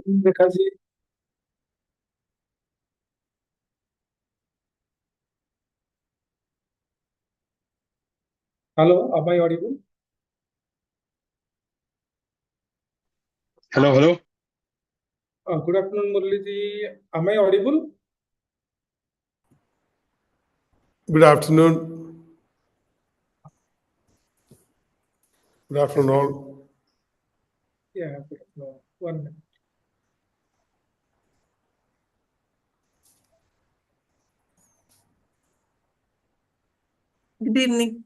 Rekha ji. Hello, am I audible? Hello, hello. Good afternoon, Murli ji. Am I audible? Good afternoon. Good afternoon, all. Yeah, good afternoon. 1 minute. Good evening.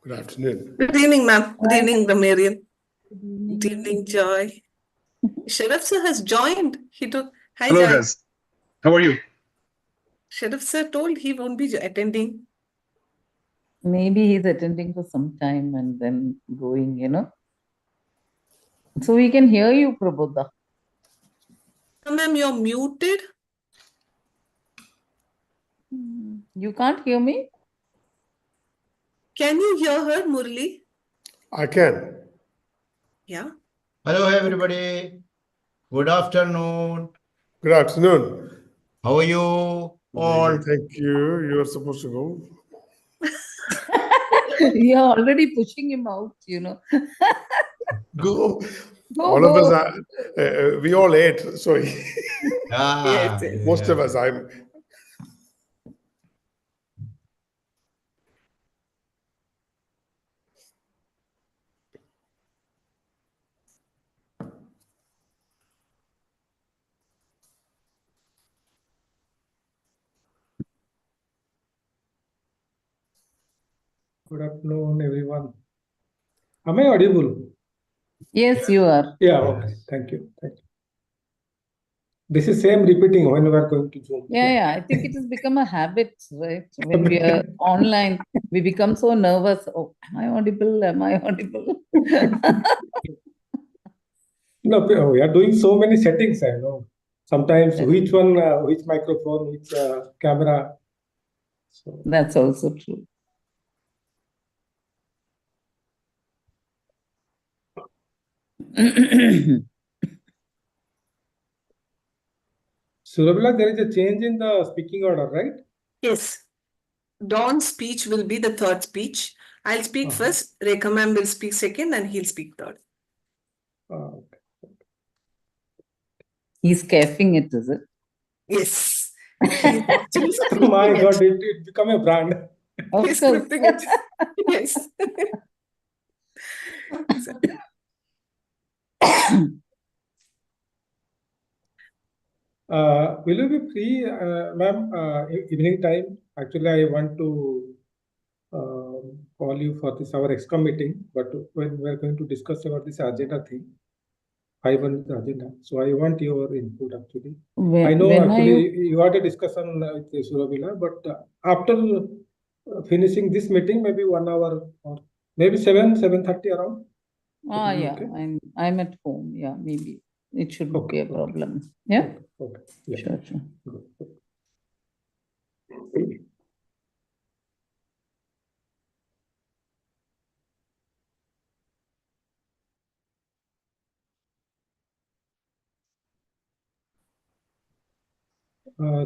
Good afternoon. Good evening, ma'am. Good evening, Ramarian. Good Good evening, Joy. Sharaf sir has joined. Hi, Hello, Joy. guys. How are you? Sharaf sir told he won't be attending. Maybe he's attending for some time and then going. So we can hear you, Prabodha. Ma'am, you're muted. You can't hear me? Can you hear her, Murli? I can. Yeah. Hello, everybody. Good afternoon. Good afternoon. How are you all? Thank you. You are supposed to go. You're already pushing him out. Go. Go, All of us go. are, we all ate. So Yes, yes. most of us, I'm. Good afternoon, everyone. Am I audible? Yes, you are. Yeah, okay. Thank you. Thank you. This is same repeating when we are going to Zoom. Yeah. I think it has become a habit, right? When we are online, we become so nervous. Oh, am I audible? Am I audible? No, we are doing so many settings, I know. Sometimes which one, which microphone, which camera. So That's also true. Surabila, there is a change in the speaking order, right? Yes. Dawn's speech will be the third speech. I'll speak first. Rekha ma'am will speak second and he'll speak third. Okay. He's caffing it, is it? Yes. He's actually Oh my scripting God, it. it become a brand. Of He's course. scripting it. Yes. Will you be free, ma'am, evening time? Actually, I want to call you for this our EXCOM meeting, but when we are going to discuss about this agenda thing, 5 on the agenda. So I want your input actually. I know When are actually you had a discussion with Surabila, but after finishing this meeting, maybe 1 hour or maybe 7:30 around. Yeah, Okay. I'm at home. Yeah, maybe it shouldn't be a Okay. problem. Yeah, Okay. Yeah. sure. Good.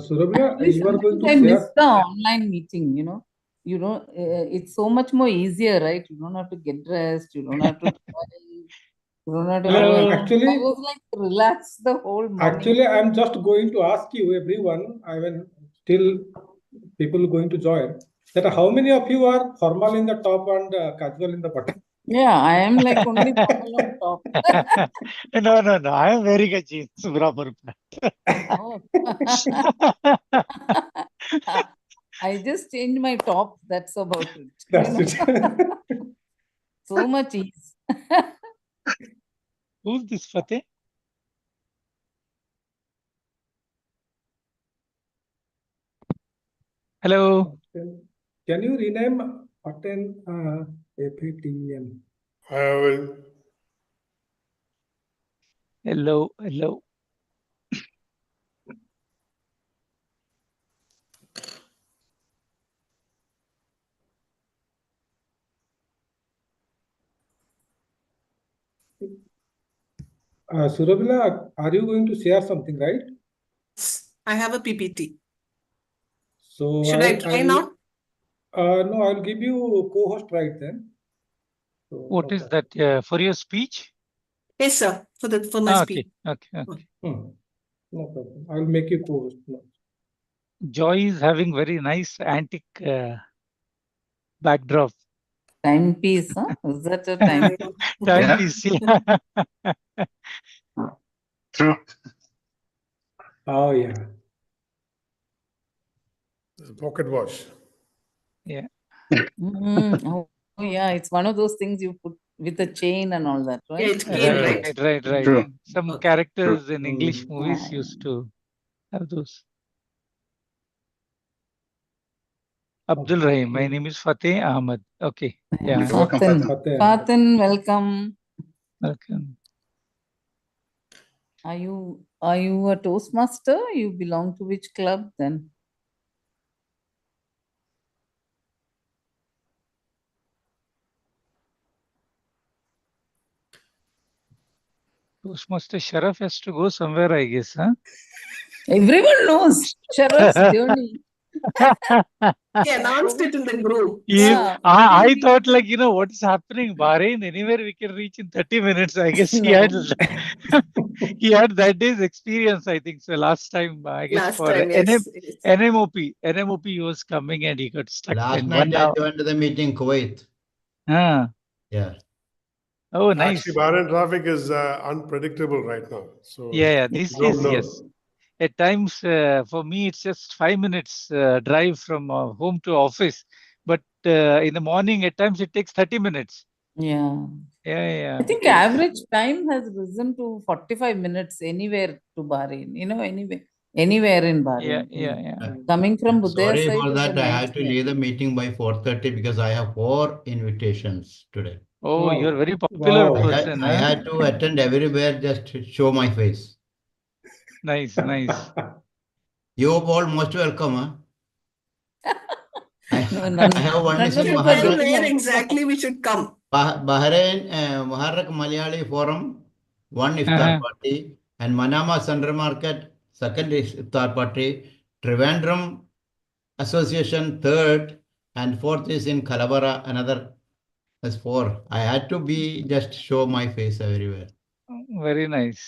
Surabila, Actually, you are going to sometimes I share. miss the online meeting. It's so much more easier, right? You don't have to get dressed. You don't have to drive. You don't have to go. Actually, I was like relaxed the whole morning. Actually, I'm just going to ask you, everyone. I mean, still people going to join. That how many of you are formal in the top and casual in the bottom? Yeah, I am like only formal on top. No. I am wearing a jeans, proper. Oh. I just changed my top. That's about it. That's it. So much ease. Who's this Fateh? Hello. Can you rename Paten FATN? I will. Hello. Surabila, are you going to share something, right? I have a PPT. So Should I try now? No, I'll give you co-host right then. So, What no is problem. that for your speech? Yes, sir. For my speech. Okay. No problem. I'll make you co-host. No. Joy is having very nice antique backdrop. Timepiece, huh? Is that a time? Timepiece. Yeah. True. Oh, yeah. Pocket watch. Yeah. Oh, yeah, it's one of those things you put with a chain and all that, Yeah, right? it's clean, Right. right? True. Some Okay. characters in English Mm. movies Yeah. used to have those. Abdul Rahim. My name is Fateh Ahmad. Okay. Yeah. Welcome, Fatin. Fateh. Fatin, welcome. Welcome. Are you a Toastmaster? You belong to which club then? Toastmaster Sharaf has to go somewhere, I guess, huh? Everyone knows Sharaf's journey. He announced it in the group. Yeah. I thought like, what is happening? Bahrain, anywhere we can reach in 30 minutes. I guess he had he had that day's experience, I think. So last time, I guess Last for time, yes. NMOP he was coming and he got stuck Last in night 1 I hour. joined the meeting, Kuwait. Ah. Yeah. Oh, nice. Actually, Bahrain traffic is unpredictable right now. So Yeah. These you don't days, know. yes. At times, for me, it's just 5 minutes drive from home to office. But in the morning, at times, it takes 30 minutes. Yeah. Yeah. I think average time has risen to 45 minutes anywhere to Bahrain. Anywhere in Bahrain. Yeah. Coming from Budaya Sorry side for is a that. I had to nightmare. leave the meeting by 4:30 because I have 4 invitations today. Oh, Wow. you're a very popular Wow. person. I Huh? had to attend everywhere just to show my face. Nice. You all most welcome. Huh? No, I none have one is of in us are Tell Maharashtra. getting where out. exactly we should come. Bahrain, Muharrak Malayali Forum, one iftar party, and Manama Sundry Market, second iftar party, Trivandrum Association, third, and fourth is in Kalabara, another. That's 4. I had to be just show my face everywhere. Very nice.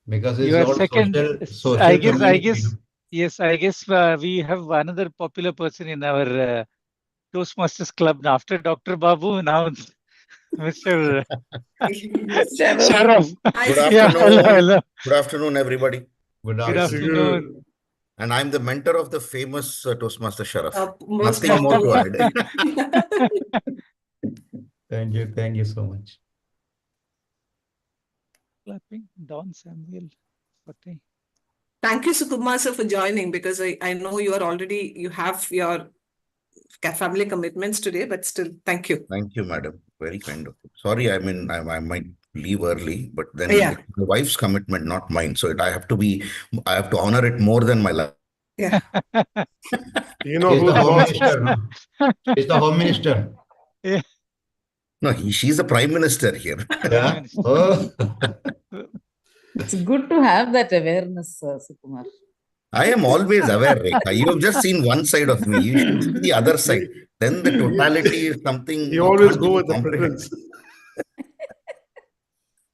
Because it's You are all second. social I community. guess. Yes, I guess we have another popular person in our Toastmasters club now. After Dr. Babu, now Mr. Sharaf. Hi, Good Yeah, afternoon. hello. Good afternoon, everybody. Good Good afternoon. afternoon. And I'm the mentor of the famous Toastmaster Sharaf. most Nothing more to popular. add. Thank you so much. Clapping. Don Samuel. Fateh. Thank you, Sukumar sir, for joining because I know you have your family commitments today, but still, thank you. Thank you, madam. Very kind of you. Sorry, I mean, I might leave early, but then Yeah. it's my wife's commitment, not mine. So I have to honor it more than my life. Yeah. You know He's who's the home boss? minister. No? He's the home minister. Yeah. No, she's the prime minister here. Yeah. Oh. It's good to have that awareness, Sukumar. I am always aware, Rekha. You have just seen one side of me. You should see the other side. Then the totality is something You always can't go even with the comprehend. preference.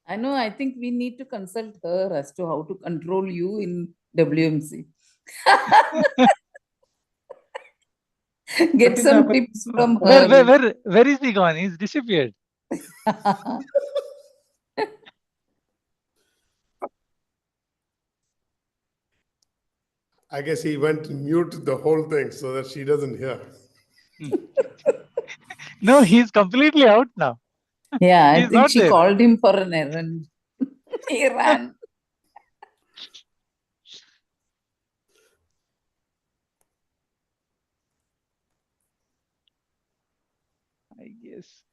I know, I think we need to consult her as to how to control you in WMC. Get some tips from her. Where is he gone? He's disappeared. I guess he went to mute the whole thing so that she doesn't hear. No, he's completely out now. Yeah, I He's think not she there. called him for an errand. He ran. I guess.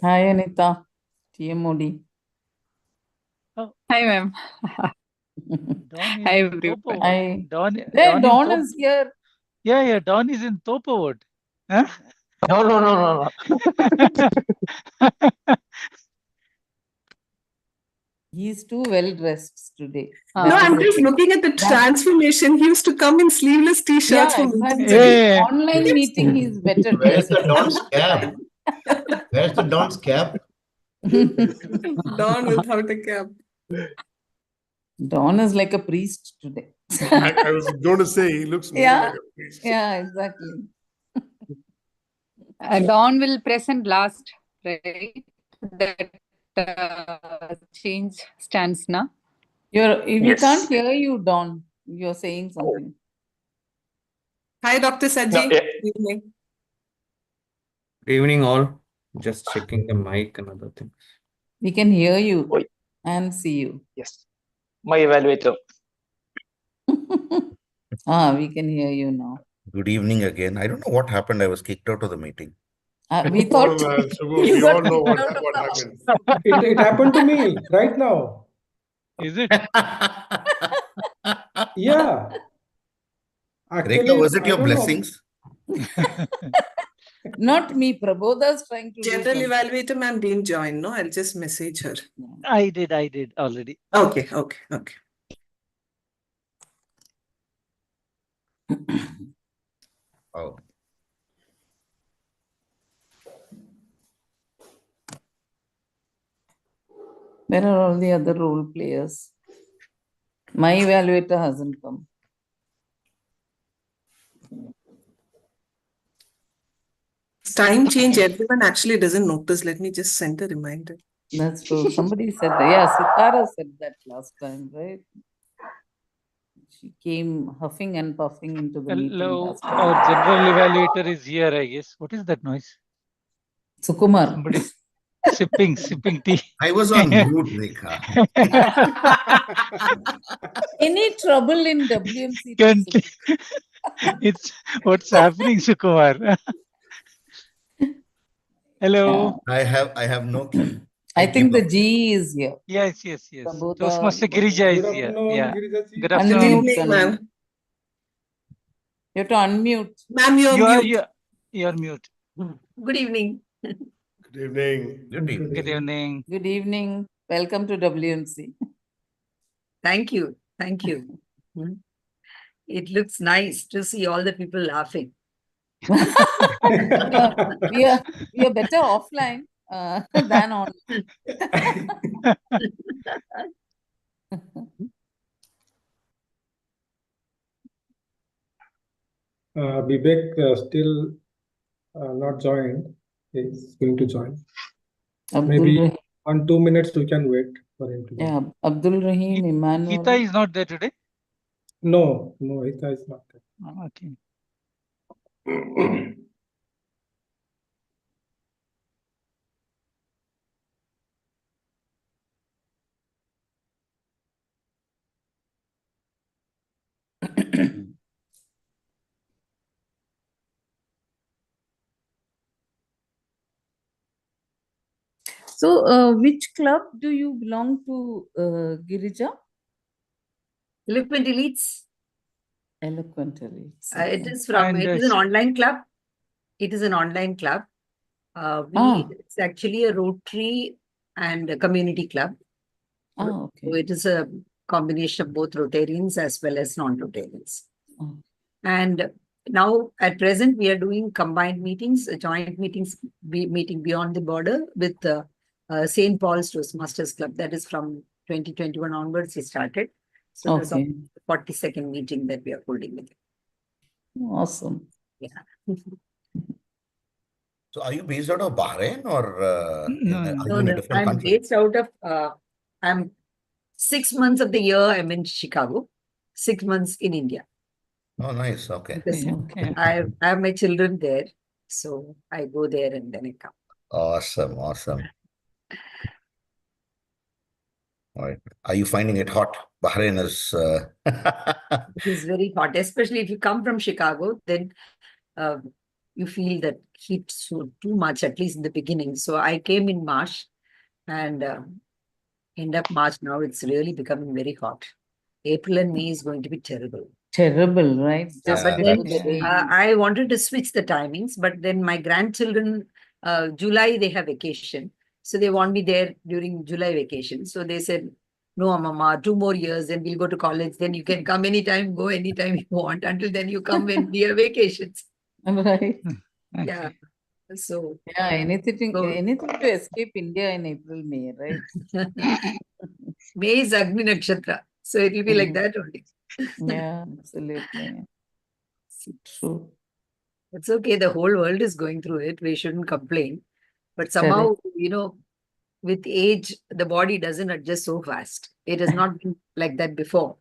Hi, Anita. TMOD. Hi, ma'am. Don is Hi, in everyone. Topo. Hi. Don Hey, in Dawn Topo. is here. Yeah, Don is in Topo. Huh? No. He's too well dressed today. Ah. No, That I'm is just it. looking at the transformation. He used to come in sleeveless t-shirts for meetings. Yeah. Online meeting he's better Where's dressed. the Don's cap? Where's the Don's cap? Dawn without a cap. Dawn is like a priest today. I was going to say he looks more Yeah. like a priest. Yeah, exactly. Dawn will present last, right? That change stands now. We Yes. can't hear you, Dawn. You're saying something. Hi, Dr. Saji. yeah. Good evening. Good evening, all. Just checking the mic and other things. We can hear you Oi. and see you. Yes. My evaluator. We can hear you now. Good evening again. I don't know what happened. I was kicked out of the meeting. We thought Well, Subbu, you we got all know kicked out of what the happened. It happened to me right now. Is it? Yeah. Rekha, was it I your don't know. blessings? not me. Prabodha's trying to do General something. evaluator, ma'am, didn't join. No, I'll just message her. I did already. Okay. Oh. Where are all the other role players? My evaluator hasn't come. Time change, everyone actually doesn't notice. Let me just send a reminder. That's true. Somebody said that. Yeah, Sitara said that last time, right? She came huffing and puffing into the meeting Hello, last time. our general evaluator is here, I guess. What is that noise? Sukumar. Somebody sipping tea. I was on mute, Rekha. Any trouble in WMC? Can't- It's what's happening, Sukumar? Hello. I have no key. I think the G is here. Yes. Prabodha. Toastmaster Girija Good is here. afternoon, Yeah. Girijaji. Good Good afternoon. Unmute. evening, ma'am. You have to unmute. Ma'am, you're mute. You're mute. Good evening. Good evening. Good evening. Good evening. Good evening. Welcome to WMC. Thank you. It looks nice to see all the people laughing. we are better offline than on. Vivek still not joined. He's going to join. Maybe Rahim. 1-2 minutes we can wait for him to join. Yeah, Abdul Rahim, Emmanuel. Hita is not there today. No, Hita is not there. Oh, okay. So, which club do you belong to, Girija? Eloquent Elites. Eloquent Elites. It is from. And, It is an online club. It is an online club. It's actually a Rotary and a community club. Okay. So it is a combination of both Rotarians as well as non-Rotarians. Oh. And now at present we are doing combined meetings, joint meetings, meeting beyond the border with St. Paul's Toastmasters Club. That is from 2021 onwards we started. So that's Okay. the 42nd meeting that we are holding with them. Awesome. Yeah. So are you based out of Bahrain or are you No, in a different I'm country? based out of, I'm 6 months of the year I'm in Chicago, 6 months in India. Oh, nice. Okay. Because Okay. I have my children there. So I go there and then I come. Awesome. All right. Are you finding it hot? Bahrain is. It is very hot, especially if you come from Chicago, then you feel that heat so too much, at least in the beginning. So I came in March and end of March now, it's really becoming very hot. April and May is going to be terrible. Terrible, right? Just But because then of the rain. I wanted to switch the timings, but then my grandchildren, July, they have vacation. So they want me there during July vacation. So they said, no, Mama, 2 more years, then we'll go to college. Then you can come anytime, go anytime you want. Until then, you come when we have vacations. Right. Yeah. So, Yeah, anything So- to escape India in April, May, right? May is Agni Nakshatra. So it will be like Mhm. that only. Yeah, absolutely. True. It's okay. The whole world is going through it. We shouldn't complain. But somehow, with age, the body doesn't adjust so fast. It has not been like that before.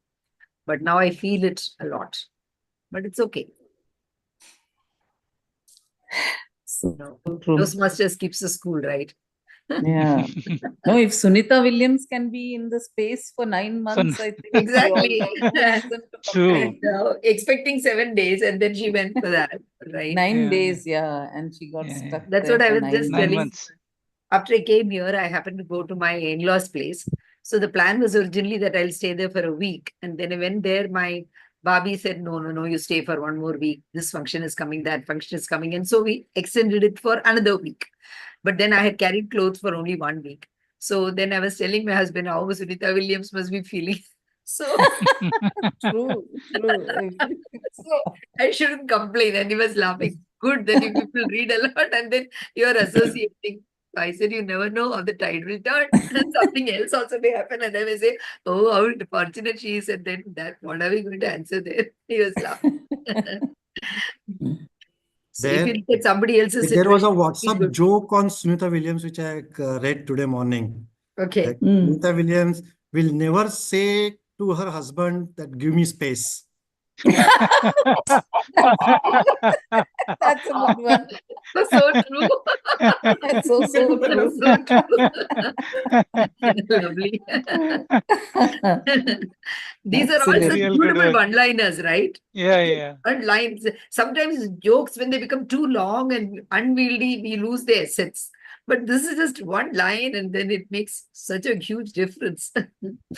But now I feel it a lot. But it's okay. So No. true. Toastmasters keeps us cool, right? Yeah. No, if Sunita Williams can be in the space for 9 months, I think Exactly. we all have no reason to True. complain. Expecting 7 days, and then she went for that, right? 9 Yeah. days, yeah, and she got Yeah, yeah. stuck That's there what I for was 9 just 9 telling. months. After I came here, I happened to go to my in-laws' place. So the plan was originally that I'll stay there for a week. And then I went there, my Babi said, no, you stay for 1 more week. This function is coming, that function is coming. And so we extended it for another week. But then I had carried clothes for only 1 week. So then I was telling my husband how Sunita Williams must be feeling. So, True. so I shouldn't complain. And he was laughing. Good that you people read a lot and then you're associating. I said, you never know how the tide will turn and something else also may happen. And I may say, oh, how fortunate she is. And then that, what are we going to answer there? He was laughing. So if you look at somebody else's There was a situation, WhatsApp good. joke on Sunita Williams, which I read today morning. Okay. That Sunita Williams will never say to her husband that give me space. That's a good one. That's so true. That's so true. So true. Lovely. These are all such Real good beautiful one. one-liners, right? Yeah. One lines. Sometimes jokes, when they become too long and unwieldy, we lose their essence. But this is just one line, and then it makes such a huge difference.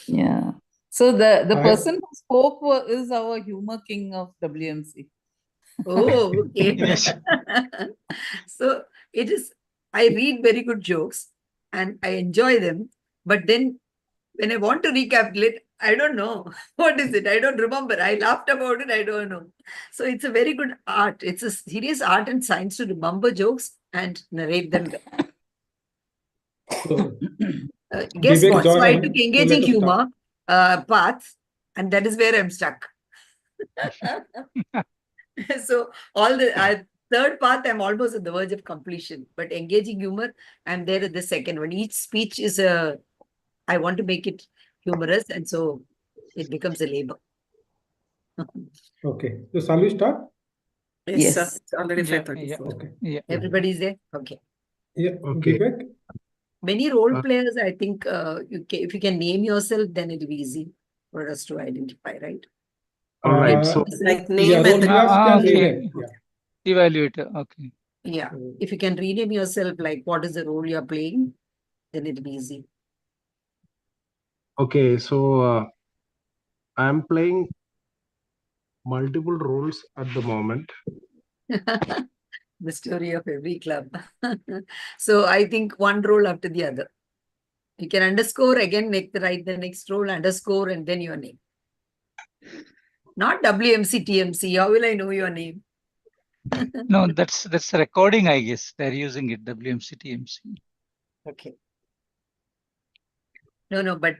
Yeah. So the I- person who spoke is our humor king of WMC. Oh, okay. Yes. So it is, I read very good jokes and I enjoy them. But then when I want to recapitulate, I don't know. What is it? I don't remember. I laughed about it. I don't know. So it's a very good art. It's a serious art and science to remember jokes and narrate them well. So, Guess Vivek, what? So I join took in. So engaging let us start. humor path, and that is where I'm stuck. So all the third path, I'm almost at the verge of completion. But engaging humor, I'm there at the second one. Each speech is I want to make it humorous, and so it becomes a labor. Okay. So shall we start? Yes, sir. Yes. It's already Yeah, 5:34. Okay. Yeah. Everybody's there. Okay. Yeah. Okay. Vivek? Many role players, I think, if you can name yourself, then it'll be easy for us to identify, right? All right. So It's like yeah, name role and then players can okay. rename. Yeah. Evaluator. Okay. Yeah. If you can rename yourself, like what is the role you're playing, then it'll be easy. okay, so I'm playing multiple roles at the moment. The story of every club. So I think one role after the other. You can underscore again, write the next role, underscore, and then your name. Not WMC, TMC. How will I know your name? No, that's recording, I guess. They're using it, WMC, TMC. Okay. No, but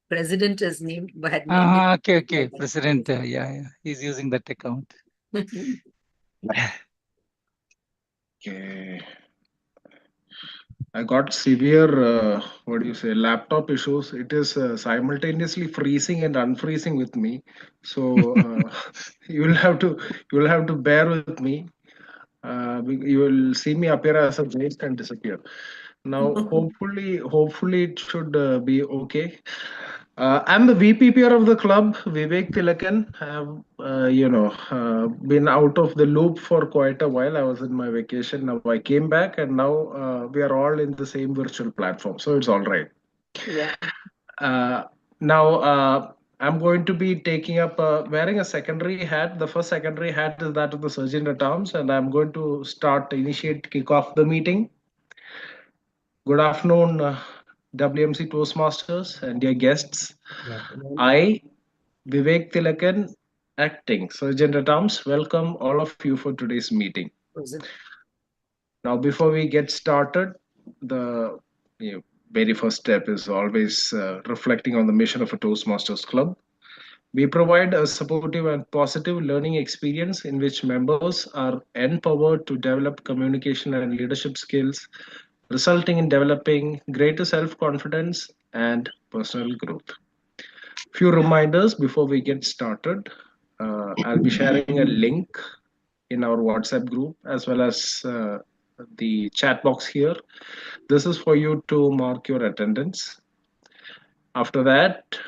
president is named. Had named Okay. it. President, yeah. He's using that account. Okay. I got severe, laptop issues. It is simultaneously freezing and unfreezing with me. So you will have to bear with me. You will see me appear as a ghost and disappear. Now, hopefully it should be okay. I'm the VPPR of the club, Vivek Tilakan. I have, been out of the loop for quite a while. I was in my vacation. Now I came back, and now we are all in the same virtual platform, so it's all right. Yeah. Now I'm going to be taking up wearing a secondary hat. The first secondary hat is that of the Surgeon at Arms, and I'm going to kick off the meeting. Good afternoon WMC Toastmasters, and dear guests. I, Vivek Tilakan, acting Surgeon at Arms, welcome all of you for today's meeting. Now, before we get started, the very first step is always reflecting on the mission of a Toastmasters Club. We provide a supportive and positive learning experience in which members are empowered to develop communication and leadership skills, resulting in developing greater self-confidence and personal growth. Few reminders before we get started. I'll be sharing a link in our WhatsApp group as well as the chat box here. This is for you to mark your attendance. After that,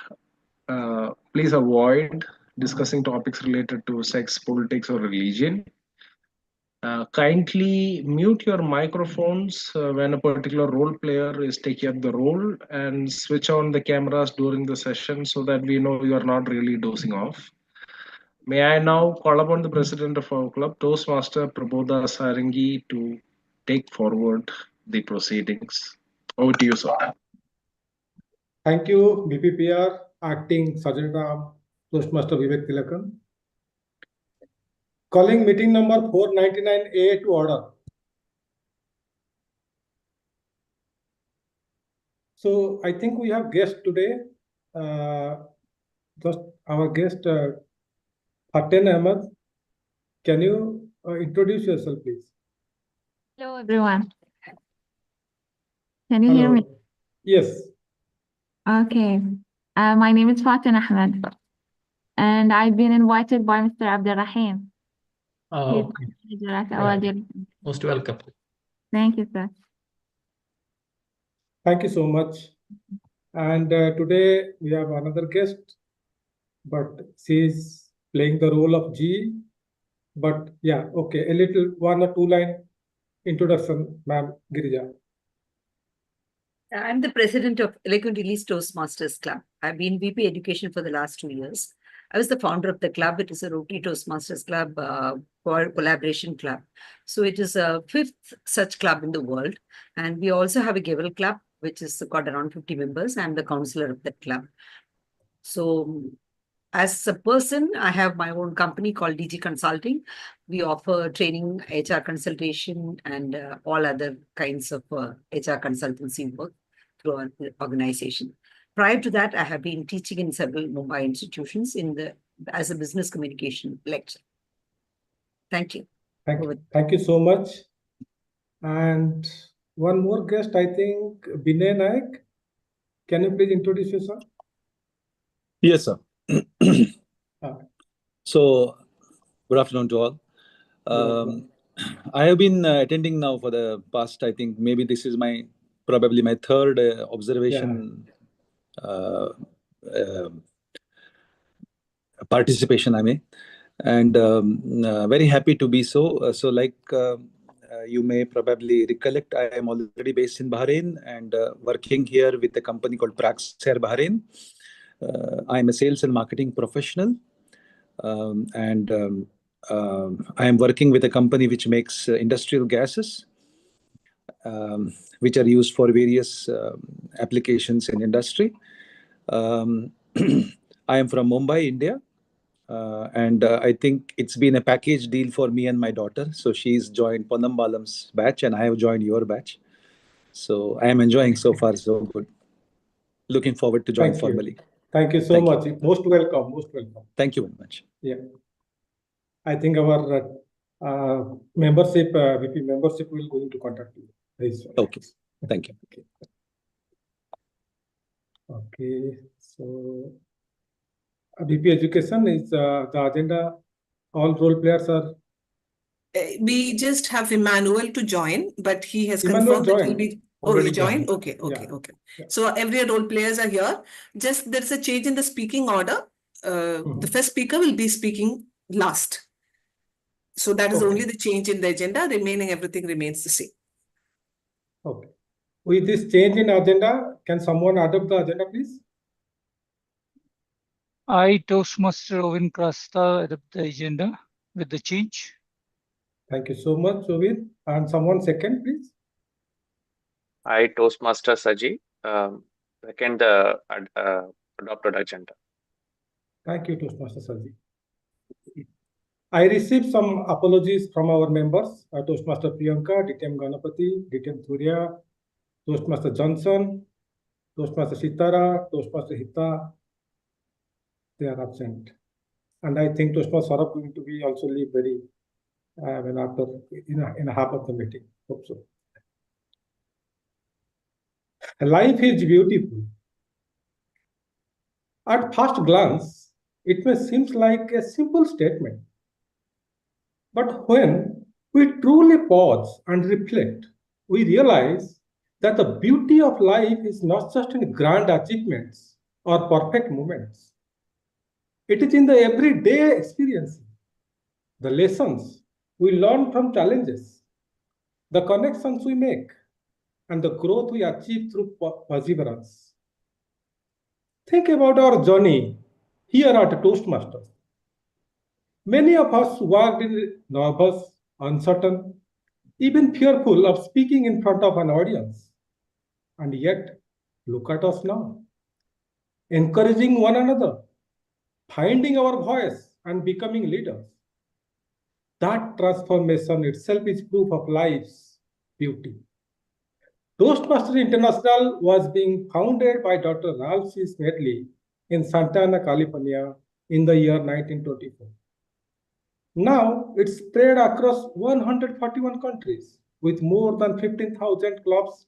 please avoid discussing topics related to sex, politics, or religion. Kindly mute your microphones when a particular role player is taking up the role, and switch on the cameras during the session so that we know you are not really dozing off. May I now call upon the president of our club, Toastmaster Prabodha Sarangi, to take forward the proceedings. Over to you, sir. Thank you, BPPR, acting Sergeant at Arms, Toastmaster Vivek Tilakan. Calling meeting number 499A to order. So I think we have guest today. Just our guest, Faten Ahmed. Can you introduce yourself, please? Hello, everyone. Can you hear me? Yes. Okay. My name is Faten Ahmed, and I've been invited by Mr. Abdurrahim. He's my manager at our department. Most welcome. Thank you, sir. Thank you so much. And today we have another guest, but she is playing the role of G. But yeah, okay, a little 1 or 2 line introduction, ma'am Girija. I'm the president of Eloquent Release Toastmasters Club. I've been VP Education for the last 2 years. I was the founder of the club. It is a Rotary Toastmasters Club collaboration club. So it is a 5th such club in the world. And we also have a Gavel Club, which has got around 50 members. I'm the counselor of that club. So as a person, I have my own company called DG Consulting. We offer training, HR consultation, and all other kinds of HR consultancy work through our organization. Prior to that, I have been teaching in several Mumbai institutions as a business communication lecturer. Thank you. Thank you so much. And one more guest, I think, Binay Naik. Can you please introduce yourself? Yes, sir. So, good afternoon to all. I have been attending now for the past, I think, maybe this is probably my third observation participation, I mean, and very happy to be so. So, like you may probably recollect, I am already based in Bahrain and working here with a company called Praxair Bahrain. I am a sales and marketing professional, and I am working with a company which makes industrial gases, which are used for various applications in industry. I am from Mumbai, India, and I think it's been a package deal for me and my daughter. So she's joined Ponnam Balam's batch, and I have joined your batch. So I am enjoying so far so good. Looking forward to join formally. Thank you so much. Most welcome. Most welcome. Thank you very much. Yeah. I think our membership, VP membership will going to contact you. Okay. Thank you. Okay. So VP Education is the agenda. All role players are. We just have Emmanuel to join, but he has Emmanuel confirmed that he'll be. Oh, you joined? Okay. Yeah. So every role players are here. Just there's a change in the speaking order. The first speaker will be speaking last. So that is only the change in the agenda. Remaining everything remains the same. Okay. With this change in agenda, can someone adopt the agenda, please? I, Toastmaster Ovin Krasta, adopt the agenda with the change. Thank you so much, Ovin. And someone second, please. I, Toastmaster Saji, second the adopted agenda. Thank you, Toastmaster Sanjeev. I received some apologies from our members, Toastmaster Priyanka, DTM Ganapati, DTM Surya, Toastmaster Johnson, Toastmaster Sitara, Toastmaster Hita. They are absent. And I think Toastmaster Saurabh going to be also leave very after in a half of the meeting. Hope so. Life is beautiful. At first glance, it may seem like a simple statement. But when we truly pause and reflect, we realize that the beauty of life is not just in grand achievements or perfect moments. It is in the everyday experience, the lessons we learn from challenges, the connections we make, and the growth we achieve through perseverance. Think about our journey here at Toastmasters. Many of us walked in nervous, uncertain, even fearful of speaking in front of an audience. And yet, look at us now, encouraging one another, finding our voice, and becoming leaders. That transformation itself is proof of life's beauty. Toastmasters International was being founded by Dr. Ralph C. Smedley in Santa Ana, California in the year 1924. Now it's spread across 141 countries with more than 15,000 clubs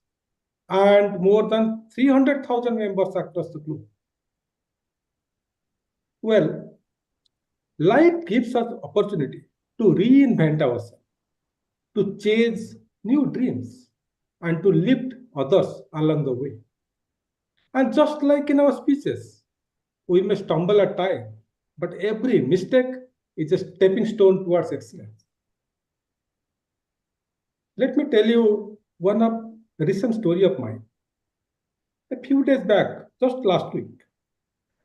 and more than 300,000 members across the globe. Well, life gives us opportunity to reinvent ourselves, to chase new dreams, and to lift others along the way. And just like in our speeches, we may stumble at times, but every mistake is a stepping stone towards excellence. Let me tell you one recent story of mine. A few days back, just last week,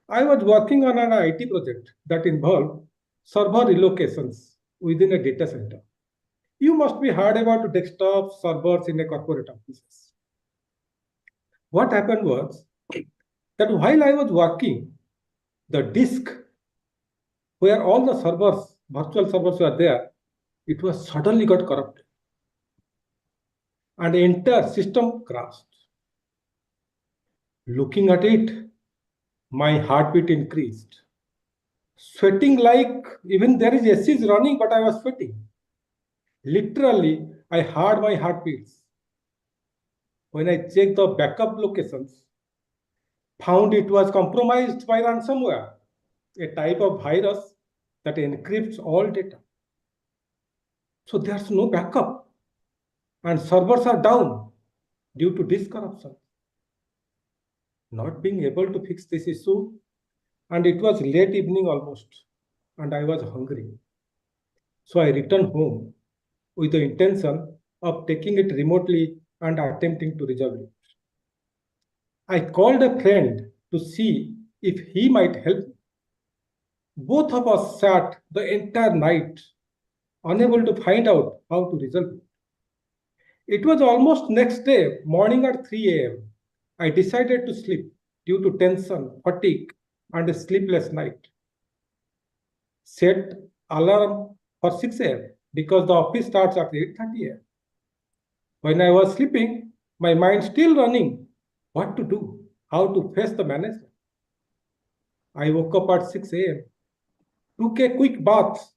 I was working on an IT project that involved server relocations within a data center. You must be heard about desktop servers in a corporate offices. What happened was that while I was working, the disk where all the servers, virtual servers were there, it was suddenly got corrupted. And the entire system crashed. Looking at it, my heartbeat increased. Sweating like even there is ACs running, but I was sweating. Literally, I heard my heartbeats. When I checked the backup locations, found it was compromised by ransomware, a type of virus that encrypts all data. So there's no backup, and servers are down due to disk corruption. Not being able to fix this issue, and it was late evening almost, and I was hungry. So I returned home with the intention of taking it remotely and attempting to resolve it. I called a friend to see if he might help me. Both of us sat the entire night, unable to find out how to resolve it. It was almost next day, morning at 3 a.m. I decided to sleep due to tension, fatigue, and a sleepless night. Set alarm for 6 a.m. because the office starts at 8:30 a.m. When I was sleeping, my mind still running, what to do, how to face the management. I woke up at 6 a.m., took a quick bath,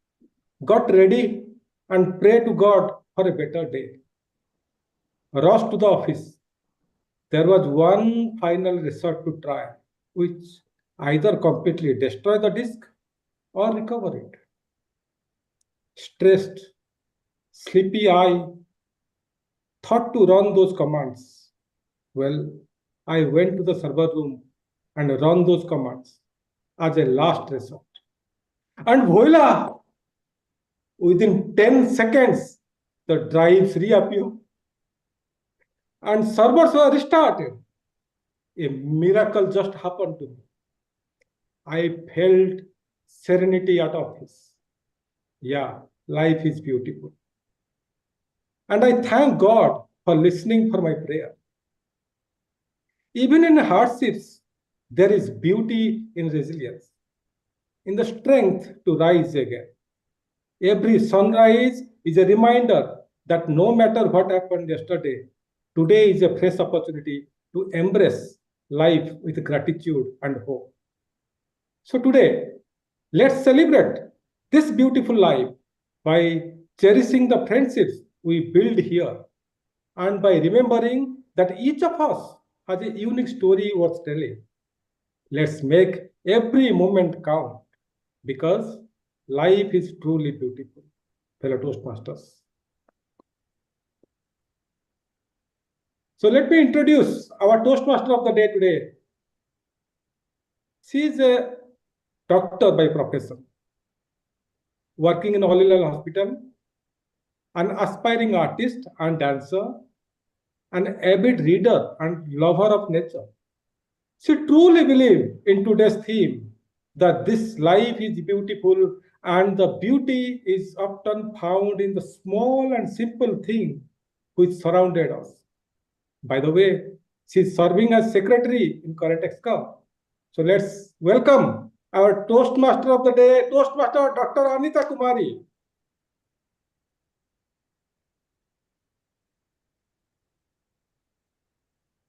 got ready, and prayed to God for a better day. Rushed to the office. There was one final resort to try, which either completely destroy the disk or recover it. Stressed, sleepy eye, thought to run those commands. Well, I went to the server room and run those commands as a last resort. And voila! Within 10 seconds, the drives reappear and servers were restarted. A miracle just happened to me. I felt serenity at office. Yeah, life is beautiful. And I thank God for listening for my prayer. Even in hardships, there is beauty in resilience, in the strength to rise again. Every sunrise is a reminder that no matter what happened yesterday, today is a fresh opportunity to embrace life with gratitude and hope. So today, let's celebrate this beautiful life by cherishing the friendships we build here and by remembering that each of us has a unique story worth telling. Let's make every moment count because life is truly beautiful, fellow Toastmasters. So let me introduce our Toastmaster of the day today. She is a doctor by profession, working in Hollywood Hospital, an aspiring artist and dancer, an avid reader and lover of nature. She truly believes in today's theme that this life is beautiful and the beauty is often found in the small and simple things which surrounded us. By the way, she's serving as secretary in current ExCom. So let's welcome our Toastmaster of the day, Toastmaster Dr. Anita Kumari.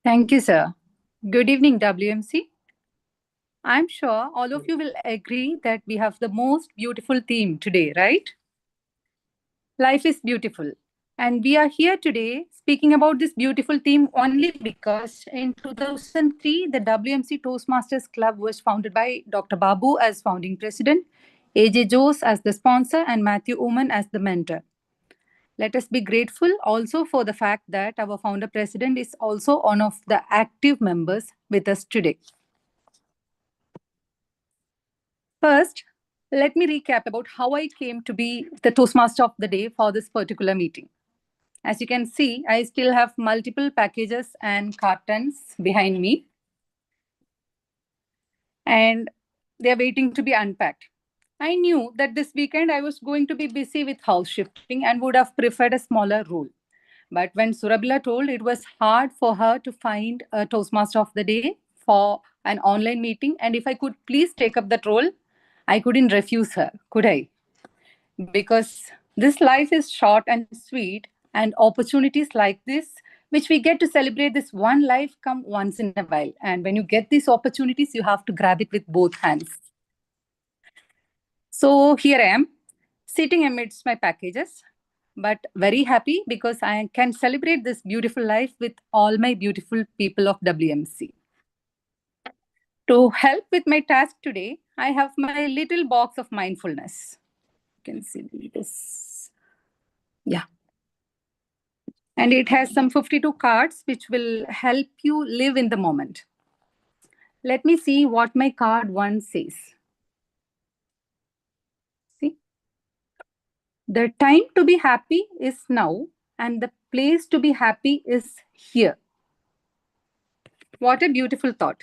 Thank you, sir. Good evening, WMC. I'm sure all of you will agree that we have the most beautiful theme today, right? Life is beautiful. And we are here today speaking about this beautiful theme only because in 2003, the WMC Toastmasters Club was founded by Dr. Babu as founding president, AJ Jose as the sponsor, and Matthew Uman as the mentor. Let us be grateful also for the fact that our founder president is also one of the active members with us today. First, let me recap about how I came to be the Toastmaster of the day for this particular meeting. As you can see, I still have multiple packages and cartons behind me, and they're waiting to be unpacked. I knew that this weekend I was going to be busy with house shifting and would have preferred a smaller role. But when Surabila told it was hard for her to find a Toastmaster of the day for an online meeting, and if I could please take up that role, I couldn't refuse her, could I? Because this life is short and sweet, and opportunities like this, which we get to celebrate this one life, come once in a while. And when you get these opportunities, you have to grab it with both hands. So here I am, sitting amidst my packages, but very happy because I can celebrate this beautiful life with all my beautiful people of WMC. To help with my task today, I have my little box of mindfulness. You can see this. Yeah. And it has some 52 cards which will help you live in the moment. Let me see what my card 1 says. See? The time to be happy is now, and the place to be happy is here. What a beautiful thought.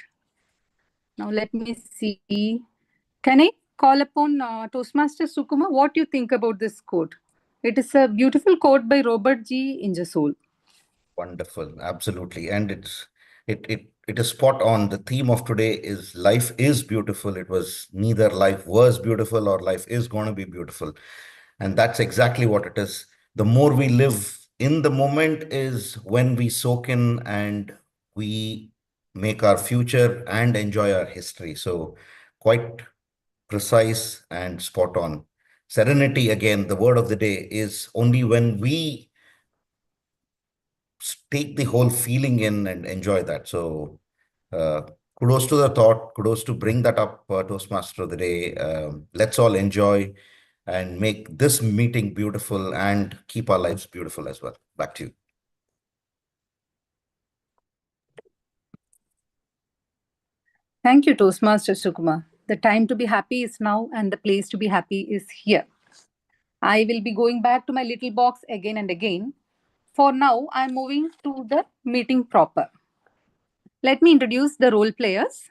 Now let me see. Can I call upon Toastmaster Sukuma? What do you think about this quote? It is a beautiful quote by Robert G. Ingersoll. Wonderful, absolutely, and it is spot on. The theme of today is life is beautiful. It was neither life was beautiful or life is going to be beautiful, and that's exactly what it is. The more we live in the moment is when we soak in and we make our future and enjoy our history. So quite precise and spot on. Serenity, again, the word of the day, is only when we take the whole feeling in and enjoy that. So kudos to the thought, kudos to bring that up, Toastmaster of the day. Let's all enjoy and make this meeting beautiful and keep our lives beautiful as well. Back to you. Thank you, Toastmaster Sukuma. The time to be happy is now, and the place to be happy is here. I will be going back to my little box again and again. For now, I'm moving to the meeting proper. Let me introduce the role players.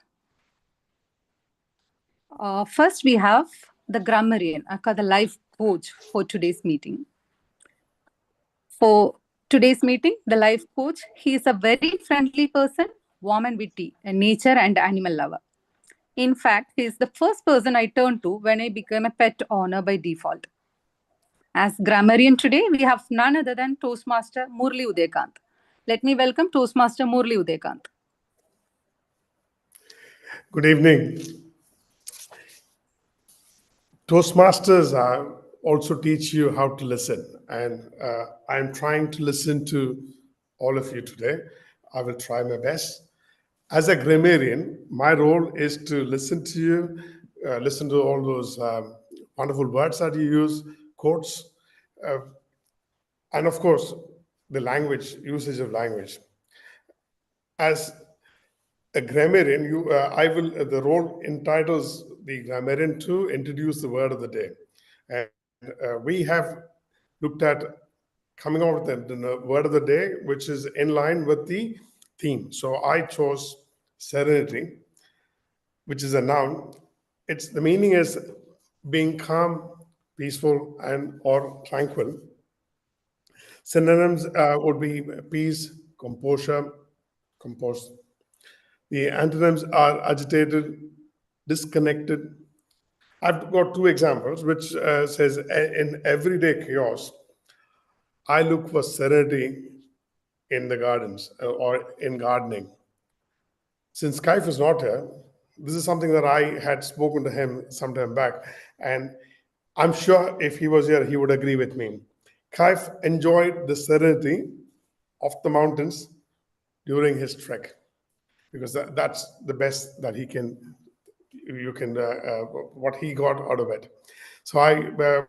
First, we have the grammarian, the life coach for today's meeting. For today's meeting, the life coach, he is a very friendly person warm and witty, a nature and animal lover. In fact, he is the first person I turned to when I became a pet owner by default. As grammarian today, we have none other than Toastmaster Murli Udekant. Let me welcome Toastmaster Murli Udekant. Good evening. Toastmasters also teach you how to listen, and I'm trying to listen to all of you today. I will try my best. As a grammarian, my role is to listen to you, listen to all those wonderful words that you use, quotes, and of course, the language, usage of language. As a grammarian, the role entitles the grammarian to introduce the word of the day. And we have looked at coming out with the word of the day, which is in line with the theme. So I chose serenity, which is a noun. The meaning is being calm, peaceful, and or tranquil. Synonyms would be peace, composure, composed. The antonyms are agitated, disconnected. I've got two examples, which says in everyday chaos, I look for serenity in the gardens or in gardening. Since Kaif is not here, this is something that I had spoken to him some time back, and I'm sure if he was here, he would agree with me. Kaif enjoyed the serenity of the mountains during his trek, because that's the best that what he got out of it. So I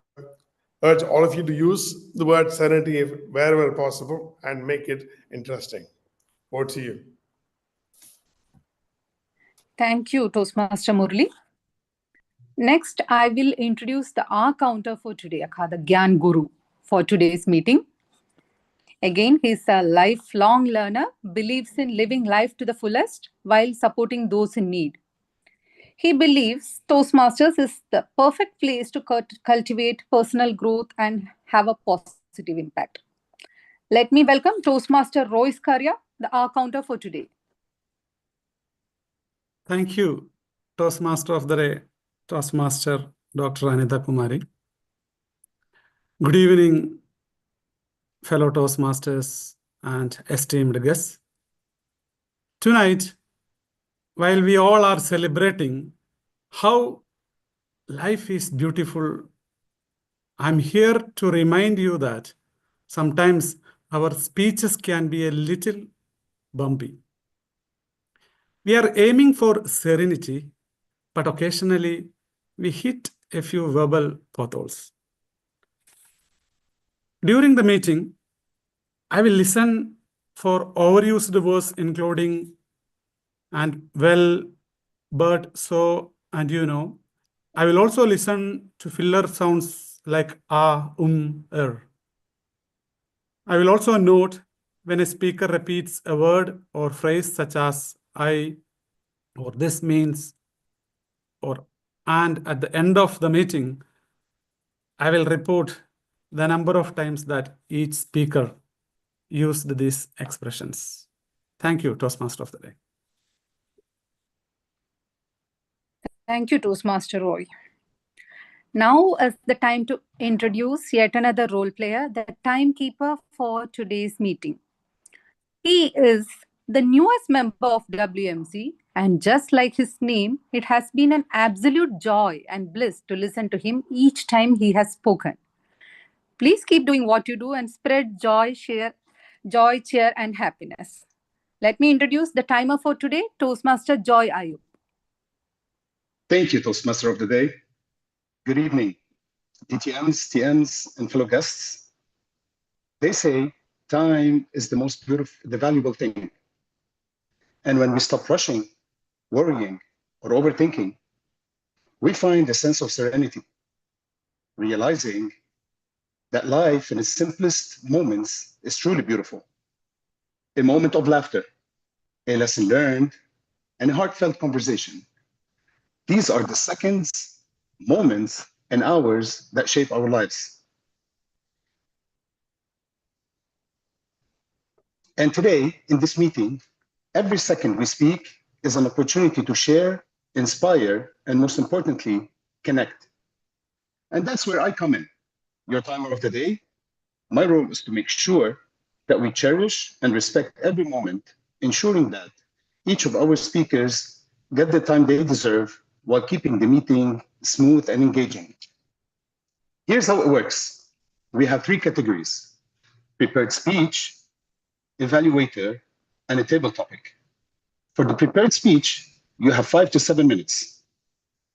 urge all of you to use the word serenity wherever possible and make it interesting. Over to you. Thank you, Toastmaster Murli. Next, I will introduce the R counter for today, the Gyan Guru, for today's meeting. Again, he's a lifelong learner, believes in living life to the fullest while supporting those in need. He believes Toastmasters is the perfect place to cultivate personal growth and have a positive impact. Let me welcome Toastmaster Roy Skaria, the R counter for today. Thank you, Toastmaster of the Day, Toastmaster Dr. Anita Kumari. Good evening, fellow Toastmasters and esteemed guests. Tonight, while we all are celebrating how life is beautiful, I'm here to remind you that sometimes our speeches can be a little bumpy. We are aiming for serenity, but occasionally we hit a few verbal potholes. During the meeting, I will listen for overused words including and, well, but, so, and you know. I will also listen to filler sounds like ah, er. I will also note when a speaker repeats a word or phrase such as I, or this means, or and at the end of the meeting, I will report the number of times that each speaker used these expressions. Thank you, Toastmaster of the Day. Thank you, Toastmaster Roy. Now is the time to introduce yet another role player, the timekeeper for today's meeting. He is the newest member of WMC, and just like his name, it has been an absolute joy and bliss to listen to him each time he has spoken. Please keep doing what you do and spread joy, cheer, and happiness. Let me introduce the timer for today, Toastmaster Joy Ayub. Thank you, Toastmaster of the Day. Good evening, DTMs, TMs, and fellow guests. They say time is the most beautiful, the valuable thing. And when we stop rushing, worrying, or overthinking, we find a sense of serenity, realizing that life in its simplest moments is truly beautiful. A moment of laughter, a lesson learned, and a heartfelt conversation. These are the seconds, moments, and hours that shape our lives. And today, in this meeting, Every second we speak is an opportunity to share, inspire, and most importantly, connect. And that's where I come in, your timer of the day. My role is to make sure that we cherish and respect every moment, ensuring that each of our speakers get the time they deserve while keeping the meeting smooth and engaging. Here's how it works. We have 3 categories: prepared speech, evaluator, and a table topic. For the prepared speech, you have 5 to 7 minutes.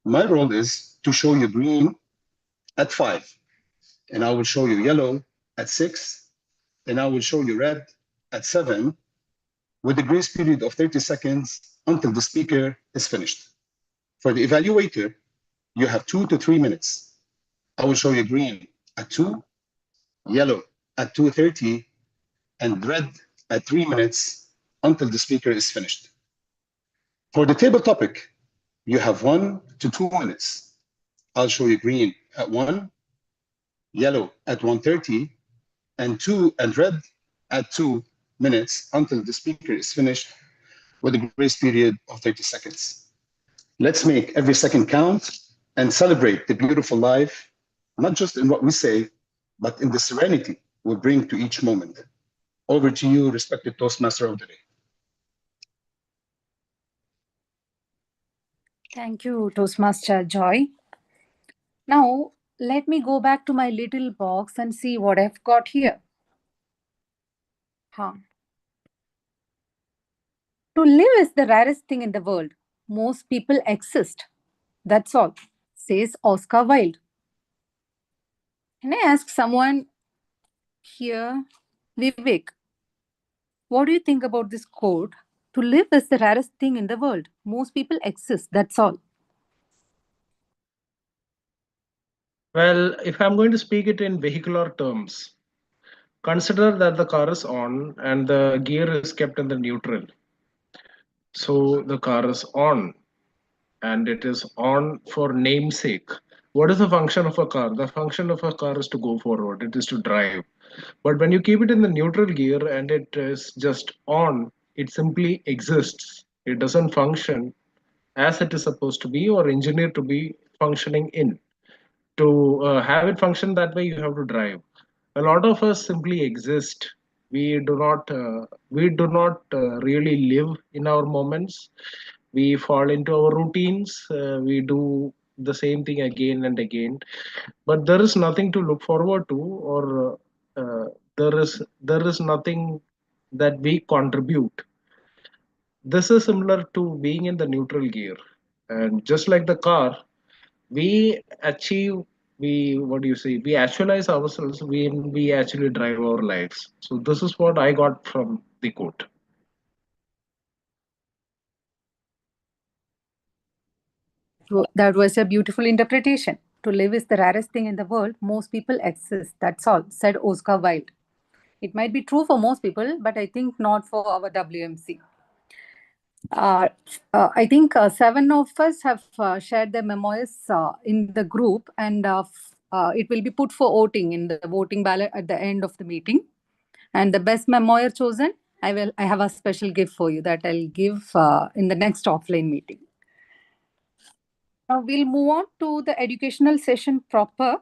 My role is to show you green at 5, and I will show you yellow at 6, and I will show you red at 7, with a grace period of 30 seconds until the speaker is finished. For the evaluator, you have 2 to 3 minutes. I will show you green at 2, yellow at 2:30, and red at 3 minutes until the speaker is finished. For the table topic, you have 1 to 2 minutes. I'll show you green at 1, yellow at 1:30, and red at 2 minutes until the speaker is finished, with a grace period of 30 seconds. Let's make every second count and celebrate the beautiful life, not just in what we say, but in the serenity we bring to each moment. Over to you, respected Toastmaster of the day. Thank you, Toastmaster Joy. Now, let me go back to my little box and see what I've got here. To live is the rarest thing in the world. Most people exist. That's all, says Oscar Wilde. Can I ask someone here, Vivek, what do you think about this quote? To live is the rarest thing in the world. Most people exist. That's all. Well, if I'm going to speak it in vehicular terms, consider that the car is on and the gear is kept in the neutral. So the car is on and it is on for namesake. What is the function of a car? The function of a car is to go forward, it is to drive. But when you keep it in the neutral gear and it is just on, it simply exists. It doesn't function as it is supposed to be or engineered to be functioning in. To have it function that way, you have to drive. A lot of us simply exist. We do not really live in our moments. We fall into our routines. We do the same thing again and again, but there is nothing to look forward to, or there is nothing that we contribute. This is similar to being in the neutral gear, and just like the car, we achieve we what do you say we actualize ourselves when we actually drive our lives. So this is what I got from the quote. That was a beautiful interpretation. To live is the rarest thing in the world. Most people exist. That's all, said Oscar Wilde. It might be true for most people, but I think not for our WMC. I think 7 of us have shared their memoirs in the group, and it will be put for voting in the voting ballot at the end of the meeting. And the best memoir chosen, I have a special gift for you that I'll give in the next offline meeting. Now we'll move on to the educational session proper.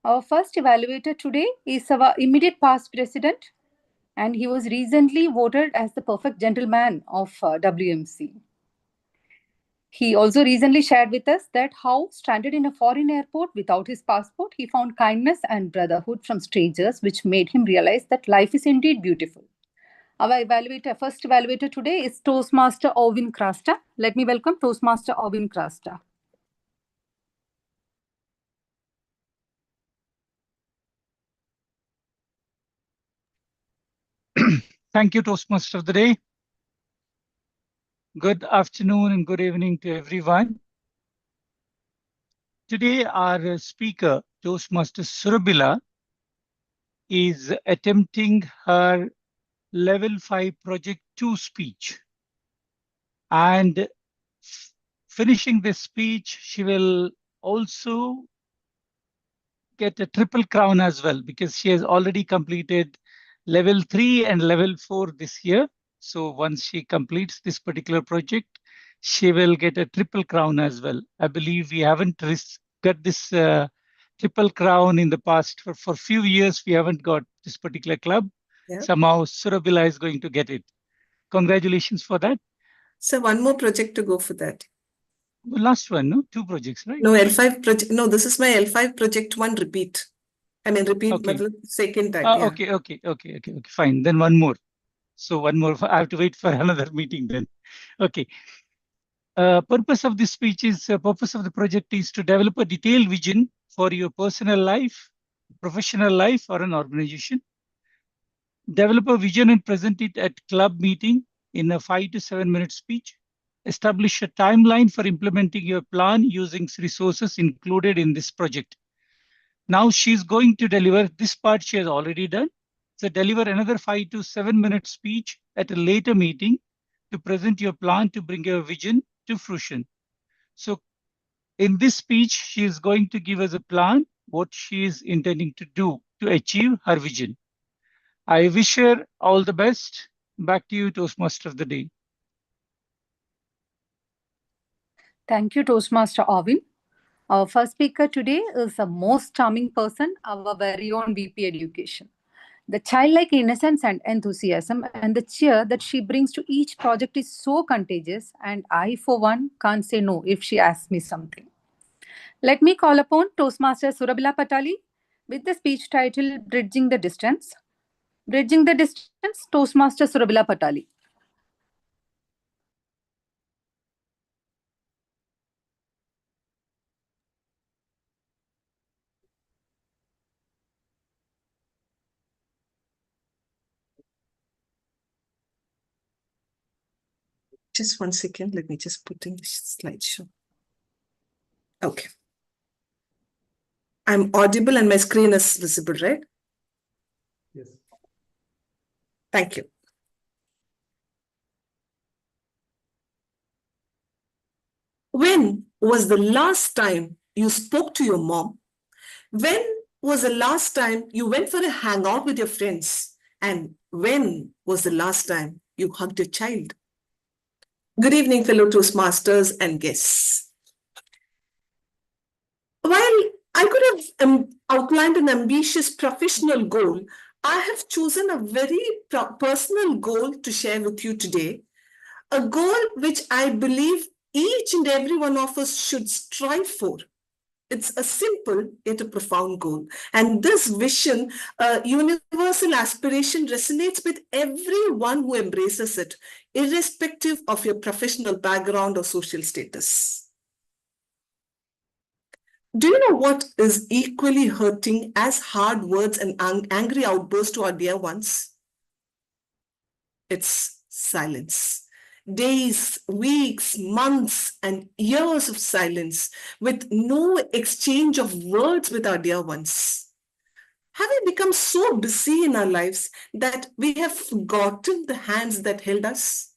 Our first evaluator today is our immediate past president, and he was recently voted as the perfect gentleman of WMC. He also recently shared with us that how, stranded in a foreign airport without his passport, he found kindness and brotherhood from strangers, which made him realize that life is indeed beautiful. Our first evaluator today is Toastmaster Ovin Krasta. Let me welcome Toastmaster Ovin Krasta. Thank you, Toastmaster of the day. Good afternoon and good evening to everyone. Today, our speaker, Toastmaster Surabila, is attempting her Level 5 Project 2 speech. And finishing this speech, she will also get a triple crown as well, because she has already completed level 3 and level 4 this year. So once she completes this particular project, she will get a triple crown as well. I believe we haven't got this triple crown in the past. For few years, we haven't got this particular club. Yeah. Somehow Surabila is going to get it. Congratulations for that. So one more project to go for that. The last one, no? 2 projects, right? No, L5 project. No, this is my L5 project 1 repeat. I mean, repeat Okay. second time. Yeah. Okay, fine. Then one more. So one more. I have to wait for another meeting then. Okay. Purpose of this speech is, purpose of the project is to develop a detailed vision for your personal life, professional life, or an organization. Develop a vision and present it at club meeting in a 5 to 7 minute speech. Establish a timeline for implementing your plan using resources included in this project. Now she's going to deliver this part she has already done. So deliver another 5 to 7 minute speech at a later meeting to present your plan to bring your vision to fruition. So in this speech, she is going to give us a plan, what she is intending to do to achieve her vision. I wish her all the best. Back to you, Toastmaster of the Day. Thank you, Toastmaster Arvind. Our first speaker today is the most charming person, our very own VP Education. The childlike innocence and enthusiasm and the cheer that she brings to each project is so contagious, and I, for one, can't say no if she asks me something. Let me call upon Toastmaster Surabila Patali with the speech title Bridging the Distance. Bridging the Distance, Toastmaster Surabila Patali. Just 1 second. Let me just put in the slideshow. Okay. I'm audible and my screen is visible, right? Yes. Thank you. When was the last time you spoke to your mom? When was the last time you went for a hangout with your friends? And when was the last time you hugged your child? Good evening, fellow Toastmasters and guests. While I could have outlined an ambitious professional goal, I have chosen a very personal goal to share with you today, a goal which I believe each and every one of us should strive for. It's a simple yet a profound goal. And this vision, universal aspiration, resonates with everyone who embraces it, irrespective of your professional background or social status. Do you know what is equally hurting as hard words and angry outbursts to our dear ones? It's silence. Days, weeks, months, and years of silence with no exchange of words with our dear ones. Have we become so busy in our lives that we have forgotten the hands that held us?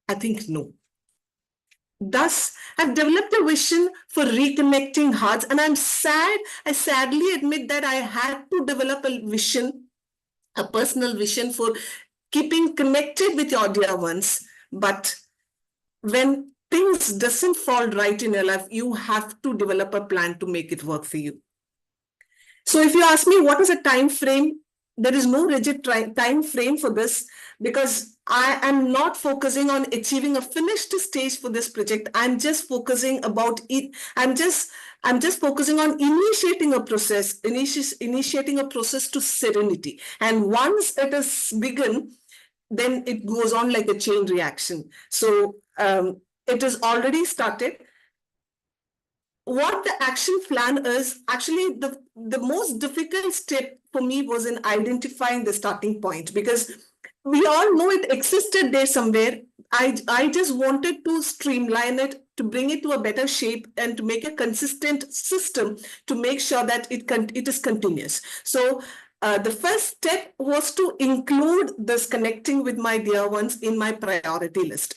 I think no. Thus, I've developed a vision for reconnecting hearts, and I sadly admit that I had to develop a vision, a personal vision for keeping connected with your dear ones. But when things doesn't fall right in your life, you have to develop a plan to make it work for you. So if you ask me what is a time frame, there is no rigid time frame for this, because I am not focusing on achieving a finished stage for this project. I'm just focusing about it. I'm just focusing on initiating a process to serenity. And once it is begun, then it goes on like a chain reaction. So it is already started. What the action plan is, actually the most difficult step for me was in identifying the starting point, because we all know it existed there somewhere. I just wanted to streamline it, to bring it to a better shape, and to make a consistent system to make sure that it is continuous. So the first step was to include this connecting with my dear ones in my priority list.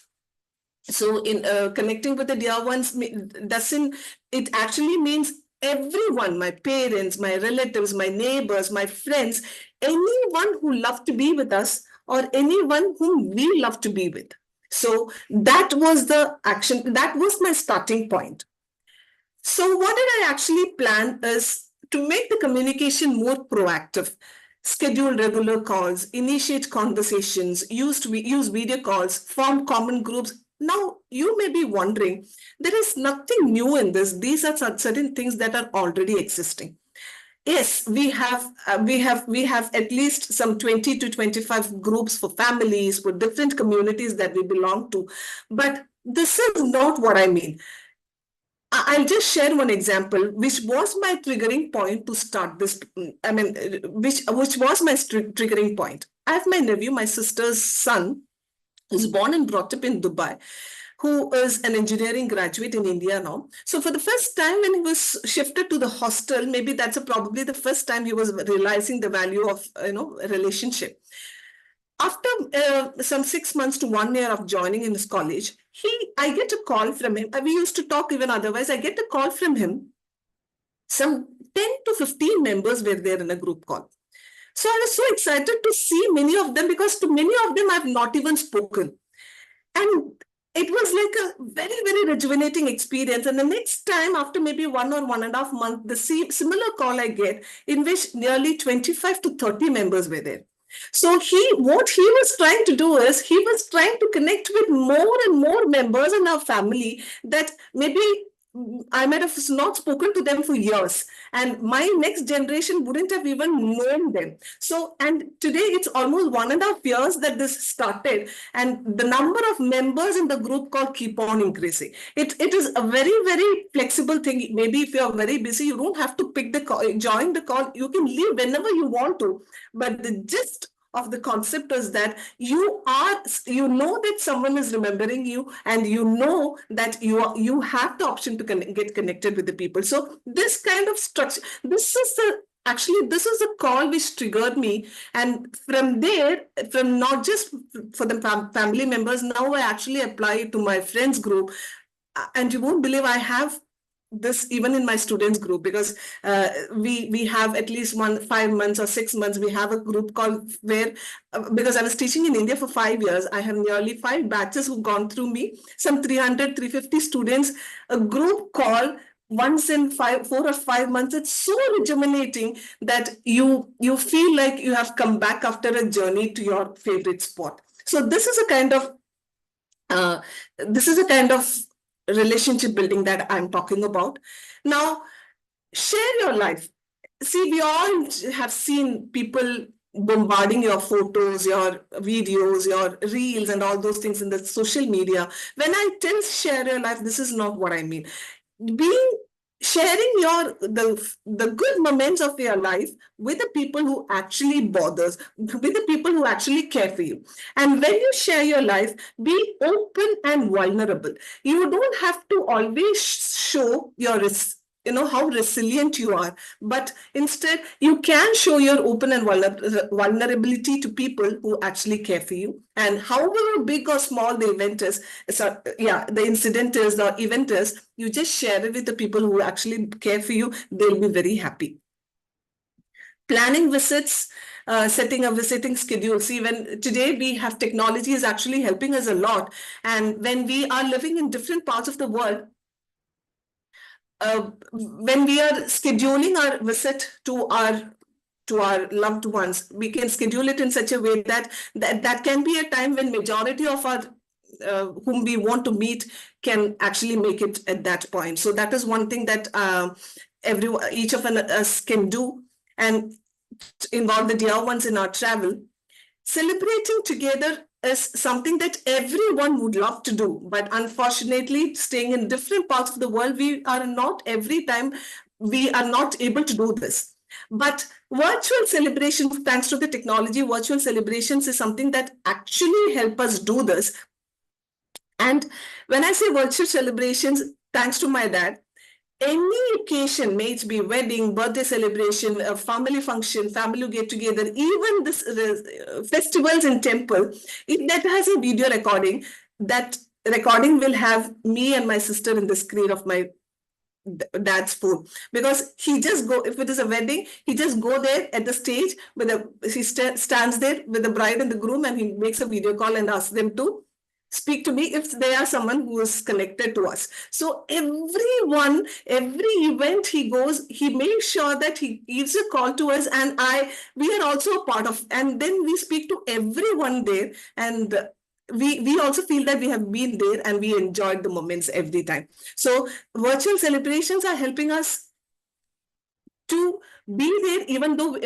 So in connecting with the dear ones, it actually means everyone, my parents, my relatives, my neighbors, my friends, anyone who loved to be with us or anyone whom we love to be with. So that was the action, that was my starting point. So what did I actually plan is to make the communication more proactive, schedule regular calls, initiate conversations, use video calls, form common groups. Now, you may be wondering, there is nothing new in this. These are certain things that are already existing. Yes, we have at least some 20 to 25 groups for families, for different communities that we belong to. But this is not what I mean. I'll just share one example, which was my triggering point to start this. I mean, which was my triggering point. I have my nephew, my sister's son, who's born and brought up in Dubai, who is an engineering graduate in India now. So for the first time when he was shifted to the hostel, maybe that's probably the first time he was realizing the value of, a relationship. After some 6 months to 1 year of joining in his college, I get a call from him. We used to talk even otherwise. I get a call from him. Some 10 to 15 members were there in a group call. So I was so excited to see many of them, because to many of them I've not even spoken. And it was like a very, very rejuvenating experience. And the next time, after maybe 1 or 1.5 months, the similar call I get, in which nearly 25 to 30 members were there. So what he was trying to do is, he was trying to connect with more and more members in our family that maybe I might have not spoken to them for years, and my next generation wouldn't have even known them. So, and today it's almost 1.5 years that this started, and the number of members in the group call keep on increasing. It is a very, very flexible thing. Maybe if you're very busy, you don't have to pick the call, join the call. You can leave whenever you want to. But the gist of the concept is that you know that someone is remembering you, and you know that you have the option to get connected with the people. So this kind of structure, this is the call which triggered me. And from there, from not just for the family members, now I actually apply it to my friends group. And you won't believe I have this even in my students group, because we have at least 5 months or 6 months, we have a group call where, because I was teaching in India for 5 years, I have nearly 5 batches who've gone through me, some 300-350 students, a group call once in 4 or 5 months. It's so rejuvenating that you feel like you have come back after a journey to your favorite spot. So this is a kind of relationship building that I'm talking about. Now, share your life. See, we all have seen people bombarding your photos, your videos, your reels, and all those things in the social media. When I tell share your life, this is not what I mean. Sharing the good moments of your life with the people who actually bothers, with the people who actually care for you. And when you share your life, be open and vulnerable. You don't have to always show your how resilient you are, but instead you can show your open and vulnerability to people who actually care for you. And however big or small the event is, the incident is, the event is, you just share it with the people who actually care for you. They'll be very happy. Planning visits, setting a visiting schedule. See, when today we have technology is actually helping us a lot. And when we are living in different parts of the world, when we are scheduling our visit to our loved ones, we can schedule it in such a way that can be a time when majority of our whom we want to meet can actually make it at that point. So that is one thing that each of us can do, and involve the dear ones in our travel. Celebrating together is something that everyone would love to do, but unfortunately, staying in different parts of the world, we are not able to do this. But virtual celebrations, thanks to the technology, virtual celebrations is something that actually help us do this. And when I say virtual celebrations, thanks to my dad, any occasion, may it be wedding, birthday celebration, a family function, family get together, even this festivals in temple, if that has a video recording, that recording will have me and my sister in the screen of my dad's phone, because he just go, if it is a wedding, he just go there at the stage with he stands there with the bride and the groom, and he makes a video call and asks them to speak to me if they are someone who is connected to us. So every event he goes, he makes sure that he gives a call to us, and we are also a part of, and then we speak to everyone there, and we also feel that we have been there and we enjoyed the moments every time. So virtual celebrations are helping us to be there, even though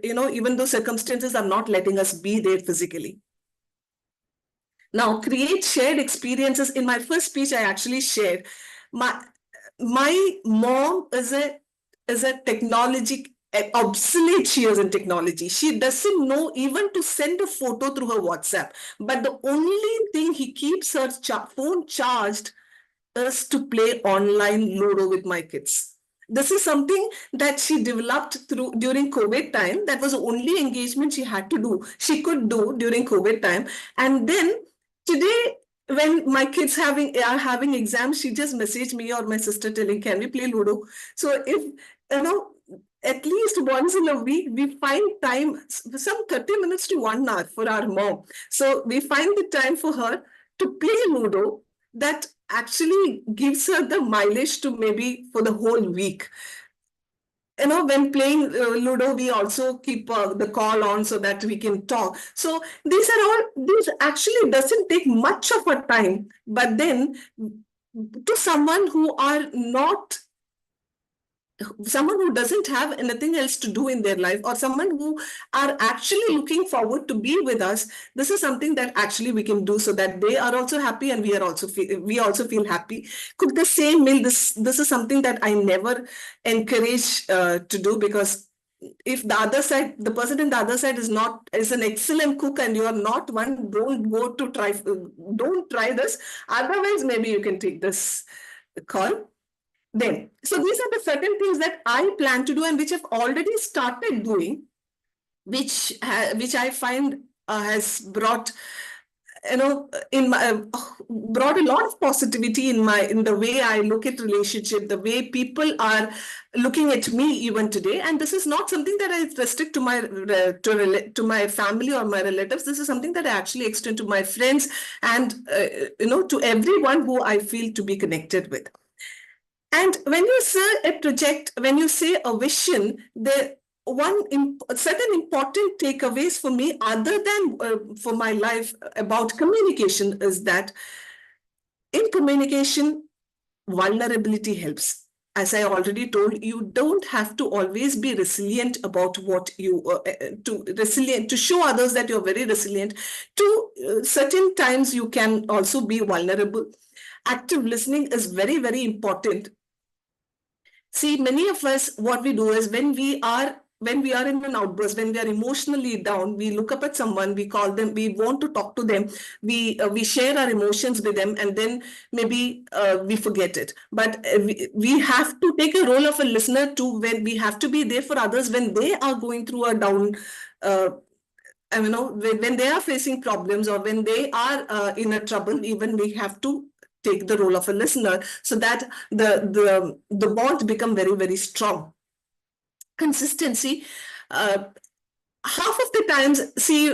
even though circumstances are not letting us be there physically. Now, create shared experiences. In my first speech, I actually shared my mom is a technology obsolete. She is in technology. She doesn't know even to send a photo through her WhatsApp. But the only thing he keeps her phone charged is to play online Ludo with my kids. This is something that she developed during COVID time. That was the only engagement she could do during COVID time. And then today, when my kids are having exams, she just messaged me or my sister telling, can we play Ludo? So if, at least once in a week, we find time, some 30 minutes to 1 hour for our mom. So we find the time for her to play Ludo. That actually gives her the mileage to maybe for the whole week. When playing Ludo, we also keep the call on so that we can talk. So these actually doesn't take much of a time, but then to someone who doesn't have anything else to do in their life, or someone who are actually looking forward to be with us, this is something that actually we can do so that they are also happy and we also feel happy. Cook the same meal. This is something that I never encourage to do, because if the person in the other side is an excellent cook and you are not one, don't try this. Otherwise, maybe you can take this call. So these are the certain things that I plan to do and which I've already started doing, which I find has brought brought a lot of positivity in the way I look at relationship, the way people are looking at me even today. And this is not something that I restrict to my family or my relatives. This is something that I actually extend to my friends and to everyone who I feel to be connected with. And when you say a project, when you say a vision, certain important takeaways for me, other than for my life about communication, is that in communication, vulnerability helps. As I already told, you don't have to always be resilient about what you to show others that you're very resilient. To certain times, you can also be vulnerable. Active listening is very, very important. See, many of us, what we do is when we are in an outburst, when we are emotionally down, we look up at someone, we call them, we want to talk to them, we share our emotions with them, and then maybe we forget it. But we have to take a role of a listener too, when we have to be there for others when they are going through a down, when they are facing problems or when they are in a trouble, even we have to take the role of a listener so that the bond become very, very strong. Consistency. Half of the times, see,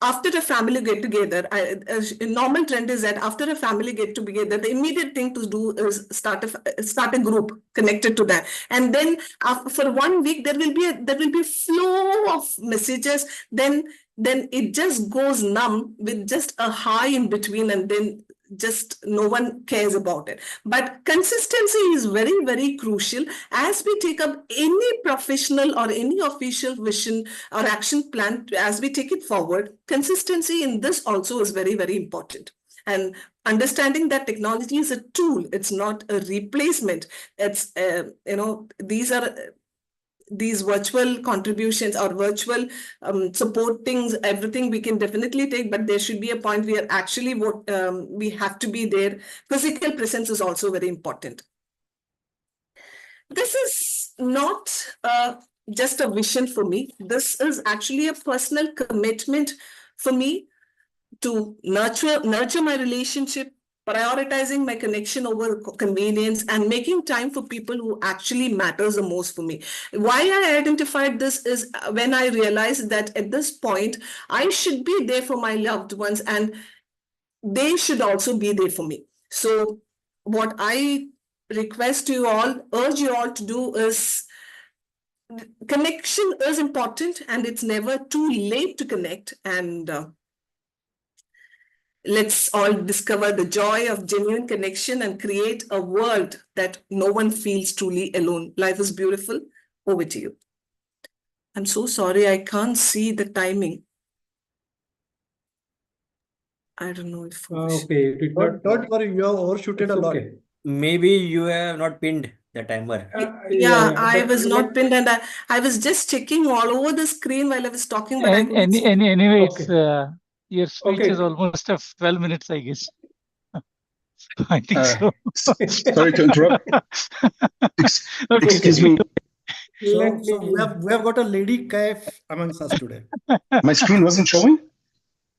after a family get together, a normal trend is that after a family get together, the immediate thing to do is start a group connected to that, and then for 1 week there will be a flow of messages. Then it just goes numb with just a high in between, and then just no one cares about it. But consistency is very, very crucial as we take up any professional or any official vision or action plan. As we take it forward, consistency in this also is very, very important. And understanding that technology is a tool, it's not a replacement. It's these virtual contributions or virtual support things, everything we can definitely take, but there should be a point where actually we have to be there. Physical presence is also very important. This is not just a vision for me. This is actually a personal commitment for me to nurture my relationship, prioritizing my connection over convenience, and making time for people who actually matters the most for me. Why I identified this is when I realized that at this point, I should be there for my loved ones and they should also be there for me. So what I request you all, urge you all to do is, connection is important and it's never too late to connect. And let's all discover the joy of genuine connection and create a world that no one feels truly alone. Life is beautiful. Over to you. I'm so sorry, I can't see the timing. I don't know if... Okay, it did not. Don't worry, you have overshooted It's a lot. okay. Maybe you have not pinned the timer. Yeah, I but was let- not pinned, and I was just checking all over the screen while I was talking, but I couldn't see. Anyway, Okay. it's your speech Okay. is almost of 12 minutes, I guess. I think so. Sorry to interrupt. Okay. Excuse me. Let So me. we have got a lady cafe amongst us today. My screen wasn't showing?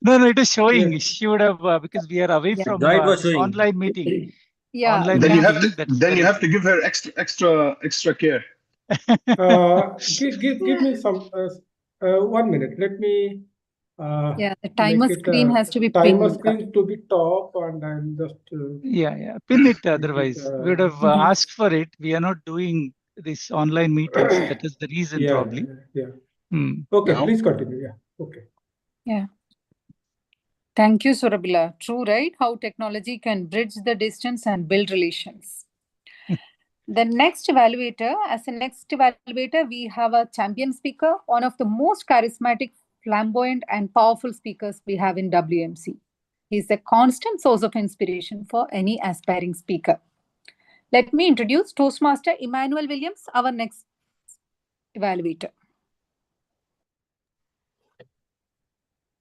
No, it is showing. Yes. She would have because we are away Yeah. from Joy, it was this showing. online meeting. Yeah. Online Then you have meeting. to That's then the you have reason. to give her extra care. Give me some 1 minute. Let me Yeah, the make timer it screen has to be timer pinned. screen to be top, and I'm just Yeah. Pin it. make it, Otherwise, we would have asked for it. We are not doing this online meetings. That is the reason, yeah, probably. yeah. Hmm. Okay, No? please continue. Yeah. Okay. Yeah. Thank you, Surabila. True, right? How technology can bridge the distance and build relations. The next evaluator, we have a champion speaker, one of the most charismatic, flamboyant, and powerful speakers we have in WMC. He's a constant source of inspiration for any aspiring speaker. Let me introduce Toastmaster Emmanuel Williams, our next evaluator.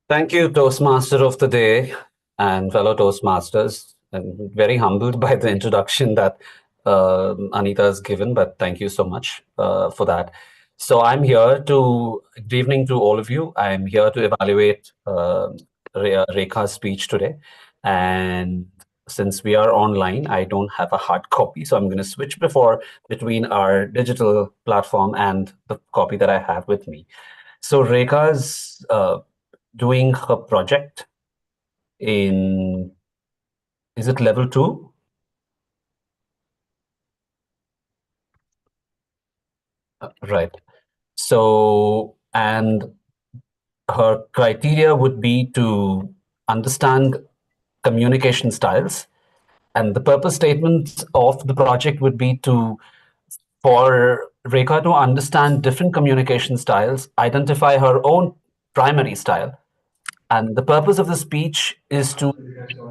Thank you, Toastmaster of the Day and fellow Toastmasters. I'm very humbled by the introduction that Anita has given, but thank you so much for that. So I'm here to, good evening to all of you. I'm here to evaluate Rekha's speech today. And since we are online, I don't have a hard copy. So I'm going to switch between our digital platform and the copy that I have with me. So Rekha's doing her project in, is it level 2? Right. So, and her criteria would be to understand communication styles. And the purpose statement of the project would be for Rekha to understand different communication styles, identify her own primary style. And the purpose of the speech is to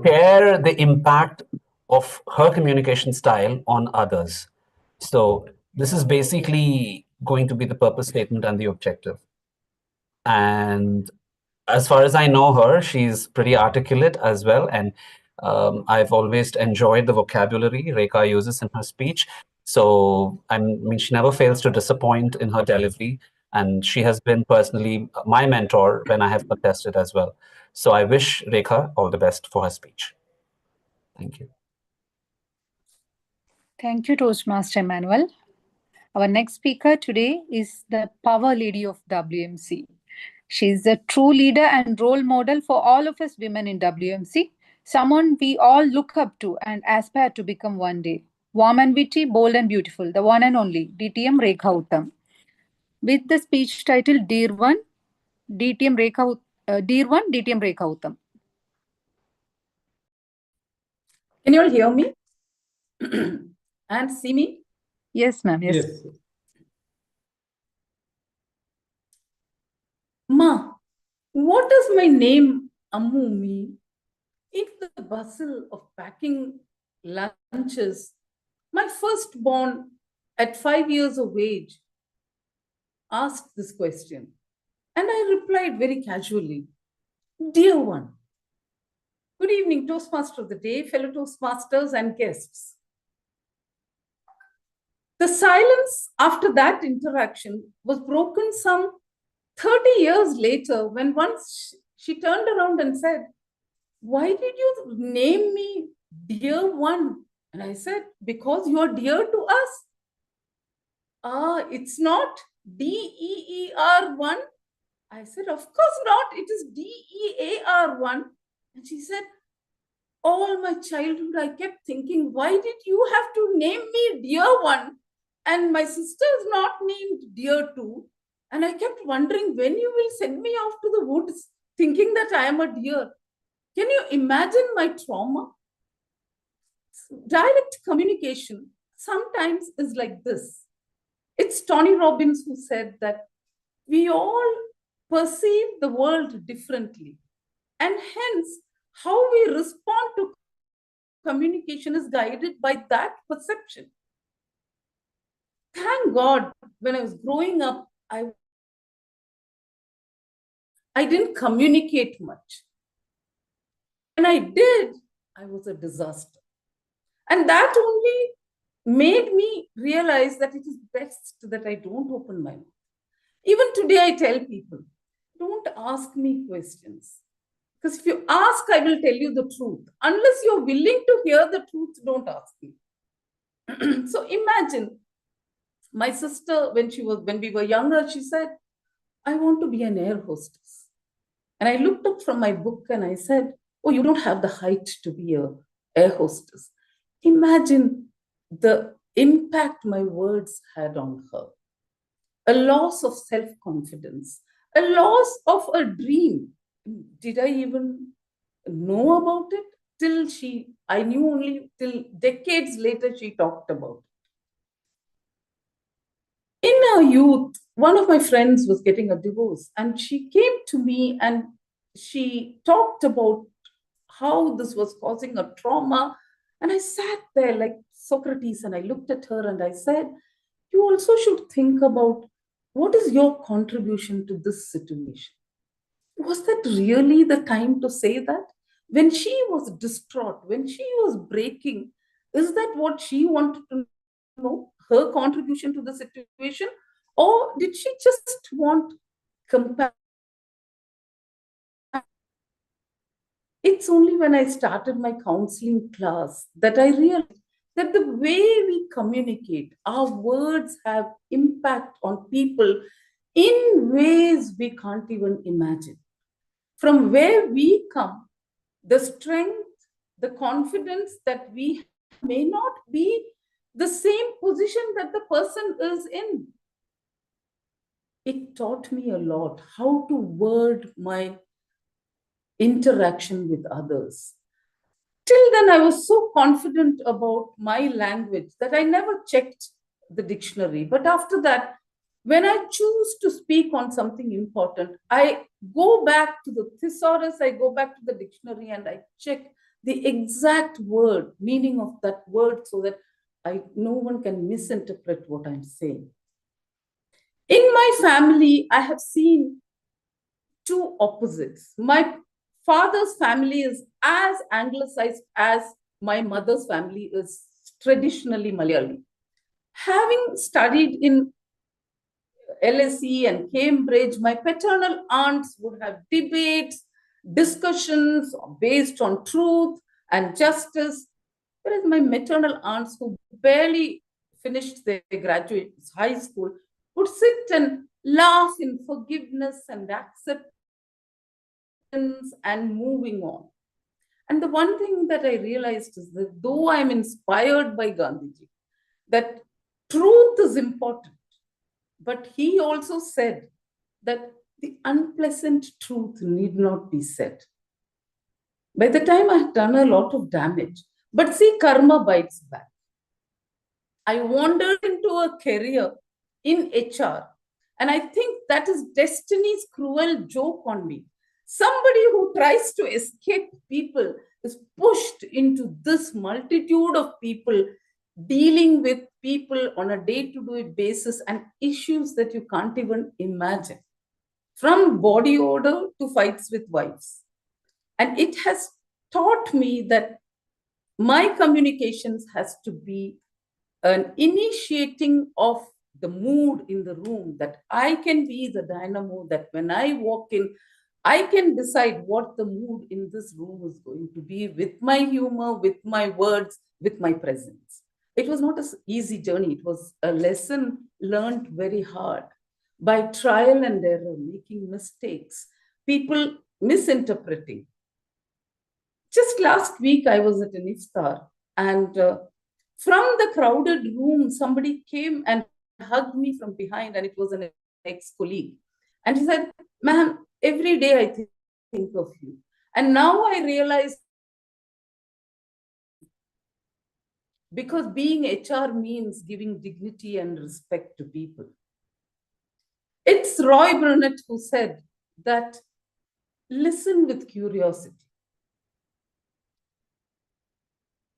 share the impact of her communication style on others. So this is basically going to be the purpose statement and the objective. And as far as I know her, she's pretty articulate as well. And I've always enjoyed the vocabulary Rekha uses in her speech. So, I mean, she never fails to disappoint in her delivery. And she has been personally my mentor when I have contested as well. So I wish Rekha all the best for her speech. Thank you. Thank you, Toastmaster Emmanuel. Our next speaker today is the power lady of WMC. She's a true leader and role model for all of us women in WMC, someone we all look up to and aspire to become one day. Warm and witty, bold and beautiful, the one and only DTM Rekha Uttam. With the speech title Dear One, DTM Rekha Uttam. Can you all hear me and see me? Yes, ma'am. Yes. Yes. Ma, what does my name Ammu mean? In the bustle of packing lunches, my firstborn at 5 years of age asked this question, and I replied very casually, Dear one. Good evening, Toastmaster of the Day, fellow Toastmasters and guests. The silence after that interaction was broken some 30 years later when once she turned around and said, why did you name me dear one. And I said, because you're dear to us. It's not DEER1. I said, of course not. It is DEAR1. And she said, all my childhood, I kept thinking, why did you have to name me dear one? And my sister is not named dear two. And I kept wondering when you will send me off to the woods, thinking that I am a deer. Can you imagine my trauma? Direct communication sometimes is like this. It's Tony Robbins who said that we all perceive the world differently. And hence, how we respond to communication is guided by that perception. Thank God, when I was growing up, I didn't communicate much. When I did, I was a disaster. And that only made me realize that it is best that I don't open my mouth. Even today, I tell people, don't ask me questions. Because if you ask, I will tell you the truth. Unless you're willing to hear the truth, don't ask me. So imagine my sister, when we were younger, she said, I want to be an air hostess. And I looked up from my book and I said, oh, you don't have the height to be an air hostess. Imagine the impact my words had on her. A loss of self-confidence, a loss of a dream. Did I even know about it? I knew only till decades later she talked about it. In her youth, one of my friends was getting a divorce and she came to me and she talked about how this was causing a trauma. And I sat there like Socrates and I looked at her and I said, you also should think about what is your contribution to this situation. Was that really the time to say that? When she was distraught, when she was breaking, is that what she wanted to know, her contribution to the situation? Or did she just want compassion? It's only when I started my counseling class that I realized that the way we communicate, our words have impact on people in ways we can't even imagine. From where we come, the strength, the confidence that we may not be the same position that the person is in. It taught me a lot how to word my interaction with others. Till then, I was so confident about my language that I never checked the dictionary. But after that, when I choose to speak on something important, I go back to the thesaurus, I go back to the dictionary and I check the exact word, meaning of that word so that no one can misinterpret what I'm saying. In my family, I have seen two opposites. My father's family is as anglicized as my mother's family is traditionally Malayali. Having studied in LSE and Cambridge, my paternal aunts would have debates, discussions based on truth and justice, whereas my maternal aunts, who barely finished their graduate high school, would sit and laugh in forgiveness and acceptance and moving on. And the one thing that I realized is that though I'm inspired by Gandhiji, that truth is important, but he also said that the unpleasant truth need not be said. By the time I had done a lot of damage, but see, karma bites back. I wandered into a career in HR, and I think that is destiny's cruel joke on me. Somebody who tries to escape people is pushed into this multitude of people, dealing with people on a day-to-day basis and issues that you can't even imagine, from body odor to fights with wives. And it has taught me that my communications has to be an initiating of the mood in the room, that I can be the dynamo, that when I walk in, I can decide what the mood in this room is going to be with my humor, with my words, with my presence. It was not an easy journey. It was a lesson learned very hard by trial and error, making mistakes, people misinterpreting. Just last week, I was at an iftar, and from the crowded room, somebody came and hugged me from behind, and it was an ex-colleague. And he said, "Ma'am, every day I think of you." And now I realize, because being HR means giving dignity and respect to people. It's Roy Burnett who said that listen with curiosity,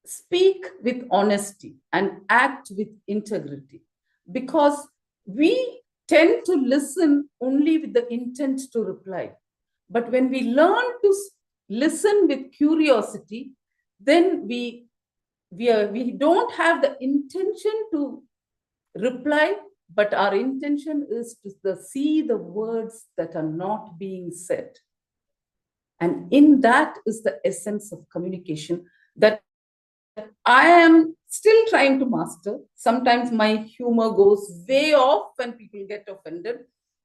speak with honesty, and act with integrity, because we tend to listen only with the intent to reply. But when we learn to listen with curiosity, then we don't have the intention to reply, but our intention is to see the words that are not being said. And in that is the essence of communication that I am still trying to master. Sometimes my humor goes way off and people get offended,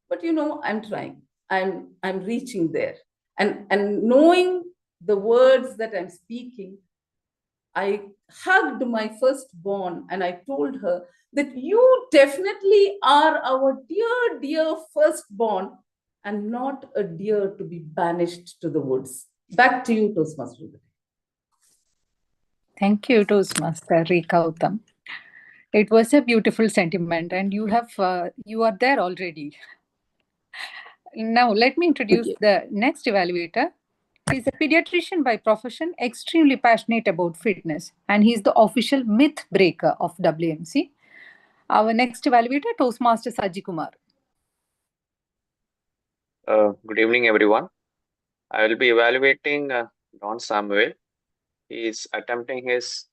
but I'm trying. I'm reaching there. And knowing the words that I'm speaking, I hugged my firstborn and I told her that you definitely are our dear, dear firstborn and not a deer to be banished to the woods. Back to you, Toastmaster. Thank you, Toastmaster Rekautam. It was a beautiful sentiment, and you are there already. Now, let me introduce the next evaluator. He's a pediatrician by profession, extremely passionate about fitness, and he's the official myth breaker of WMC. Our next evaluator, Toastmaster Saji Kumar. Good evening, everyone. I will be evaluating Don Samuel. He is attempting his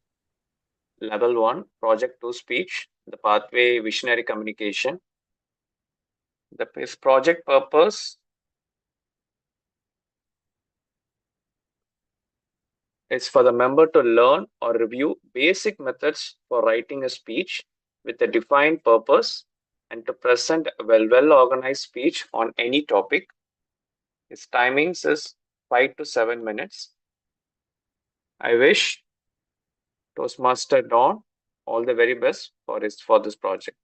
level 1 project 2 speech, the pathway visionary communication. His project purpose is for the member to learn or review basic methods for writing a speech with a defined purpose and to present a well-organized speech on any topic. His timings is 5 to 7 minutes. I wish Toastmaster Don all the very best for this project.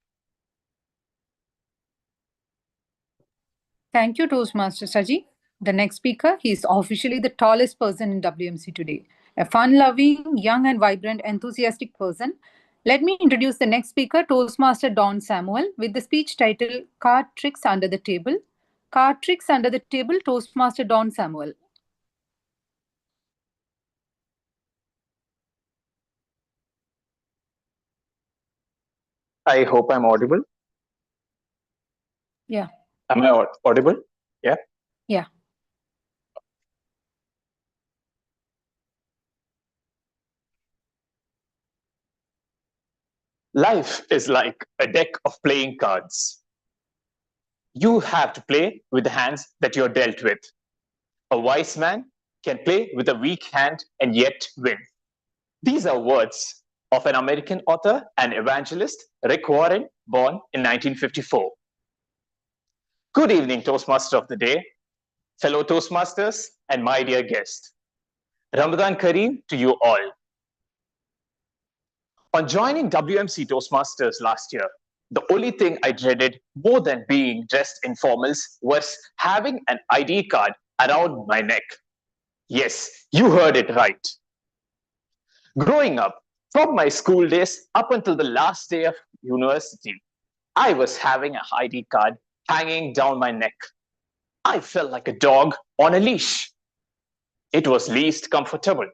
Thank you, Toastmaster Saji. The next speaker, he is officially the tallest person in WMC today. A fun-loving, young and vibrant, enthusiastic person. Let me introduce the next speaker, Toastmaster Don Samuel, with the speech title, Card Tricks Under the Table. Card Tricks Under the Table, Toastmaster Don Samuel. I hope I'm audible. Yeah. Am I audible? Yeah. Yeah. Life is like a deck of playing cards. You have to play with the hands that you're dealt with. A wise man can play with a weak hand and yet win. These are words of an American author and evangelist, Rick Warren, born in 1954. Good evening, Toastmaster of the day, fellow Toastmasters, and my dear guest. Ramadan Kareem to you all. On joining WMC Toastmasters last year, the only thing I dreaded more than being dressed in formals was having an ID card around my neck. Yes, you heard it right. Growing up, from my school days up until the last day of university, I was having an ID card hanging down my neck. I felt like a dog on a leash. It was least comfortable.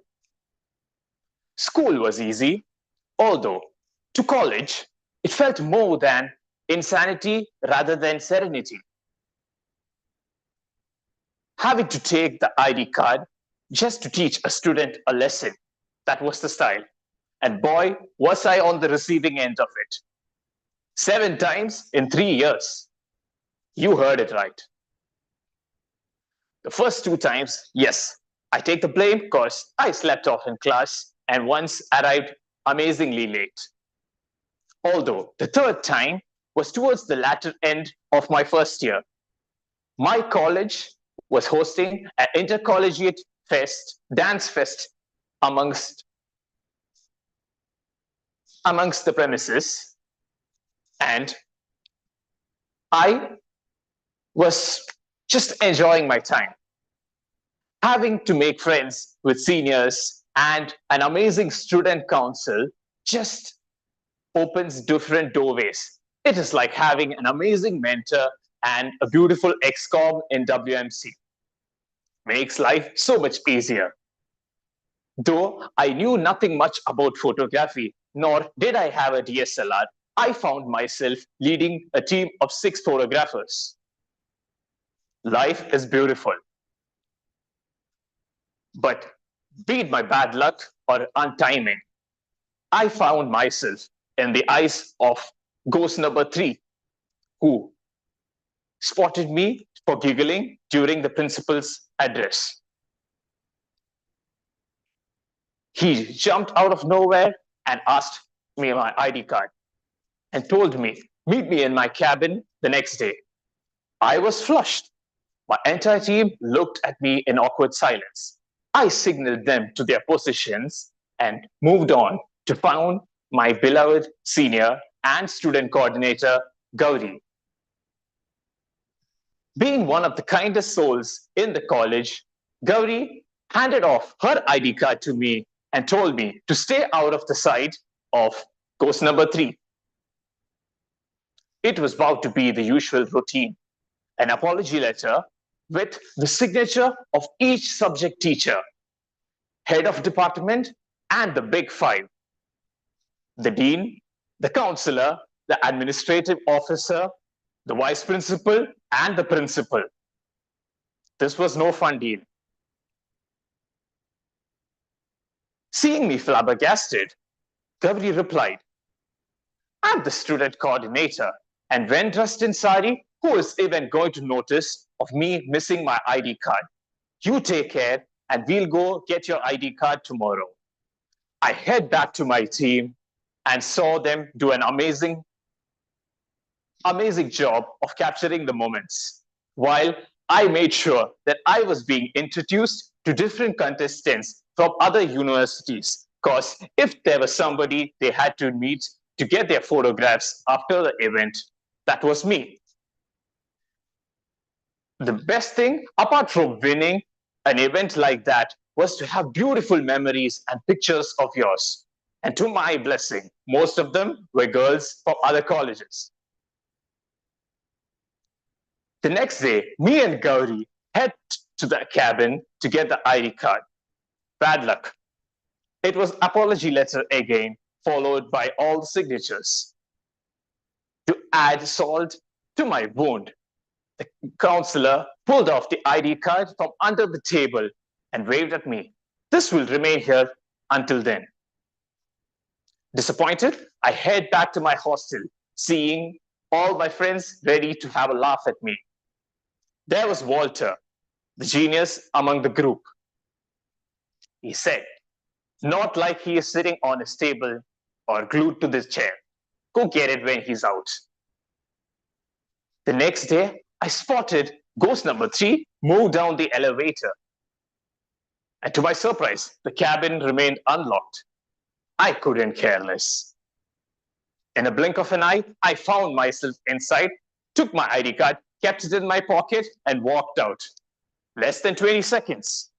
School was easy, although to college, it felt more than insanity rather than serenity. Having to take the ID card just to teach a student a lesson, that was the style. And boy, was I on the receiving end of it. 7 times in 3 years. You heard it right. The first 2 times, yes, I take the blame because I slept off in class and once arrived amazingly late. Although the third time was towards the latter end of my first year. My college was hosting an intercollegiate fest, dance fest amongst the premises, and I was just enjoying my time. Having to make friends with seniors and an amazing student council just opens different doorways. It is like having an amazing mentor and a beautiful ex-com in WMC. Makes life so much easier. Though I knew nothing much about photography, nor did I have a DSLR, I found myself leading a team of 6 photographers. Life is beautiful. But be it my bad luck or untiming, I found myself in the eyes of ghost number 3, who spotted me for giggling during the principal's address. He jumped out of nowhere and asked me my ID card and told me, meet me in my cabin the next day. I was flushed. My entire team looked at me in awkward silence. I signaled them to their positions and moved on to find my beloved senior and student coordinator, Gauri. Being one of the kindest souls in the college, Gauri handed off her ID card to me and told me to stay out of the sight of ghost number 3. It was about to be the usual routine, an apology letter with the signature of each subject teacher, head of department, and the big 5. The dean, the counselor, the administrative officer, the vice principal, and the principal. This was no fun deal. Seeing me flabbergasted, Gauri replied, I'm the student coordinator, and when dressed in sari, who is even going to notice of me missing my ID card? You take care, and we'll go get your ID card tomorrow. I head back to my team and saw them do an amazing job of capturing the moments, while I made sure that I was being introduced to different contestants from other universities, because if there was somebody they had to meet to get their photographs after the event, that was me. The best thing, apart from winning an event like that, was to have beautiful memories and pictures of yours. And to my blessing, most of them were girls from other colleges. The next day, me and Gauri head to the cabin to get the ID card. Bad luck. It was apology letter again, followed by all the signatures. To add salt to my wound, the counselor pulled off the ID card from under the table and waved at me. This will remain here until then. Disappointed, I head back to my hostel, seeing all my friends ready to have a laugh at me. There was Walter, the genius among the group. He said, not like he is sitting on his table or glued to this chair. Go get it when he's out. The next day, I spotted ghost number 3 move down the elevator. And to my surprise, the cabin remained unlocked. I couldn't care less. In a blink of an eye, I found myself inside, took my ID card, kept it in my pocket, and walked out. Less than 20 seconds.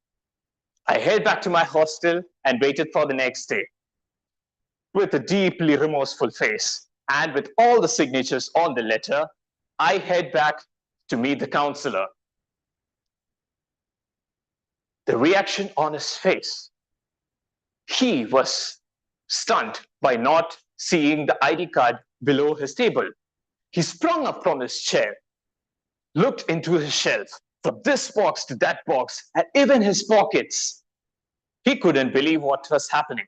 I head back to my hostel and waited for the next day. With a deeply remorseful face and with all the signatures on the letter, I head back to meet the counselor. The reaction on his face, he was stunned by not seeing the ID card below his table. He sprung up from his chair, looked into his shelf, from this box to that box, and even his pockets. He couldn't believe what was happening.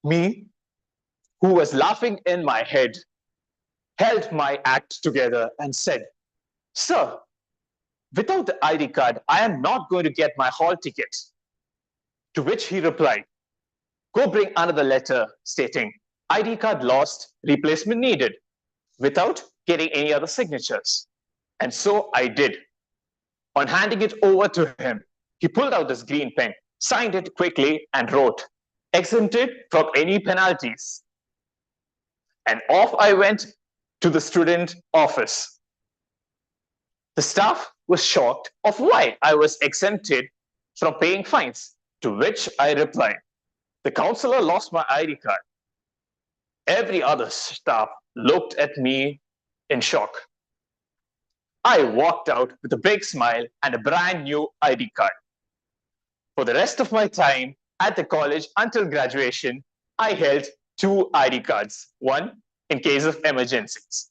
Me, who was laughing in my head, held my act together and said, Sir, Without the ID card, I am not going to get my hall ticket. To which he replied, go bring another letter stating ID card lost, replacement needed, without getting any other signatures. And so I did. On handing it over to him, he pulled out this green pen, signed it quickly, and wrote, exempted from any penalties. And off I went to the student office. The staff was shocked of why I was exempted from paying fines, to which I replied, the counselor lost my ID card. Every other staff looked at me in shock. I walked out with a big smile and a brand new ID card. For the rest of my time at the college until graduation, I held 2 ID cards, one in case of emergencies.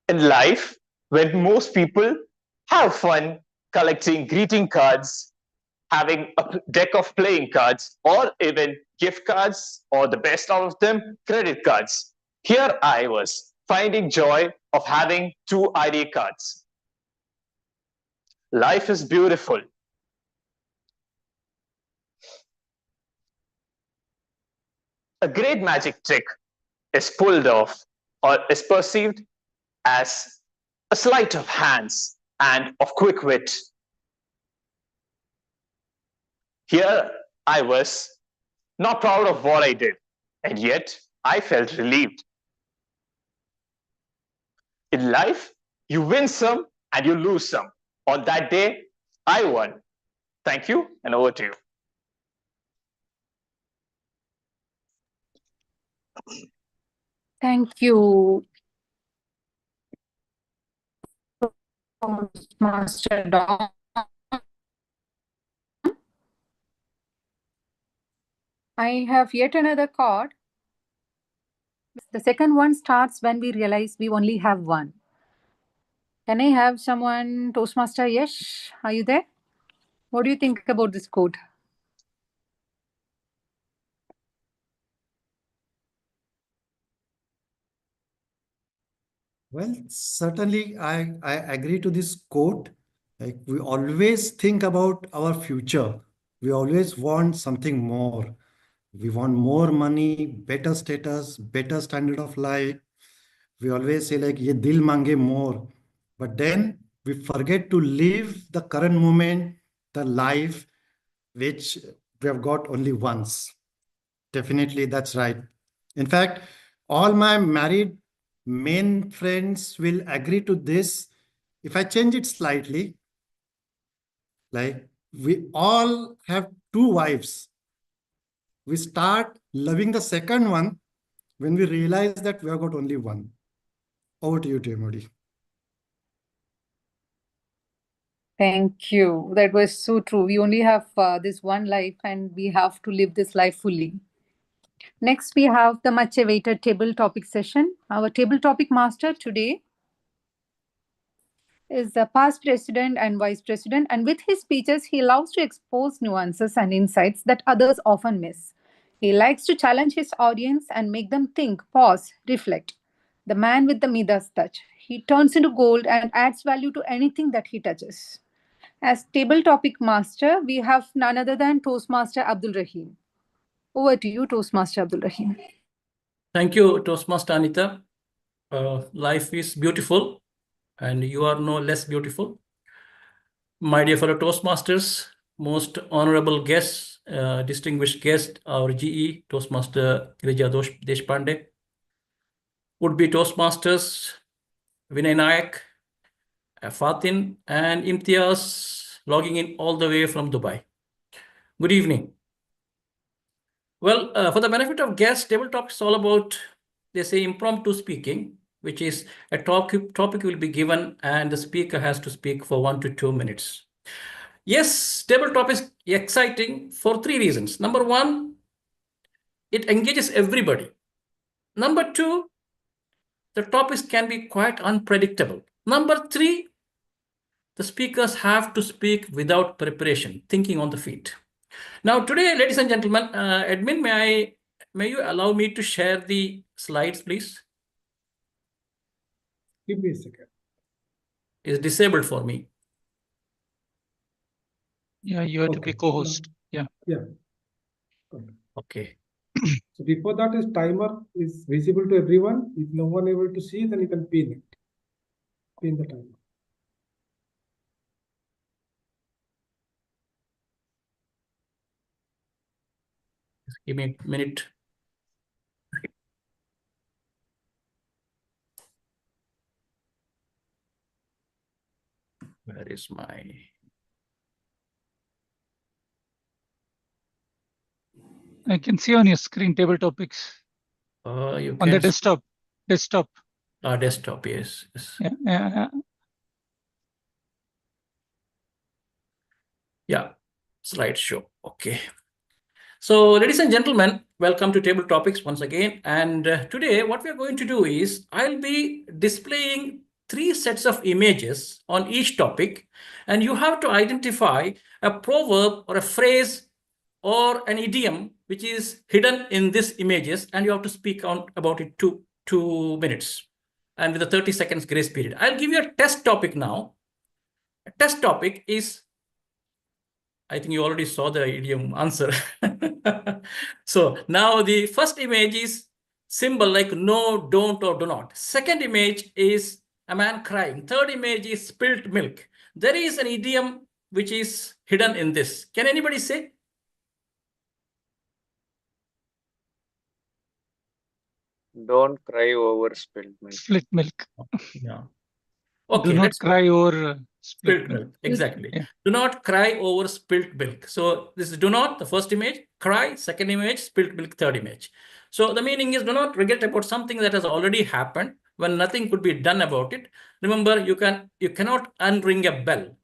In life, when most people have fun collecting greeting cards, having a deck of playing cards, or even gift cards, or the best out of them, credit cards, here I was finding joy of having 2 ID cards. Life is beautiful. A great magic trick is pulled off or is perceived as a sleight of hands and of quick wit. Here I was not proud of what I did, and yet I felt relieved. In life, you win some and you lose some. On that day, I won. Thank you, and over to you. Thank you, Master Don. I have yet another card. The second one starts when we realize we only have one. Can I have someone, Toastmaster Yesh? Are you there? What do you think about this quote? Well, certainly I agree to this quote. Like we always think about our future. We always want something more. We want more money, better status, better standard of life. We always say like, ye dil mange more. But then we forget to live the current moment, the life which we have got only once. Definitely, that's right. In fact, all my married men friends will agree to this. If I change it slightly, like we all have 2 wives. We start loving the second one when we realize that we have got only one. Over to you, Timothy. Thank you. That was so true. We only have this one life and we have to live this life fully. Next, we have the much awaited table topic session. Our table topic master today is the past president and vice president. And with his speeches, he loves to expose nuances and insights that others often miss. He likes to challenge his audience and make them think, pause, reflect. The man with the Midas touch. He turns into gold and adds value to anything that he touches. As table topic master, we have none other than Toastmaster Abdul Rahim. Over to you, Toastmaster Abdul Rahim. Thank you, Toastmaster Anita. Life is beautiful, and you are no less beautiful. My dear fellow Toastmasters, most honorable guests, distinguished guest, our GE, Toastmaster Girija Deshpande, would-be Toastmasters, Vinay Nayak, Fatin, and Imtiaz, logging in all the way from Dubai. Good evening. Well, for the benefit of guests, tabletop is all about, they say, impromptu speaking, which is a topic will be given and the speaker has to speak for 1 to 2 minutes. Yes, tabletop is exciting for 3 reasons. Number 1, it engages everybody. Number 2, the topics can be quite unpredictable. Number 3, the speakers have to speak without preparation, thinking on the feet. Now today, ladies and gentlemen, admin, may you allow me to share the slides, please? Give me a second. Is disabled for me. Yeah, you have to be Okay. co-host. Yeah. Yeah. Okay. So before that is timer is visible to everyone. If no one able to see, then you can pin it. Pin the timer. Just give me a minute. Where is my... I can see on your screen table topics. You On the can... desktop. Desktop. Desktop, yes. Yeah, slideshow. Okay. So, ladies and gentlemen, welcome to Table Topics once again. And today, what we're going to do is I'll be displaying 3 sets of images on each topic, and you have to identify a proverb or a phrase or an idiom which is hidden in these images, and you have to speak about it 2 minutes and with a 30 seconds grace period. I'll give you a test topic now. A test topic is, I think you already saw the idiom answer. So now the first image is symbol like no, don't, or do not. Second image is a man crying. Third image is spilt milk. There is an idiom which is hidden in this. Can anybody say? Don't cry over spilled milk. Split milk. Yeah. Okay, Do not let's cry over spilt milk. Exactly. Yeah. Do not cry over spilt milk. So this is do not, the first image, cry, second image, spilt milk, third image. So the meaning is do not regret about something that has already happened when nothing could be done about it. Remember, you cannot unring a bell.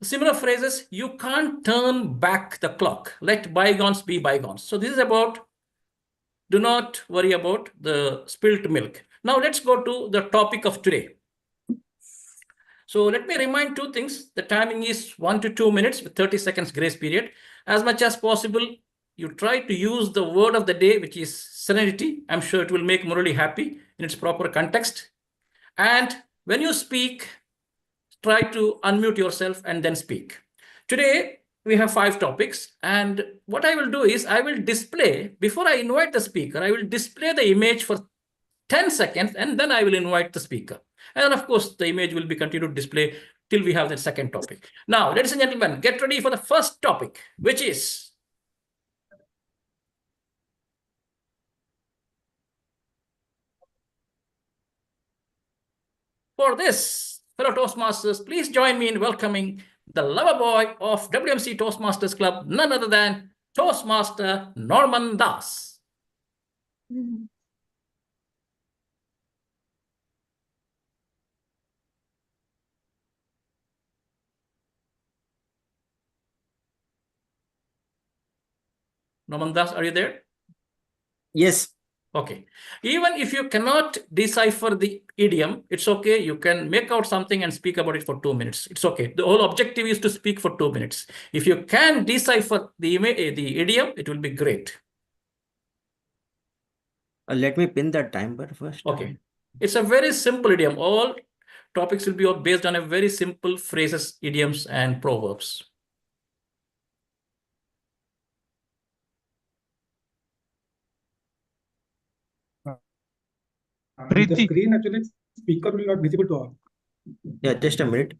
Similar phrases, you can't turn back the clock. Let bygones be bygones. So this is about do not worry about the spilt milk. Now let's go to the topic of today. So let me remind 2 things. The timing is 1 to 2 minutes with 30 seconds grace period. As much as possible, you try to use the word of the day, which is serenity. I'm sure it will make Murali happy in its proper context. And when you speak, try to unmute yourself and then speak. Today, we have 5 topics. And what I will do is I will display, before I invite the speaker, I will display the image for 10 seconds, and then I will invite the speaker. And of course, the image will be continued to display till we have the second topic. Now, ladies and gentlemen, get ready for the first topic, which is for this, fellow Toastmasters, please join me in welcoming the lover boy of WMC Toastmasters Club, none other than Toastmaster Norman Das. Norman Das, are you there? Yes. Okay. Even if you cannot decipher the idiom, it's okay. You can make out something and speak about it for 2 minutes. It's okay. The whole objective is to speak for 2 minutes. If you can decipher the idiom, it will be great. Let me pin that timer first. Okay. It's a very simple idiom. All topics will be based on a very simple phrases, idioms, and proverbs. The screen actually speaker will not visible to all. Yeah, just a minute.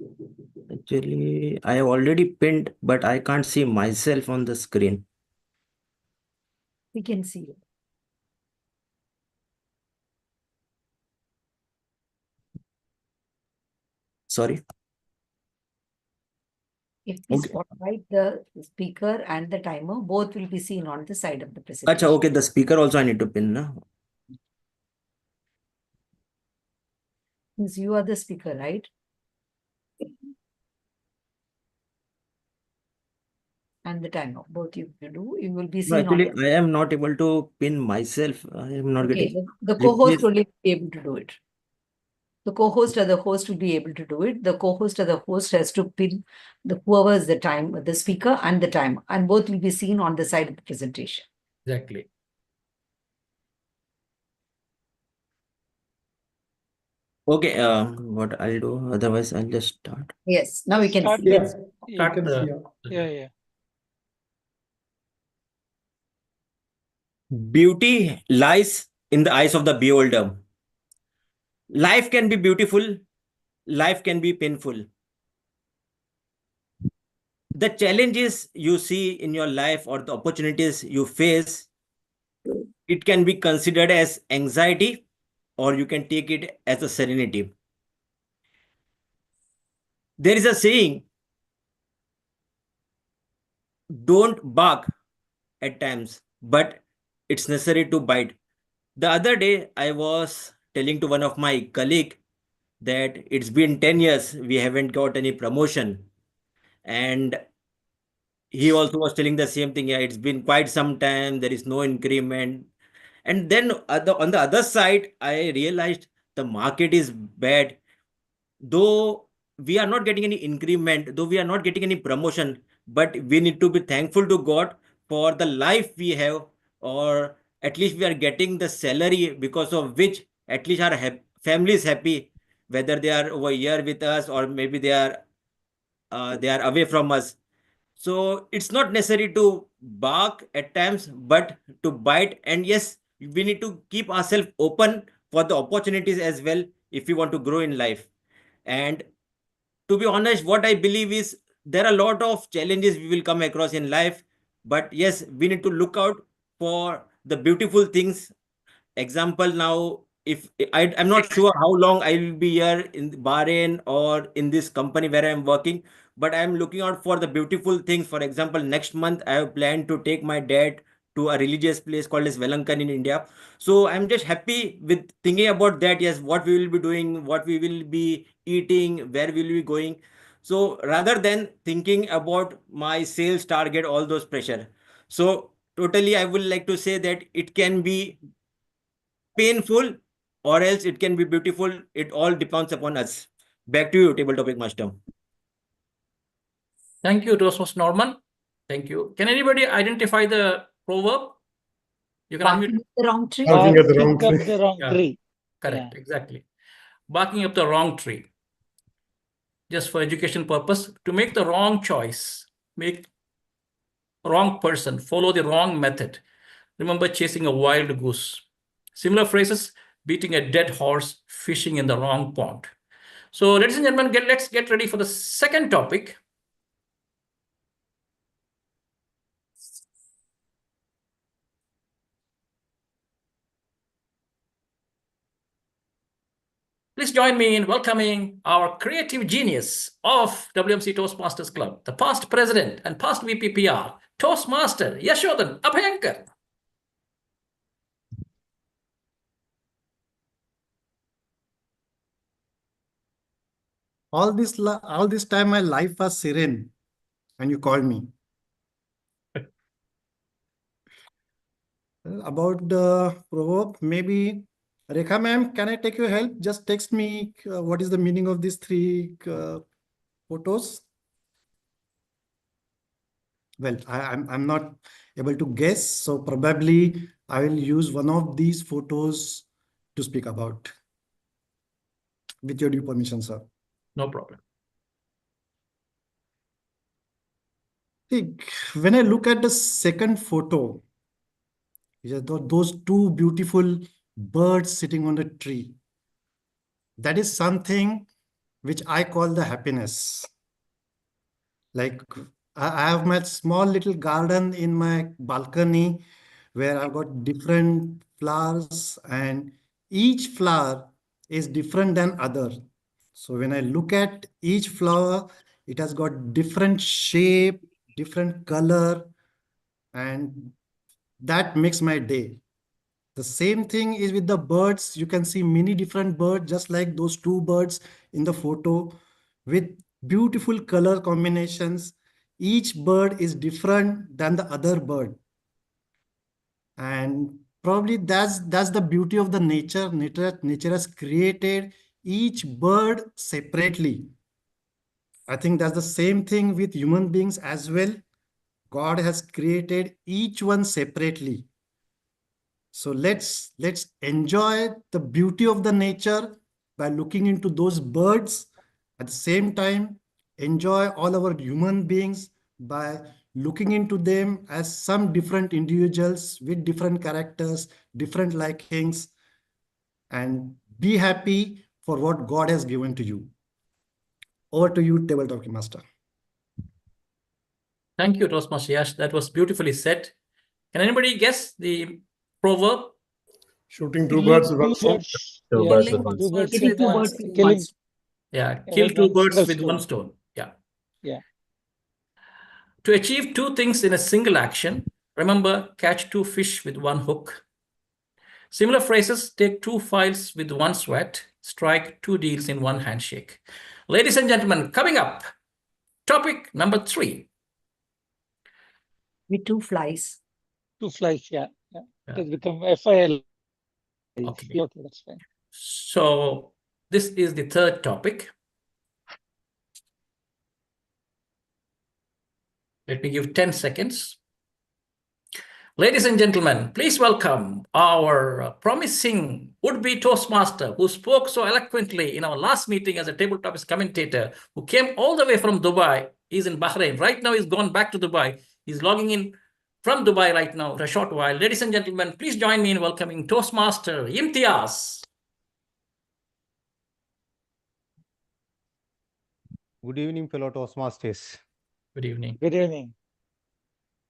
Actually, I have already pinned, but I can't see myself on the screen. We can see you. Sorry. If we Okay. spotlight the speaker and the timer, both will be seen on the side of the presentation. Achha, okay, the speaker also I need to pin, na? Since you are the speaker, right? And the timer, both you do, you will be No, seen on. actually, I am not able to pin myself. I am not Okay, getting. the co-host replace- will be able to do it. The co-host or the host will be able to do it. The co-host or the host has to pin the whoever is the speaker and the timer, and both will be seen on the side of the presentation. Exactly. Okay, what I'll do, otherwise I'll just start. Yes, now we can Start. see. Yes, you Start can the- see. Yeah. Beauty lies in the eyes of the beholder. Life can be beautiful, life can be painful. The challenges you see in your life or the opportunities you face, it can be considered as anxiety or you can take it as a serenity. There is a saying, don't bark at times, but it's necessary to bite. The other day, I was telling to one of my colleague that it's been 10 years, we haven't got any promotion. And he also was telling the same thing. Yeah, it's been quite some time, there is no increment. And then on the other side, I realized the market is bad. Though we are not getting any increment, though we are not getting any promotion, but we need to be thankful to God for the life we have, or at least we are getting the salary because of which at least our family is happy, whether they are over here with us or maybe they are away from us. So it's not necessary to bark at times, but to bite. And yes, we need to keep ourselves open for the opportunities as well if we want to grow in life. And to be honest, what I believe is there are a lot of challenges we will come across in life, but yes, we need to look out for the beautiful things. Example, now, if I'm not sure how long I will be here in Bahrain or in this company where I'm working, but I'm looking out for the beautiful things. For example, next month I have planned to take my dad to a religious place called as Velankan in India. So I'm just happy with thinking about that. Yes, what we will be doing, what we will be eating, where will we be going. So rather than thinking about my sales target, all those pressure. So totally, I would like to say that it can be painful or else it can be beautiful. It all depends upon us. Back to you, table topic master. Thank you, Toastmaster Norman. Thank you. Can anybody identify the proverb? You can Barking unmute. up the wrong tree. Barking at the wrong Barking up tree. the wrong Yeah, tree. correct, exactly. Barking up the wrong tree. Just for education purpose, to make the wrong choice, make wrong person, follow the wrong method. Remember chasing a wild goose. Similar phrases, beating a dead horse, fishing in the wrong pond. So ladies and gentlemen, let's get ready for the second topic. Please join me in welcoming our creative genius of WMC Toastmasters Club, the past president and past VPPR, Toastmaster Yashodan Abhayankar. All this time, my life was serene, and you called me. About the proverb, maybe Rekha ma'am, can I take your help? Just text me what is the meaning of these three photos. Well, I'm not able to guess, so probably I will use one of these photos to speak about. With your due permission, sir. No problem. See, when I look at the second photo, those two beautiful birds sitting on a tree, that is something which I call the happiness. Like I have my small little garden in my balcony where I've got different flowers and each flower is different than other. So when I look at each flower, it has got different shape, different color, and that makes my day. The same thing is with the birds. You can see many different birds, just like those two birds in the photo with beautiful color combinations. Each bird is different than the other bird. And probably that's the beauty of the nature. Nature has created each bird separately. I think that's the same thing with human beings as well. God has created each one separately. So let's enjoy the beauty of the nature by looking into those birds. At the same time, enjoy all our human beings by looking into them as some different individuals with different characters, different likings, and be happy for what God has given to you. Over to you, Table Talking Master. Thank you, Toastmaster Yash. That was beautifully said. Can anybody guess the proverb? Shooting two birds with one stone. Killing two birds with one stone. Yeah, kill two birds with one stone. Yeah. Yeah. To achieve two things in a single action, remember, catch two fish with one hook. Similar phrases: take two files with one sweat, strike two deals in one handshake. Ladies and gentlemen, coming up, topic number 3. With two flies. Two flies, yeah. It has become FIL. Okay. Okay, that's fine. So this is the third topic. Let me give 10 seconds. Ladies and gentlemen, please welcome our promising would-be Toastmaster who spoke so eloquently in our last meeting as a table topics commentator, who came all the way from Dubai. He's in Bahrain. Right now, he's gone back to Dubai. He's logging in from Dubai right now for a short while. Ladies and gentlemen, please join me in welcoming Toastmaster Imtiaz. Good evening, fellow Toastmasters. Good evening. Good evening.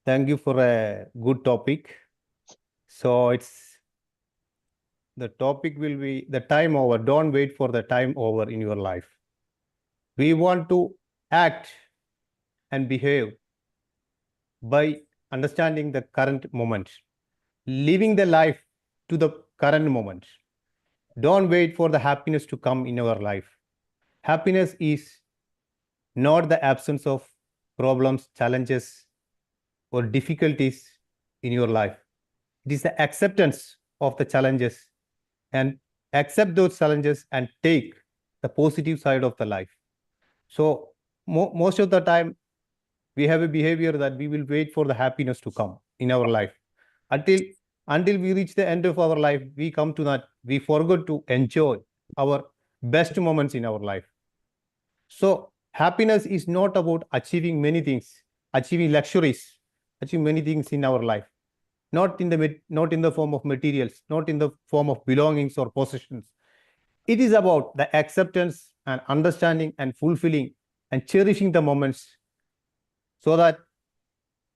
Thank you for a good topic. So the topic will be the time over. Don't wait for the time over in your life. We want to act and behave by understanding the current moment, living the life to the current moment. Don't wait for the happiness to come in our life. Happiness is not the absence of problems, challenges, or difficulties in your life. It is the acceptance of the challenges and accept those challenges and take the positive side of the life. So most of the time, we have a behavior that we will wait for the happiness to come in our life. Until we reach the end of our life, we come to that, we forget to enjoy our best moments in our life. So happiness is not about achieving many things, achieving luxuries, achieving many things in our life, not in the form of materials, not in the form of belongings or possessions. It is about the acceptance and understanding and fulfilling and cherishing the moments so that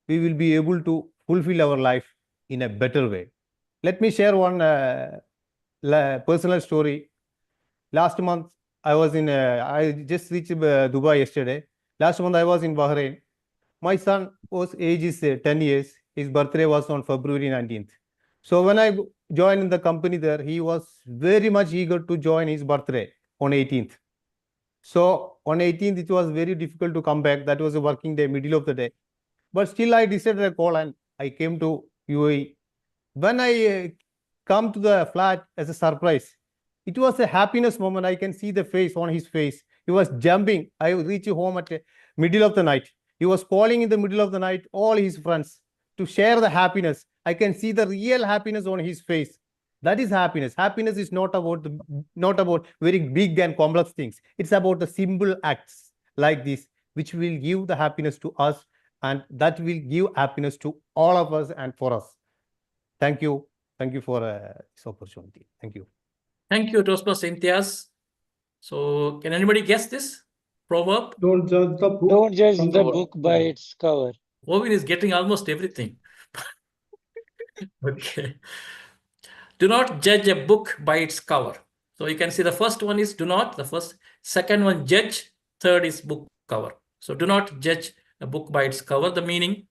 we will be able to fulfill our life in a better way. Let me share one personal story. Last month, I just reached Dubai yesterday. Last month, I was in Bahrain. My son age is 10 years. His birthday was on February 19th. So when I joined the company there, he was very much eager to join his birthday on 18th. So on 18th, it was very difficult to come back. That was a working day, middle of the day. But still, I decided a call and I came to UAE. When I come to the flat as a surprise, it was a happiness moment. I can see the face on his face. He was jumping. I reached home at the middle of the night. He was calling in the middle of the night all his friends to share the happiness. I can see the real happiness on his face. That is happiness. Happiness is not about very big and complex things. It's about the simple acts like this, which will give the happiness to us, and that will give happiness to all of us and for us. Thank you. Thank you for this opportunity. Thank you. Thank you, Toastmaster Imtiaz. So, can anybody guess this proverb? Don't judge the book. Don't judge the book by its cover. Owen is getting almost everything. Okay. Do not judge a book by its cover. So you can see the first one is do not, second one judge, third is book cover. So do not judge a book by its cover. The meaning,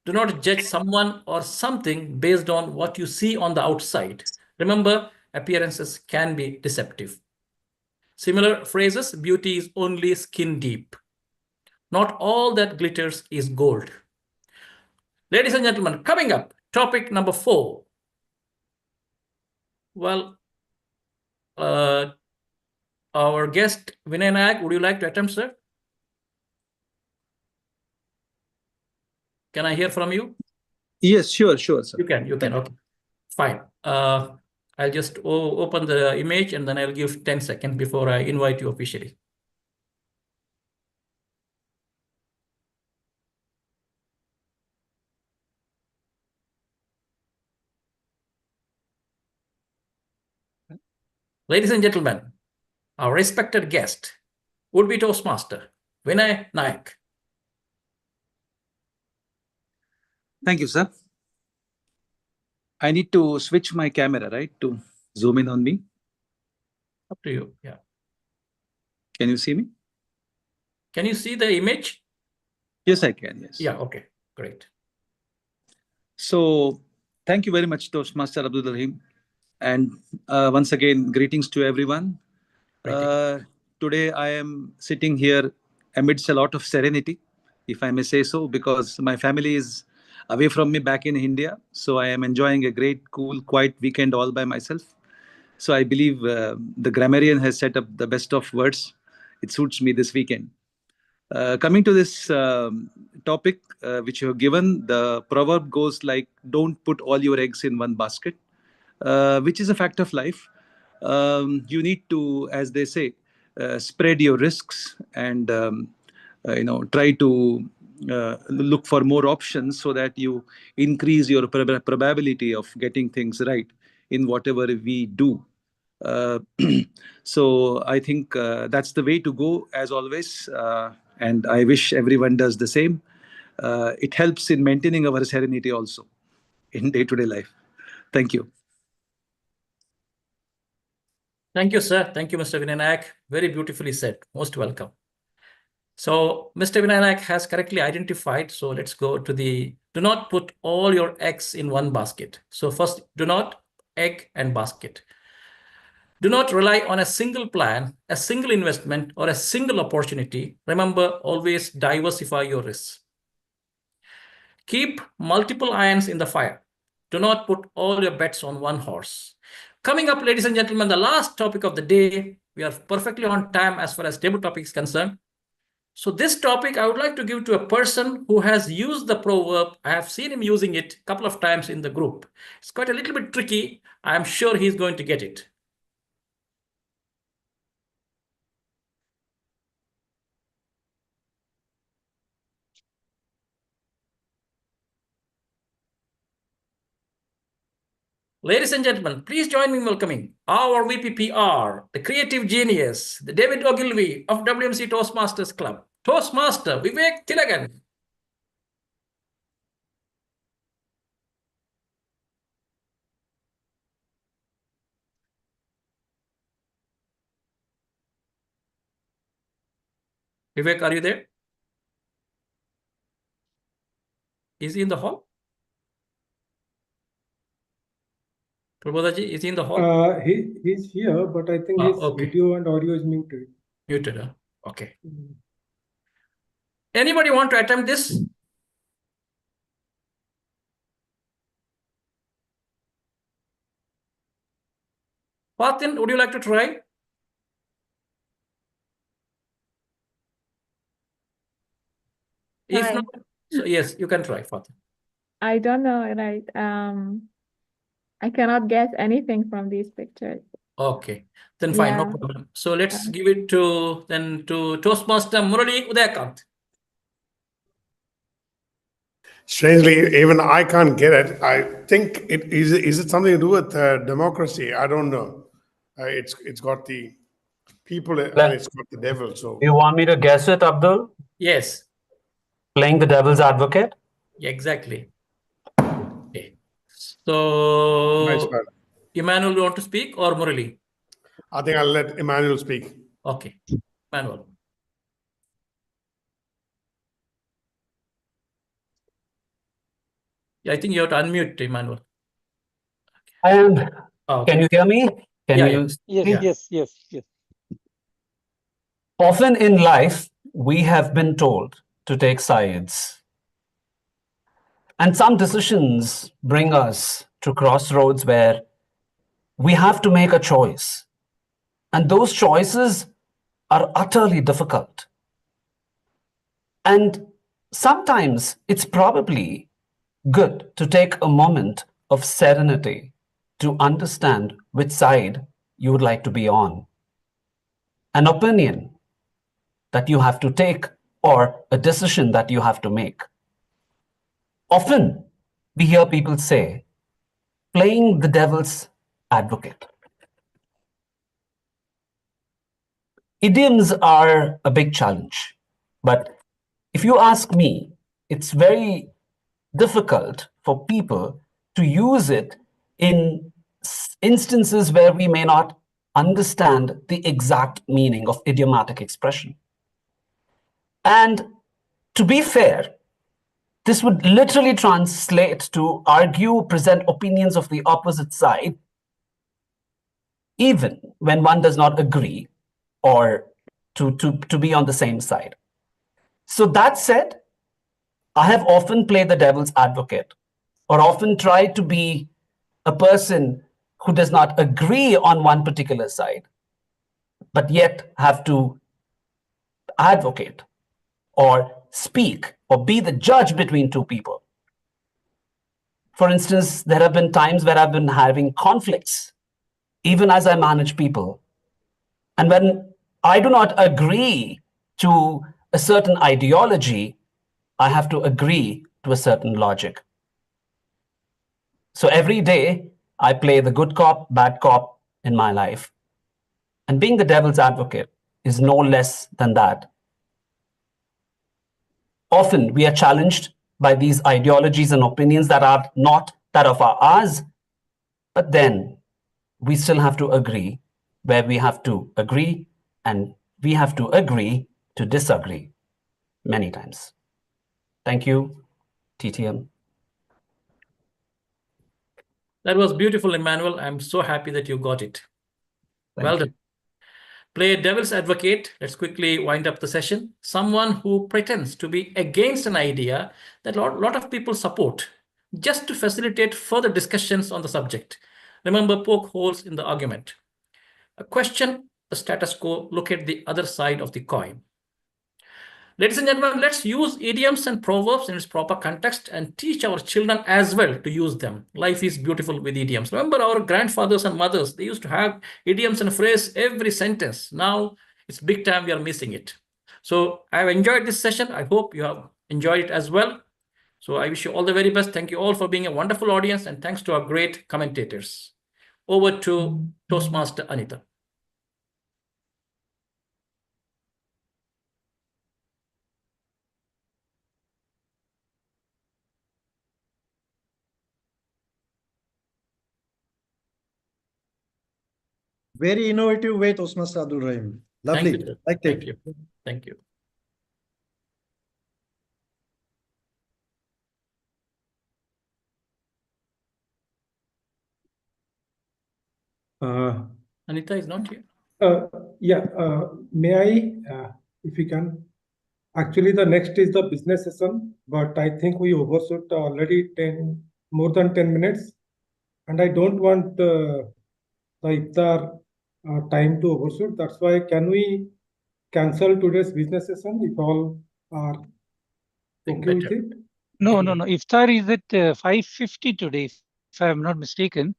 do not judge someone or something based on what you see on the outside. Remember, appearances can be deceptive. Similar phrases, beauty is only skin deep. Not all that glitters is gold. Ladies and gentlemen, coming up, topic number 4. Well, our guest, Vinay Nayak, would you like to attempt, sir? Can I hear from you? Yes, sure, sir. You can, okay. Fine. I'll just open the image and then I'll give 10 seconds before I invite you officially. Ladies and gentlemen, our respected guest would be Toastmaster Vinay Nayak. Thank you, sir. I need to switch my camera, right, to zoom in on me. Up to you. Yeah. Can you see me? Can you see the image? Yes, I can. Yes. Yeah. Okay. Great. So, thank you very much, Toastmaster Abdul Rahim. And once again, greetings to everyone. Today, I am sitting here amidst a lot of serenity, if I may say so, because my family is away from me back in India. So I am enjoying a great, cool, quiet weekend all by myself. So I believe the grammarian has set up the best of words. It suits me this weekend. Coming to this topic which you have given, the proverb goes like, don't put all your eggs in one basket, which is a fact of life. You need to, as they say, spread your risks and try to look for more options so that you increase your probability of getting things right in whatever we do. So I think that's the way to go, as always, and I wish everyone does the same. It helps in maintaining our serenity also in day-to-day life. Thank you. Thank you, sir. Thank you, Mr. Vinay Nayak. Very beautifully said. Most welcome. So Mr. Vinay Nayak has correctly identified. So let's go to the, do not put all your eggs in one basket. So first, do not egg and basket. Do not rely on a single plan, a single investment, or a single opportunity. Remember, always diversify your risks. Keep multiple irons in the fire. Do not put all your bets on one horse. Coming up, ladies and gentlemen, the last topic of the day. We are perfectly on time as far as table topic is concerned. So this topic I would like to give to a person who has used the proverb. I have seen him using it a couple of times in the group. It's quite a little bit tricky. I'm sure he's going to get it. Ladies and gentlemen, please join me in welcoming our VPPR, the creative genius, the David Ogilvy of WMC Toastmasters Club, Toastmaster Vivek Tilagan. Vivek, are you there? Is he in the hall? Prabodhaji, is he in the hall? He's here, but I think his Okay. video and audio is muted. Muted, huh? Okay. Anybody want to attempt this? Fatin, would you like to try? If Hi. not, so yes, you can try, Fatin. I don't know, right? I cannot guess anything from these pictures. Okay, then fine, no Yeah. problem. So let's give it to Toastmaster Murali Udayakant. Strangely, even I can't get it. I think it is it something to do with democracy? I don't know. It's got the people and it's got the devil. So You want me to guess it, Abdul? Yes. Playing the devil's advocate? Exactly. Okay. So, nice man. Emmanuel, you want to speak or Murali? I think I'll let Emmanuel speak. Okay, Emmanuel. Yeah, I think you have to unmute, Emmanuel. And okay. Can you hear me? Can Yeah, you? Yes. Often in life, we have been told to take sides. And some decisions bring us to crossroads where we have to make a choice. And those choices are utterly difficult. And sometimes it's probably good to take a moment of serenity to understand which side you would like to be on, an opinion that you have to take, or a decision that you have to make. Often we hear people say, playing the devil's advocate. Idioms are a big challenge, but if you ask me, it's very difficult for people to use it in instances where we may not understand the exact meaning of idiomatic expression. And to be fair, this would literally translate to argue, present opinions of the opposite side, even when one does not agree, or to be on the same side. So that said, I have often played the devil's advocate, or often tried to be a person who does not agree on one particular side, but yet have to advocate or speak or be the judge between two people. For instance, there have been times where I've been having conflicts, even as I manage people. And when I do not agree to a certain ideology, I have to agree to a certain logic. So every day, I play the good cop, bad cop in my life. And being the devil's advocate is no less than that. Often we are challenged by these ideologies and opinions that are not that of ours, but then we still have to agree where we have to agree, and we have to agree to disagree many times. Thank you, TTM. That was beautiful, Emmanuel. I'm so happy that you got it. Well done. Play devil's advocate. Let's quickly wind up the session. Someone who pretends to be against an idea that a lot of people support, just to facilitate further discussions on the subject. Remember, poke holes in the argument. Question the status quo, look at the other side of the coin. Ladies and gentlemen, let's use idioms and proverbs in its proper context and teach our children as well to use them. Life is beautiful with idioms. Remember our grandfathers and mothers, they used to have idioms and phrase every sentence. Now it's big time we are missing it. So I've enjoyed this session. I hope you have enjoyed it as well. So I wish you all the very best. Thank you all for being a wonderful audience, and thanks to our great commentators. Over to Toastmaster Anita. Very innovative way, Toastmaster Abdul Rahim. Lovely. Thank you. Liked Thank it. you. Thank you. Anita is not here. May I, if you can? Actually, the next is the business session, but I think we overshot already more than 10 minutes, and I don't want the iftar time to overshoot. That's why, can we cancel today's business session if all are okay with it? No. Iftar is at 5:50 today, if I'm not mistaken.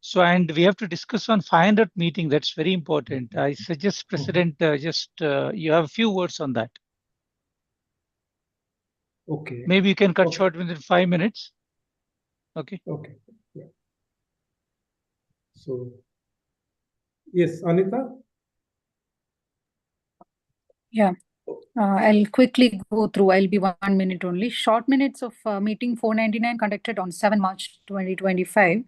So, and we have to discuss on 500 meeting. That's very important. I suggest, President, you have a few words on that. Okay. Maybe you can cut short within 5 minutes. Okay. Okay. Yeah. So, yes, Anita? Yeah. I'll quickly go through. I'll be 1 minute only. Short minutes of meeting 499 conducted on 7 March 2025.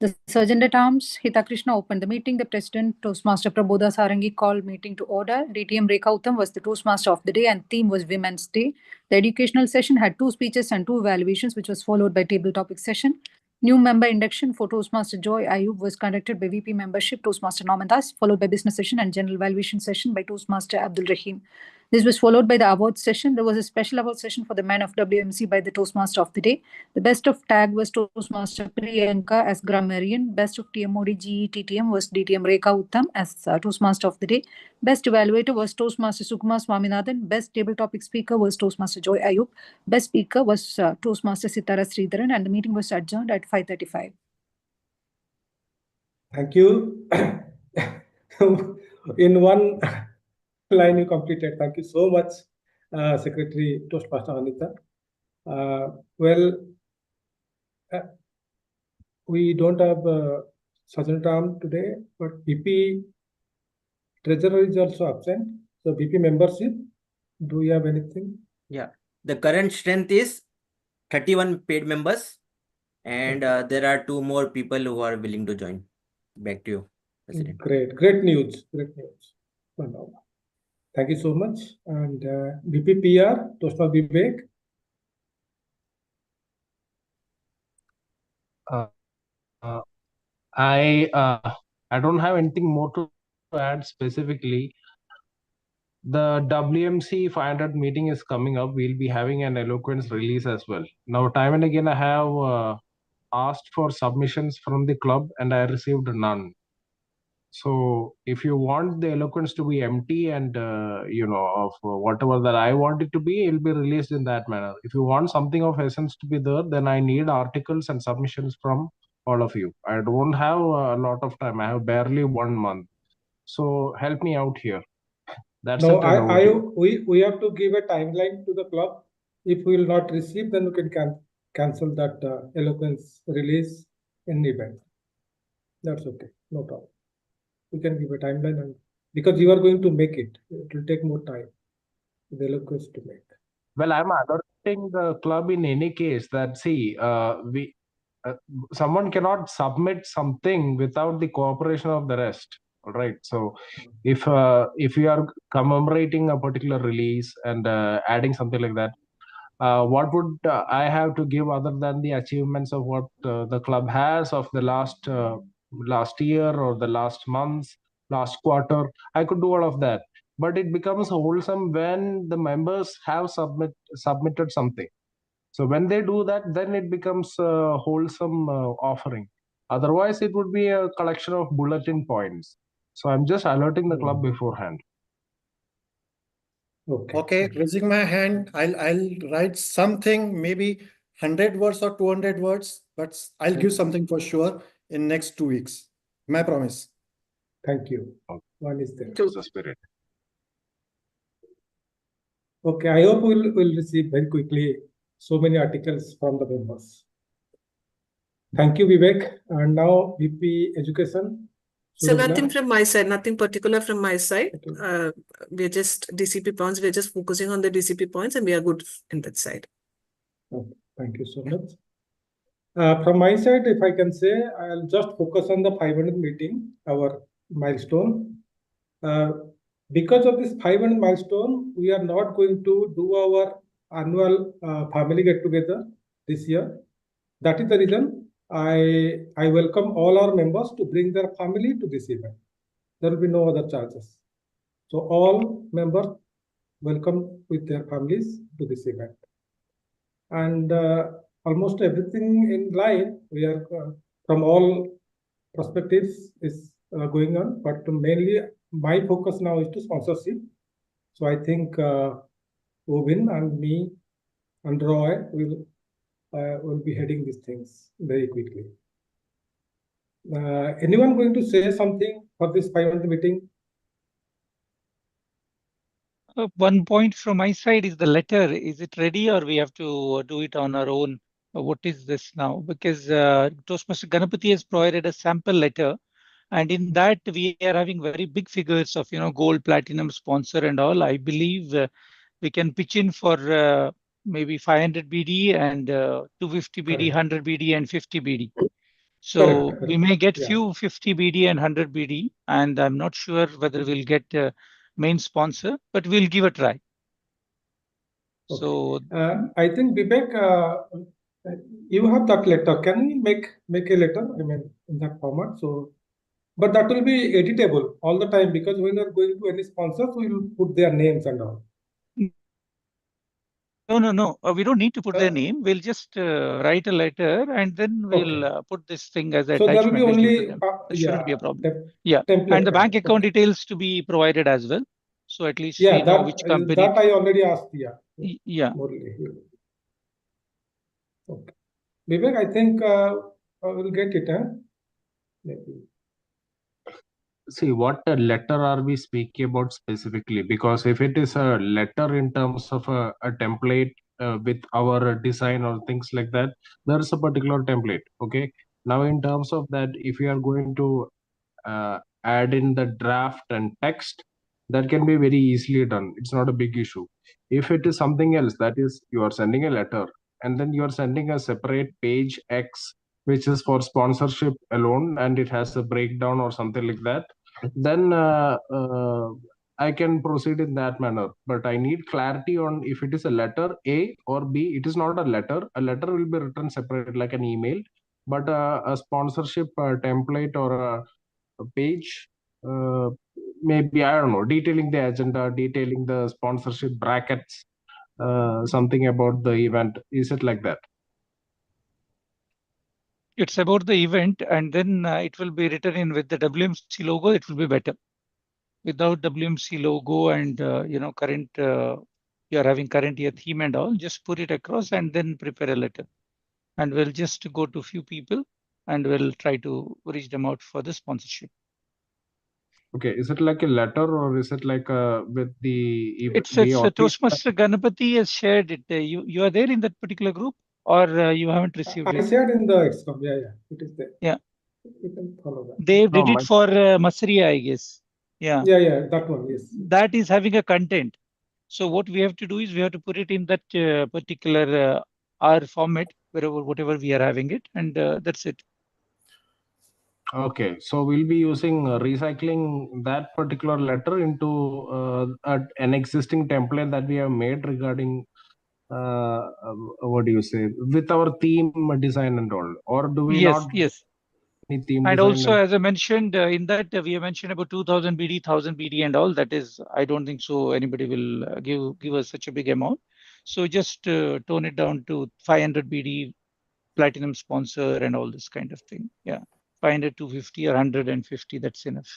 The Sergeant-at-Arms, Hitakrishna, opened the meeting. The President, Toastmaster Prabodha Sarangi, called meeting to order. DTM Rekha Uttam was the Toastmaster of the day, and theme was Women's Day. The educational session had 2 speeches and 2 evaluations, which was followed by table topic session. New member induction for Toastmaster Joy Ayub was conducted by VP membership Toastmaster Norman Das, followed by business session and general evaluation session by Toastmaster Abdul Rahim. This was followed by the awards session. There was a special award session for the men of WMC by the Toastmaster of the day. The best of tag was Toastmaster Priyanka as grammarian. Best of TMOD GE TTM was DTM Rekha Uttam as Toastmaster of the day. Best evaluator was Toastmaster Sukumar Swaminathan. Best table topic speaker was Toastmaster Joy Ayub. Best speaker was Toastmaster Sitara Sridharan, and the meeting was adjourned at 5:35. Thank you. In one line you completed. Thank you so much, Secretary Toastmaster Anita. Well, we don't have Sergeant Ram today, but BP Treasurer is also absent. So BP membership, do you have anything? Yeah, the current strength is 31 paid members, and there are 2 more people who are willing to join. Back to you, President. Great news. Wonderful. Thank you so much. And BPPR, Toastmaster Vivek. I don't have anything more to add specifically. The WMC 500 meeting is coming up. We'll be having an eloquence release as well. Now, time and again, I have asked for submissions from the club and I received none. So if you want the eloquence to be empty and, of whatever that I want it to be, it'll be released in that manner. If you want something of essence to be there, then I need articles and submissions from all of you. I don't have a lot of time. I have barely 1 month. So help me out here. That's No, it. And over to you. we have to give a timeline to the club. If we will not receive, then we can cancel that eloquence release in event. That's okay. No problem. We can give a timeline, and because you are going to make it, it will take more time. The eloquence to make. Well, I'm alerting the club in any case that someone cannot submit something without the cooperation of the rest. All right. So if you are commemorating a particular release and adding something like that, what would I have to give other than the achievements of what the club has of the last year or the last month, last quarter? I could do all of that, but it becomes wholesome when the members have submitted something. So when they do that, then it becomes a wholesome offering. Otherwise, it would be a collection of bulletin points. So I'm just alerting the club beforehand. Okay, raising my hand, I'll write something, maybe 100 words or 200 words, but I'll give something for sure in next 2 weeks. My promise. Thank you. One is there. That's the spirit. Okay, I hope we'll receive very quickly so many articles from the members. Thank you, Vivek. And now VP Education. So nothing from my side, nothing particular from my side. We're just DCP points. We're just focusing on the DCP points and we are good in that side. Okay, thank you so much. From my side, if I can say, I'll just focus on the 500 meeting, our milestone. Because of this 500 milestone, we are not going to do our annual family get-together this year. That is the reason I welcome all our members to bring their family to this event. There will be no other charges. So all members welcome with their families to this event. And almost everything in line, we are from all perspectives is going on, but mainly my focus now is to sponsorship. So I think Ovin and me and Roy will be heading these things very quickly. Anyone going to say something for this 500 meeting? One point from my side is the letter. Is it ready or we have to do it on our own? What is this now? Because Toastmaster Ganapati has provided a sample letter, and in that we are having very big figures of gold, platinum, sponsor, and all. I believe we can pitch in for maybe 500 BD and 250 BD, 100 BD, and 50 BD. So Correct. we may get few 50 BD and 100 BD, and I'm not sure whether we'll get main sponsor, but we'll give a try. Okay. So I think Vivek, you have that letter. Can we make a letter? I mean, in that format. So, but that will be editable all the time because when you're going to any sponsors, we will put their names and all. No. We don't need to put their name. We'll just write a letter and then we'll put this thing as an So there will attachment. be We'll give only to them. That shouldn't be a problem. template And the bank kind. account details to be provided as well. So at least we know which company. That I already asked. Yeah. Okay. Vivek, I think we'll get it. Maybe. see, what a letter are we speaking about specifically? Because if it is a letter in terms of a template with our design or things like that, there is a particular template. Okay. Now, in terms of that, if you are going to add in the draft and text, that can be very easily done. It's not a big issue. If it is something else, that is, you are sending a letter and then you are sending a separate page X, which is for sponsorship alone, and it has a breakdown or something like that, then I can proceed in that manner. But I need clarity on if it is a letter A or B. It is not a letter. A letter will be written separate like an email, but a sponsorship template or a page, maybe, I don't know, detailing the agenda, detailing the sponsorship brackets, something about the event. Is it like that? It's about the event, and then it will be written in with the WMC logo. It will be better. Without WMC logo and current you are having current year theme and all, just put it across and then prepare a letter. And we'll just go to few people and we'll try to reach them out for the sponsorship. Okay, is it like a letter or is it like with the It's Toastmaster Ganapati has shared it. You are there in that particular group, or you haven't received I it? shared in the XCOM. Yeah, it is there. Yeah. You can follow that. They did it for Masriya, I guess. Yeah. Yeah, that one, yes. That is having a content. So what we have to do is we have to put it in that particular R format, whatever we are having it, and that's it. Okay, so we'll be using recycling that particular letter into an existing template that we have made regarding what do you say, with our theme design and all, or do we Yes, not? yes. Any theme And design also, as I mentioned in that, we have mentioned about 2000 BD, 1000 BD, and all. That is, I don't think so. Anybody will give us such a big amount. So just tone it down to 500 BD, platinum sponsor, and all this kind of thing. Yeah, 500, 250, or 150. That's enough.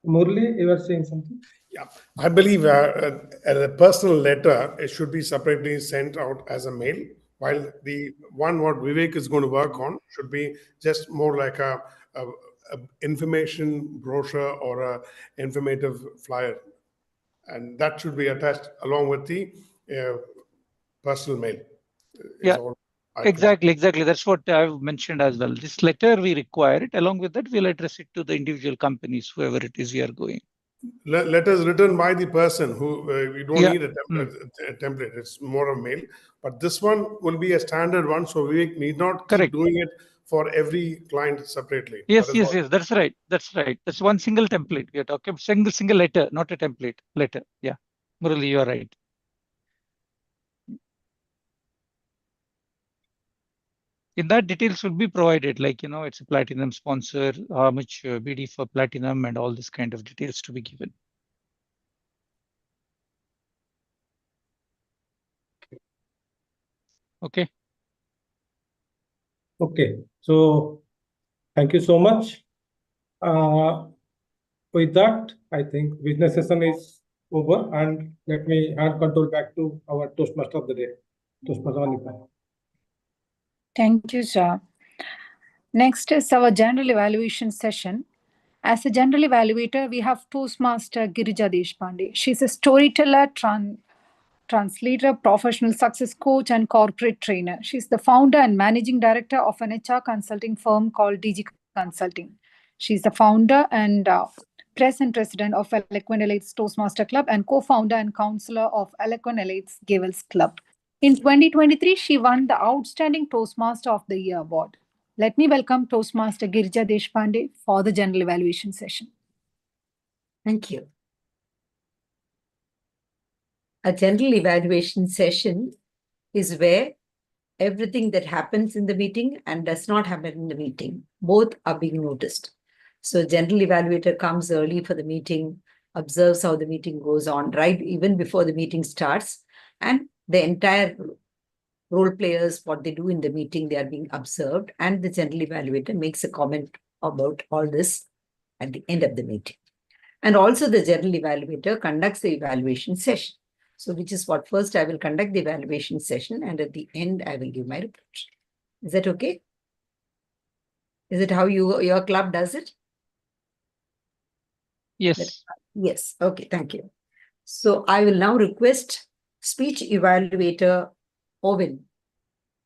Murli, you were saying something? Yeah, I believe a personal letter, it should be separately sent out as a mail, while the one what Vivek is going to work on should be just more like a information brochure or a informative flyer, and that should be attached along with the personal mail. Yeah, exactly. That's what I've mentioned as well. This letter, we require it. Along with that, we'll address it to the individual companies, whoever it is we are going. Letters written by the person who we don't need a template. It's more of mail, but this one will be a standard one, so we need not keep doing it for every client separately. Yes. That's right. That's one single template. We are talking single letter, not a template. Letter. Yeah, Murali, you are right. In that, details will be provided, like, it's a platinum sponsor, how much BD for platinum, and all this kind of details to be given. Okay. Okay. So thank you so much. With that, I think business session is over, and let me hand control back to our Toastmaster of the day, Toastmaster Anita. Thank you, sir. Next is our general evaluation session. As a general evaluator, we have Toastmaster Girija Deshpande. She's a storyteller, translator, professional success coach, and corporate trainer. She's the founder and managing director of an HR consulting firm called DG Consulting. She's the founder and present president of Eloquent Elites Toastmaster Club and co-founder and counselor of Eloquent Elites Givers Club. In 2023, she won the Outstanding Toastmaster of the Year award. Let me welcome Toastmaster Girija Deshpande for the general evaluation session. Thank you. A general evaluation session is where everything that happens in the meeting and does not happen in the meeting, both are being noticed. So general evaluator comes early for the meeting, observes how the meeting goes on, right, even before the meeting starts, and the entire role players, what they do in the meeting, they are being observed, and the general evaluator makes a comment about all this at the end of the meeting. And also the general evaluator conducts the evaluation session. So which is what first I will conduct the evaluation session, and at the end I will give my report. Is that okay? Is it how your club does it? Yes. Yes. Okay. Thank you. So I will now request speech evaluator Owen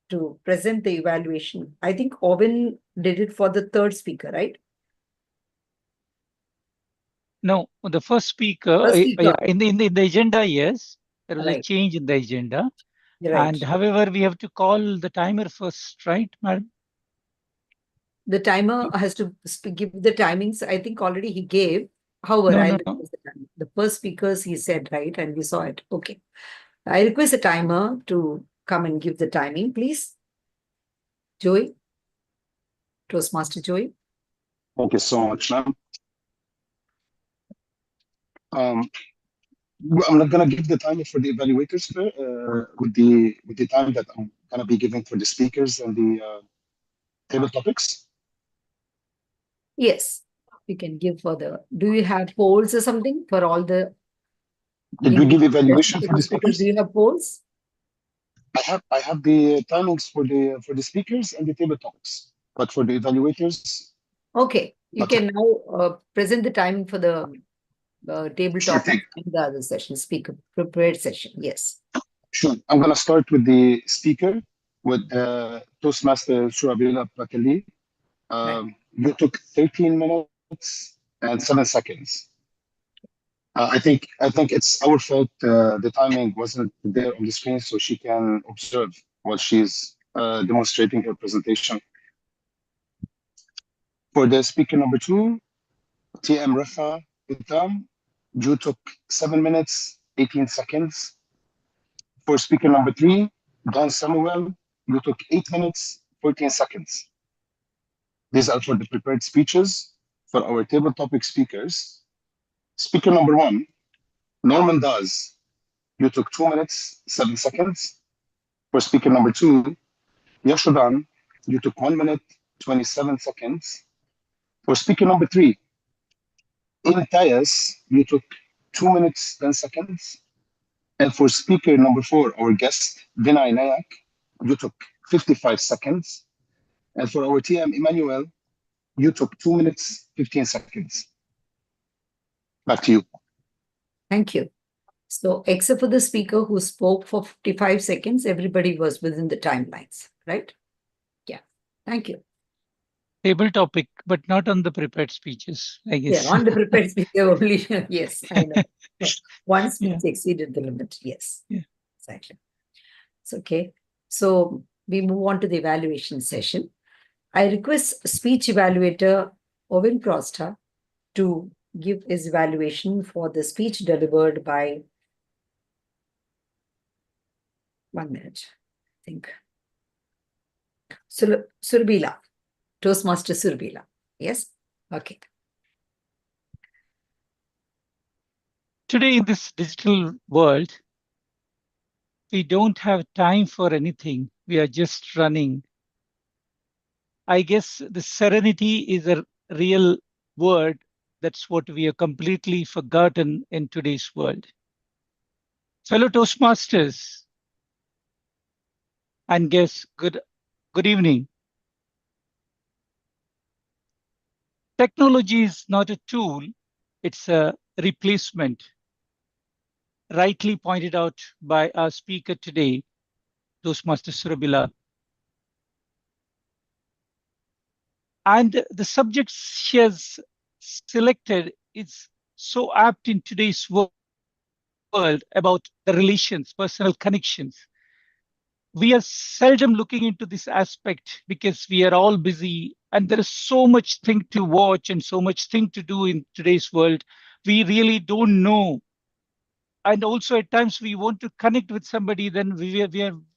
to present the evaluation. I think Owen did it for the third speaker, right? No, the first speaker, First speaker. in the agenda, yes, there was a Right. change in the agenda. Right. And however, we have to call the timer first, right, madam? The timer has to give the timings. I think already he gave. However, No, I'll no. request the time. The first speakers he said, right, and we saw it. Okay. I request the timer to come and give the timing, please. Joey, Toastmaster Joey. Thank you so much, ma'am. I'm not gonna give the timer for the evaluators with the time that I'm gonna be giving for the speakers and the table topics. Yes, we can give for the. Do you have polls or something for all the? Did we give evaluation for the speakers? speakers? Do you have polls? I have the timings for the speakers and the table topics, but for the evaluators. Okay, you Not can now present the timing for the table Sure topic thing. and the other session, speaker prepared session. Yes. Sure. I'm gonna start with the speaker with Toastmaster Surabila Patali. You took 13 minutes and 7 seconds. I think it's our fault. The timing wasn't there on the screen, so she can observe while she's demonstrating her presentation. For the speaker number 2, TM Rafa Itam, you took 7 minutes, 18 seconds. For speaker number 3, Don Samuel, you took 8 minutes, 14 seconds. These are for the prepared speeches. For our table topic speakers, speaker number 1, Norman Dawes, you took 2 minutes, 7 seconds. For speaker number 2, Yashodan, you took 1 minute, 27 seconds. For speaker number 3, Intias, you took 2 minutes, 10 seconds. And for speaker number 4, our guest, Vinay Nayak, you took 55 seconds. And for our TM Emmanuel, you took 2 minutes, 15 seconds. Back to you. Thank you. So, except for the speaker who spoke for 55 seconds, everybody was within the timelines, right? Yeah. Thank you. Table topic, but not on the prepared speeches, I guess. Yeah, on the prepared speaker only. Yes, I know. One speech exceeded the limit. Yes. Yeah. Exactly. It's okay. So we move on to the evaluation session. I request speech evaluator Owen Prosta to give his evaluation for the speech delivered by 1 minute, I think. Surbila, Toastmaster Surbila. Yes? Okay. Today in this digital world, we don't have time for anything. We are just running. I guess the serenity is a real word. That's what we have completely forgotten in today's world. Fellow Toastmasters and guests, good evening. Technology is not a tool, it's a replacement. Rightly pointed out by our speaker today, Toastmaster Surabila. And the subject she has selected is so apt in today's world about the relations, personal connections. We are seldom looking into this aspect because we are all busy and there is so much thing to watch and so much thing to do in today's world. We really don't know. And also at times we want to connect with somebody, then we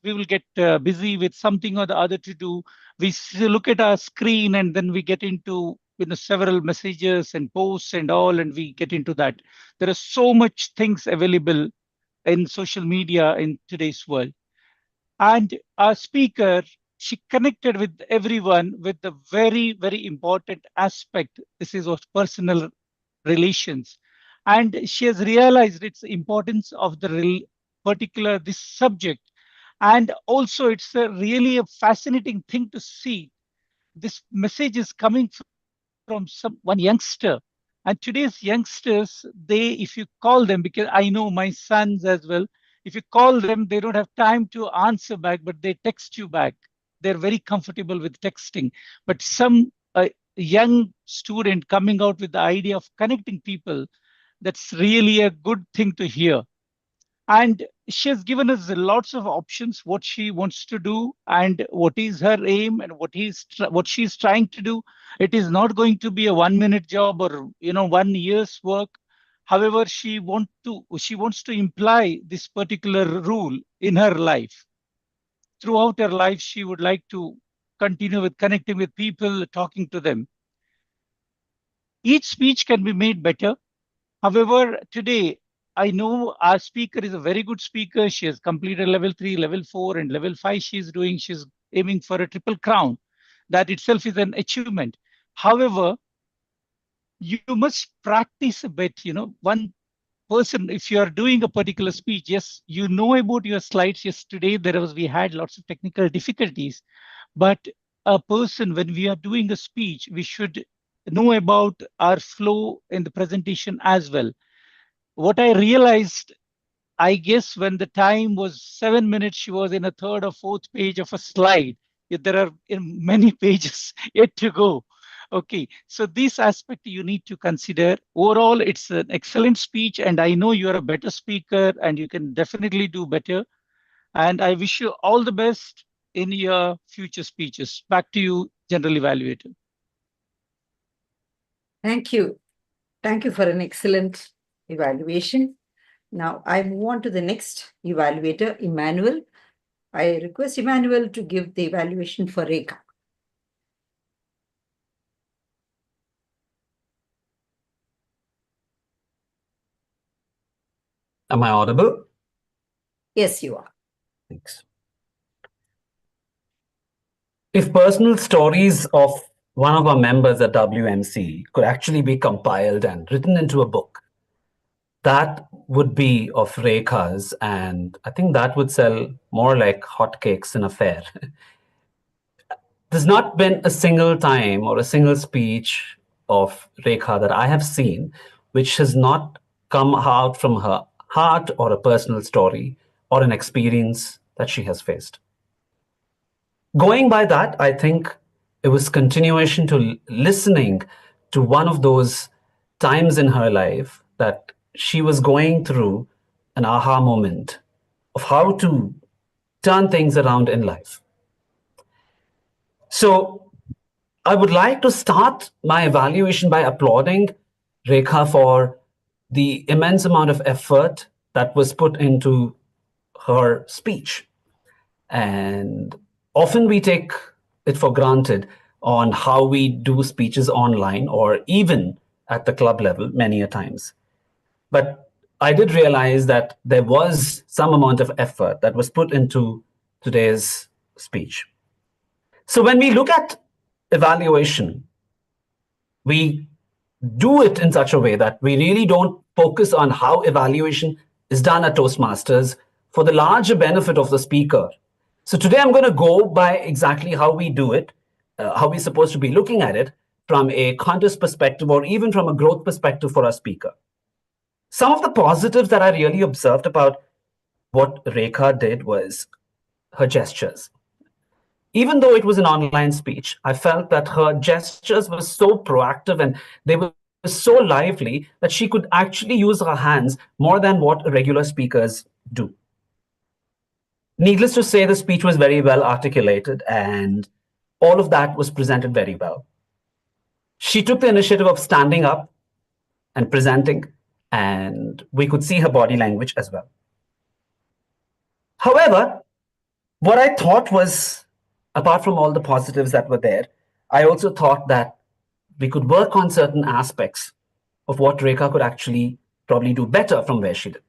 will get busy with something or the other to do. We look at our screen and then we get into several messages and posts and all, and we get into that. There are so much things available in social media in today's world. And our speaker, she connected with everyone with the very, very important aspect. This is of personal relations. And she has realized its importance of the particular this subject. And also it's really a fascinating thing to see. This message is coming from one youngster And today's youngsters, if you call them, because I know my sons as well, if you call them, they don't have time to answer back, but they text you back. They're very comfortable with texting. But some young student coming out with the idea of connecting people, that's really a good thing to hear. And she has given us lots of options, what she wants to do and what is her aim and what she's trying to do. It is not going to be a 1-minute job or 1 year's work. However, she wants to imply this particular rule in her life. Throughout her life, she would like to continue with connecting with people, talking to them. Each speech can be made better. However, today, I know our speaker is a very good speaker. She has completed level 3, level 4, and level 5 she's doing. She's aiming for a triple crown. That itself is an achievement. However, you must practice a bit. One person, if you are doing a particular speech, yes, you know about your slides. Yes, today we had lots of technical difficulties. But a person, when we are doing a speech, we should know about our flow in the presentation as well. What I realized, I guess when the time was 7 minutes, she was in a third or fourth page of a slide. Yet there are many pages yet to go. Okay, so this aspect you need to consider. Overall, it's an excellent speech, and I know you're a better speaker and you can definitely do better. And I wish you all the best in your future speeches. Back to you, General Evaluator. Thank you. Thank you for an excellent evaluation. Now I move on to the next evaluator, Emmanuel. I request Emmanuel to give the evaluation for Rekha. Am I audible? Yes, you are. Thanks. If personal stories of one of our members at WMC could actually be compiled and written into a book, that would be of Rekha's, and I think that would sell more like hotcakes in a fair. There's not been a single time or a single speech of Rekha that I have seen which has not come out from her heart or a personal story or an experience that she has faced. Going by that, I think it was continuation to listening to one of those times in her life that she was going through an aha moment of how to turn things around in life. So I would like to start my evaluation by applauding Rekha for the immense amount of effort that was put into her speech. And often we take it for granted on how we do speeches online or even at the club level many a times. But I did realize that there was some amount of effort that was put into today's speech. So when we look at evaluation, we do it in such a way that we really don't focus on how evaluation is done at Toastmasters for the larger benefit of the speaker. So today I'm going to go by exactly how we do it, how we're supposed to be looking at it from a contest perspective or even from a growth perspective for our speaker. Some of the positives that I really observed about what Rekha did was her gestures. Even though it was an online speech, I felt that her gestures were so proactive and they were so lively that she could actually use her hands more than what regular speakers do. Needless to say, the speech was very well articulated and all of that was presented very well. She took the initiative of standing up and presenting, and we could see her body language as well. However, what I thought was, apart from all the positives that were there, I also thought that we could work on certain aspects of what Rekha could actually probably do better from where she did.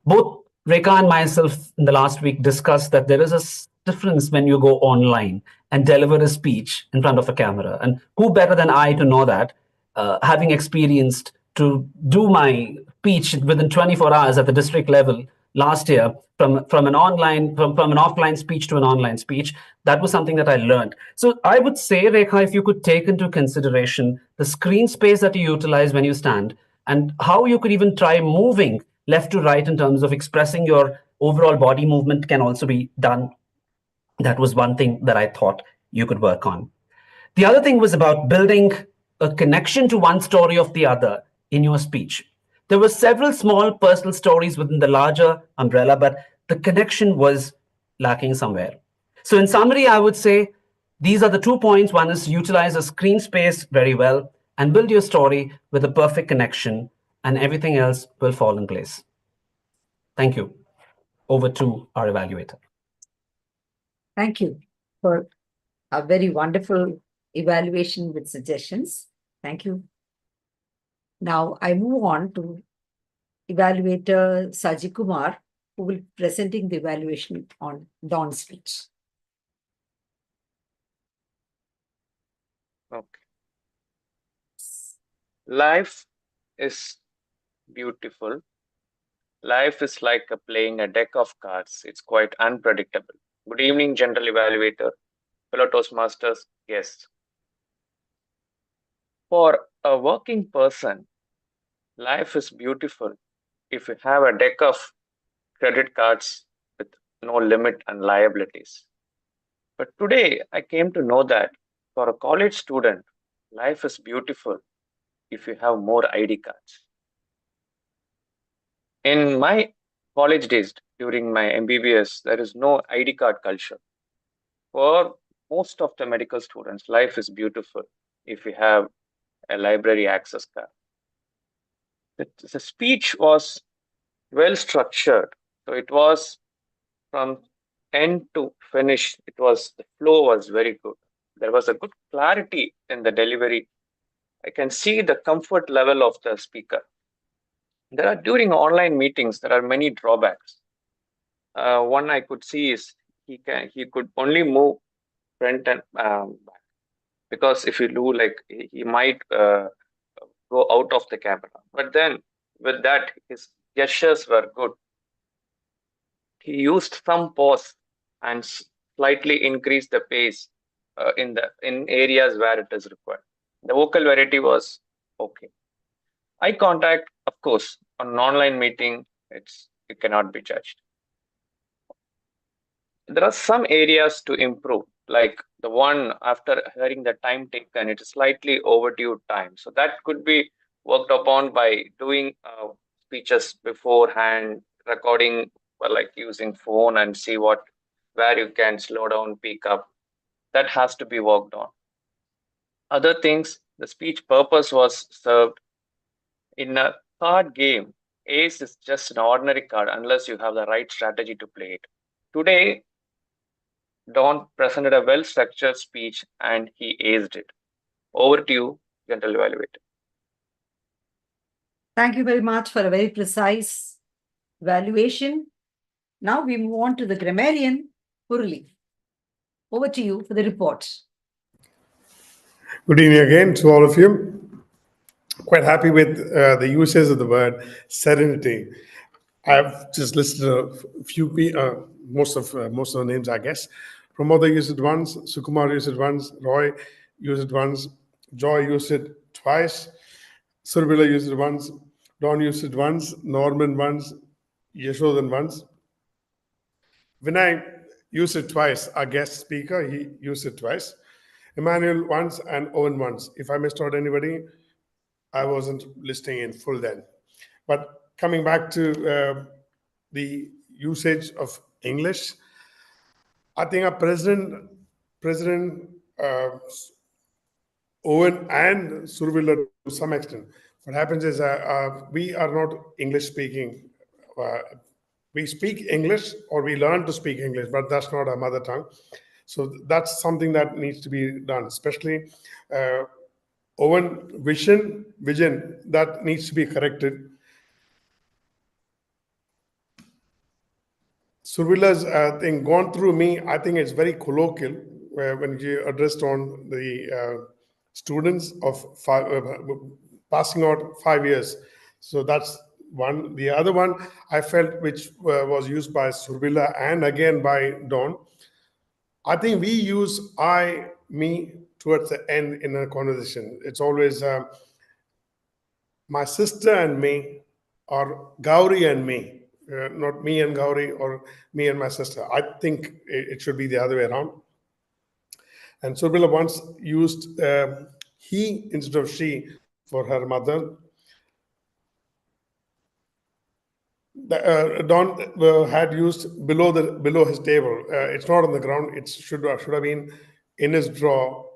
Both Rekha and myself in the last week discussed that there is a difference when you go online and deliver a speech in front of a camera. And who better than I to know that, having experienced to do my speech within 24 hours at the district level last year from an offline speech to an online speech. That was something that I learned. So I would say, Rekha, if you could take into consideration the screen space that you utilize when you stand, and how you could even try moving left to right in terms of expressing your overall body movement can also be done. That was one thing that I thought you could work on. The other thing was about building a connection to one story of the other in your speech. There were several small personal stories within the larger umbrella, but the connection was lacking somewhere. So in summary, I would say these are the 2 points. One is utilize a screen space very well and build your story with a perfect connection, and everything else will fall in place. Thank you. Over to our evaluator. Thank you for a very wonderful evaluation with suggestions. Thank you. Now I move on to evaluator Saji Kumar, who will be presenting the evaluation on Dawn's speech. Okay. Life is beautiful. Life is like playing a deck of cards. It's quite unpredictable. Good evening, General Evaluator, fellow Toastmasters, guests. For a working person, life is beautiful if you have a deck of credit cards with no limit and liabilities. But today, I came to know that for a college student, life is beautiful if you have more ID cards. In my college days, during my MBBS, there is no ID card culture. For most of the medical students, life is beautiful if you have a library access card. The speech was well structured. So it was from end to finish, the flow was very good. There was a good clarity in the delivery. I can see the comfort level of the speaker. During online meetings, there are many drawbacks. One I could see is he could only move front and back, because if you do, like, he might go out of the camera. But then with that, his gestures were good. He used some pause and slightly increased the pace in areas where it is required. The vocal variety was okay. Eye contact, of course, on an online meeting, it cannot be judged. There are some areas to improve, like the one after hearing the time taken, it is slightly overdue time. So that could be worked upon by doing speeches beforehand, recording, like using phone, and see where you can slow down, pick up. That has to be worked on. Other things, the speech purpose was served. In a card game, ace is just an ordinary card unless you have the right strategy to play it. Today, Don presented a well-structured speech and he aced it. Over to you, General Evaluator. Thank you very much for a very precise evaluation. Now we move on to the grammarian, Purli. Over to you for the report. Good evening again to all of you. Quite happy with the usage of the word serenity. I've just listed a few, most of the names, I guess. Pramod used it once, Sukumar used it once, Roy used it once, Joy used it twice, Surbila used it once, Don used it once, Norman once, Yashodan once. Vinay used it twice, our guest speaker, he used it twice. Emmanuel once and Owen once. If I missed out anybody, I wasn't listening in full then. But coming back to the usage of English, I think our President Owen and Survilla to some extent, what happens is we are not English speaking. We speak English, or we learn to speak English, but that's not our mother tongue. So that's something that needs to be done, especially Owen vision that needs to be corrected. Survilla's thing gone through me, I think it's very colloquial when you addressed on the students of passing out 5 years. So that's one. The other one I felt, which was used by Surbila and again by Dawn. I think we use I, me towards the end in a conversation. It's always my sister and me, or Gauri and me, not me and Gauri or me and my sister. I think it should be the other way around. And Surbila once used he instead of she for her mother. Don had used below his table. It's not on the ground. It should have been in his drawer.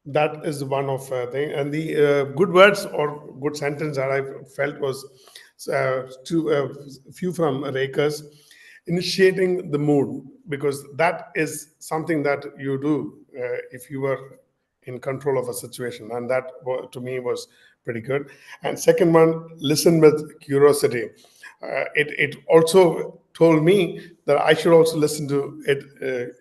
That is one of thing. And the good words or good sentence that I felt was few from Rekas, initiating the mood, because that is something that you do if you were in control of a situation, and that to me was pretty good. And second one, listen with curiosity. It also told me that I should also listen to it,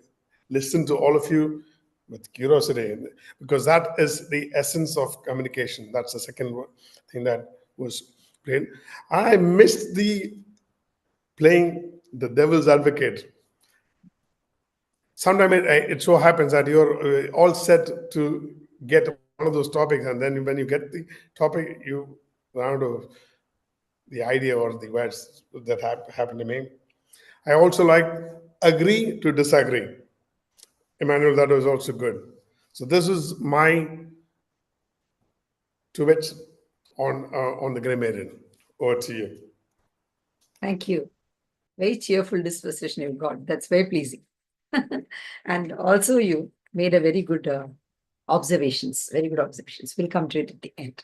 listen to all of you with curiosity, because that is the essence of communication. That's the second thing that was played. I missed the playing the devil's advocate. Sometimes it so happens that you're all set to get one of those topics, and then when you get the topic, you run out of the idea or the words that happened to me. I also like agree to disagree. Emmanuel, that was also good. So this is my two bits on the grammarian. Over to you. Thank you. Very cheerful disposition you've got. That's very pleasing. And also you made a very good observations, very good observations. We'll come to it at the end.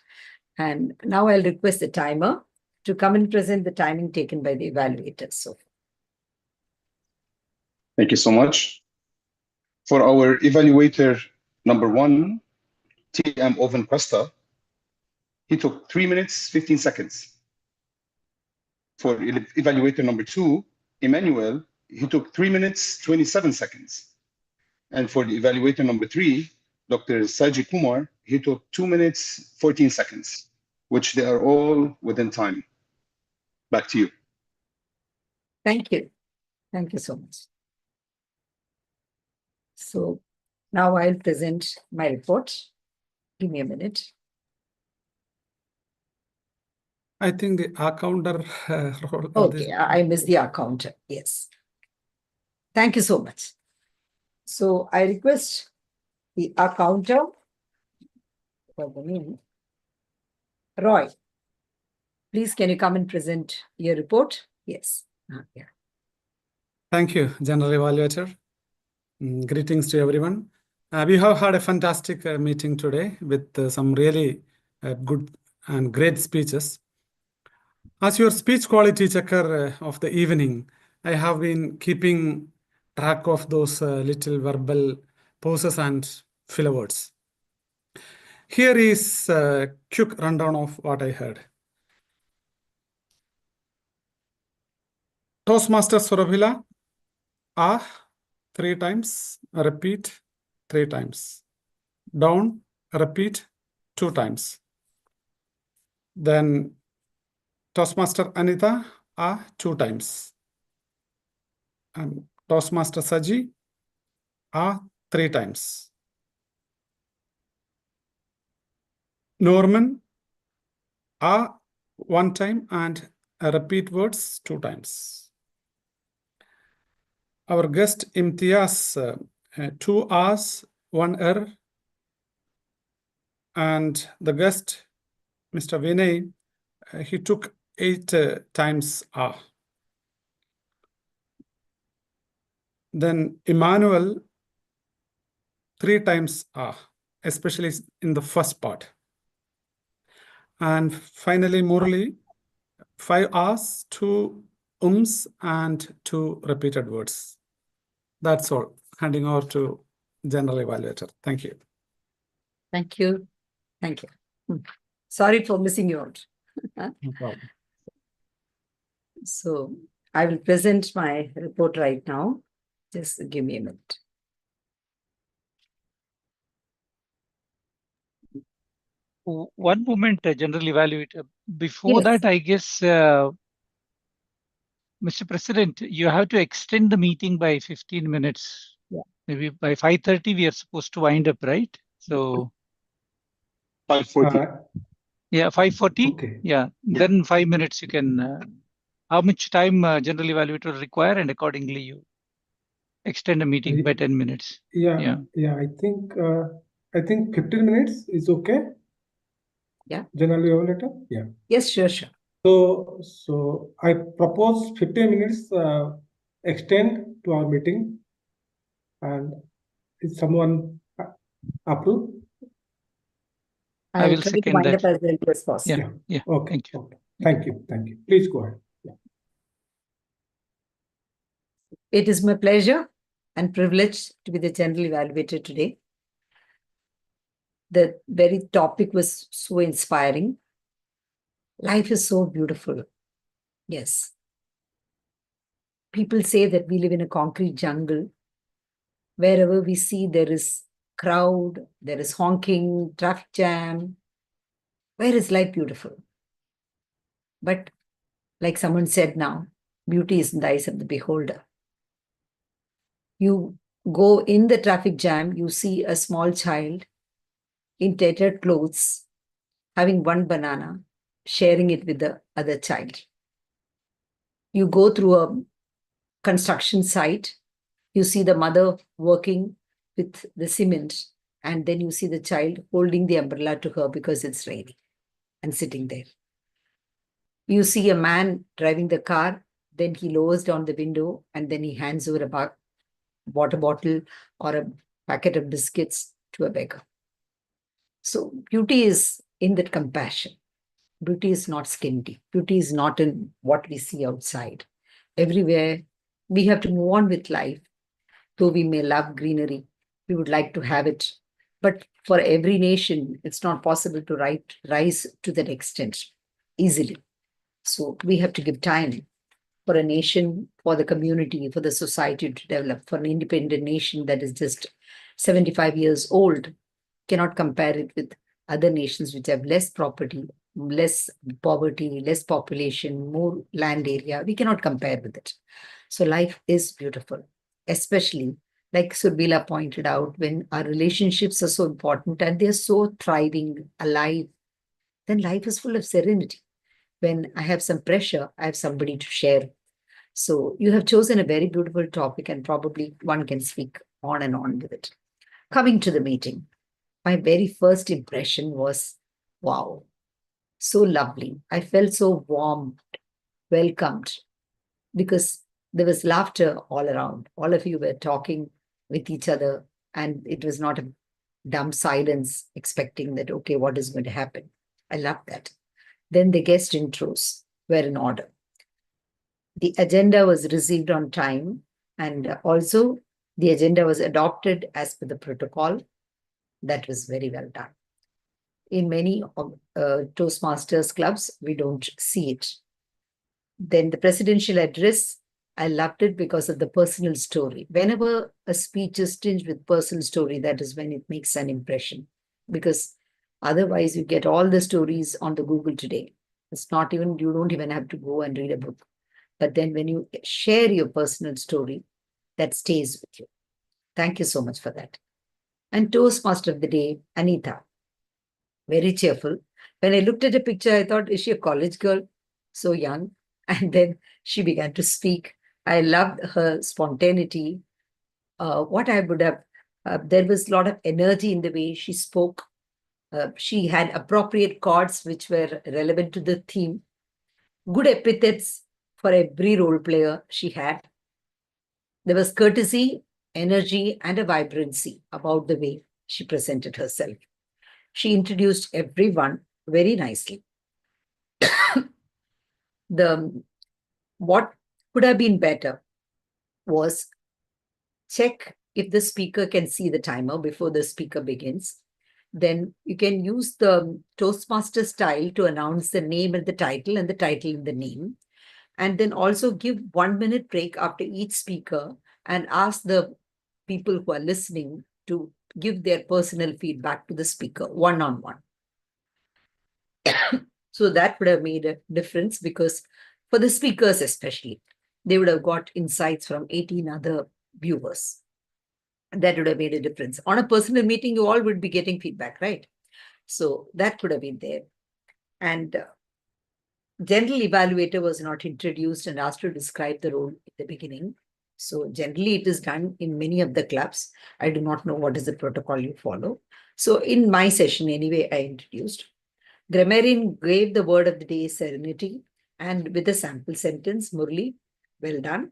And now I'll request the timer to come and present the timing taken by the evaluators. So, thank you so much. For our evaluator number 1, TM Oven Cuesta, he took 3 minutes, 15 seconds. For evaluator number 2, Emmanuel, he took 3 minutes, 27 seconds. And for the evaluator number 3, Dr. Saji Kumar, he took 2 minutes, 14 seconds, which they are all within time. Back to you. thank you. Thank you so much. So now I'll present my report. Give me a minute. I think the accounter role. Okay, I missed the accounter. Yes. Thank you so much. So I request the accounter for the name, Roy. Please, can you come and present your report? Yes. Yeah. Thank you, General Evaluator. Greetings to everyone. We have had a fantastic meeting today with some really good and great speeches. As your speech quality checker of the evening, I have been keeping track of those little verbal pauses and filler words. Here is a quick rundown of what I heard. Toastmasters Surabhila, 3 times, repeat 3 times. Down, repeat 2 times. Then Toastmaster Anita, 2 times. And Toastmaster Saji, 3 times. Norman, 1 time and repeat words 2 times. Our guest Imtiaz, 2 R's, 1 and the guest, Mr. Vinay, he took 8 times R. Then Emmanuel, 3 times R, especially in the first part. And finally, Murali, 5 R's, 2 and 2 repeated words. That's all. Handing over to General Evaluator. Thank you. Thank you. Thank you. Sorry for missing you out. No problem. So I will present my report right now. Just give me a minute. One moment, general evaluator. Before Yes. that, I guess, Mr. President, you have to extend the meeting by 15 minutes. Yeah. Maybe by 5:30, we are supposed to wind up, right? So, 5:40. yeah, 5:40. Okay. Yeah. Then 5 minutes you can. How much time general evaluator will require, and accordingly you extend a meeting by 10 minutes. Yeah. I think 15 minutes is okay. Yeah. General evaluator. Yeah. Yes, sure. So I propose 15 minutes extend to our meeting, and is someone approve? I will try to second wind that. up as early as possible. Yeah. Okay. Thank you. Okay. Thank you. Thank you. Please go ahead. Yeah. It is my pleasure and privilege to be the general evaluator today. The very topic was so inspiring. Life is so beautiful. Yes. People say that we live in a concrete jungle. Wherever we see there is crowd, there is honking, traffic jam. Where is life beautiful? But like someone said now, beauty is in the eyes of the beholder. You go in the traffic jam, you see a small child in tattered clothes, having one banana, sharing it with the other child. You go through a construction site, you see the mother working with the cement, and then you see the child holding the umbrella to her because it's raining and sitting there. You see a man driving the car, then he lowers down the window and then he hands over a water bottle or a packet of biscuits to a beggar. So beauty is in that compassion. Beauty is not skin deep. Beauty is not in what we see outside. Everywhere, we have to move on with life. Though we may love greenery, we would like to have it. But for every nation, it's not possible to rise to that extent easily. So we have to give time for a nation, for the community, for the society to develop. For an independent nation that is just 75 years old, cannot compare it with other nations which have less property, less poverty, less population, more land area. We cannot compare with it. So life is beautiful, especially like Surbila pointed out, when our relationships are so important and they're so thriving, alive, then life is full of serenity. When I have some pressure, I have somebody to share. So you have chosen a very beautiful topic, and probably one can speak on and on with it. Coming to the meeting, my very first impression was, wow, so lovely. I felt so warm, welcomed, because there was laughter all around. All of you were talking with each other, and it was not a dumb silence expecting that, okay, what is going to happen? I love that. Then the guest intros were in order. The agenda was received on time, and also the agenda was adopted as per the protocol. That was very well done. In many Toastmasters clubs, we don't see it. Then the presidential address, I loved it because of the personal story. Whenever a speech is tinged with personal story, that is when it makes an impression. Because otherwise, you get all the stories on the Google today. It's not even, you don't even have to go and read a book. But then when you share your personal story, that stays with you. Thank you so much for that. And Toastmaster of the day, Anita. Very cheerful. When I looked at a picture, I thought, is she a college girl? So young. And then she began to speak. I loved her spontaneity. What I would have, there was a lot of energy in the way she spoke. She had appropriate chords which were relevant to the theme. Good epithets for every role player she had. There was courtesy, energy, and a vibrancy about the way she presented herself. She introduced everyone very nicely. What could have been better was check if the speaker can see the timer before the speaker begins. Then you can use the Toastmaster style to announce the name and the title and the name. And then also give 1 minute break after each speaker and ask the people who are listening to give their personal feedback to the speaker one-on-one. So that would have made a difference, because for the speakers especially, they would have got insights from 18 other viewers. That would have made a difference. On a personal meeting, you all would be getting feedback, right? So that could have been there. And general evaluator was not introduced and asked to describe the role at the beginning. So generally it is done in many of the clubs. I do not know what is the protocol you follow. So in my session anyway, I introduced. Grammarian gave the word of the day, serenity, and with a sample sentence, Murli, well done.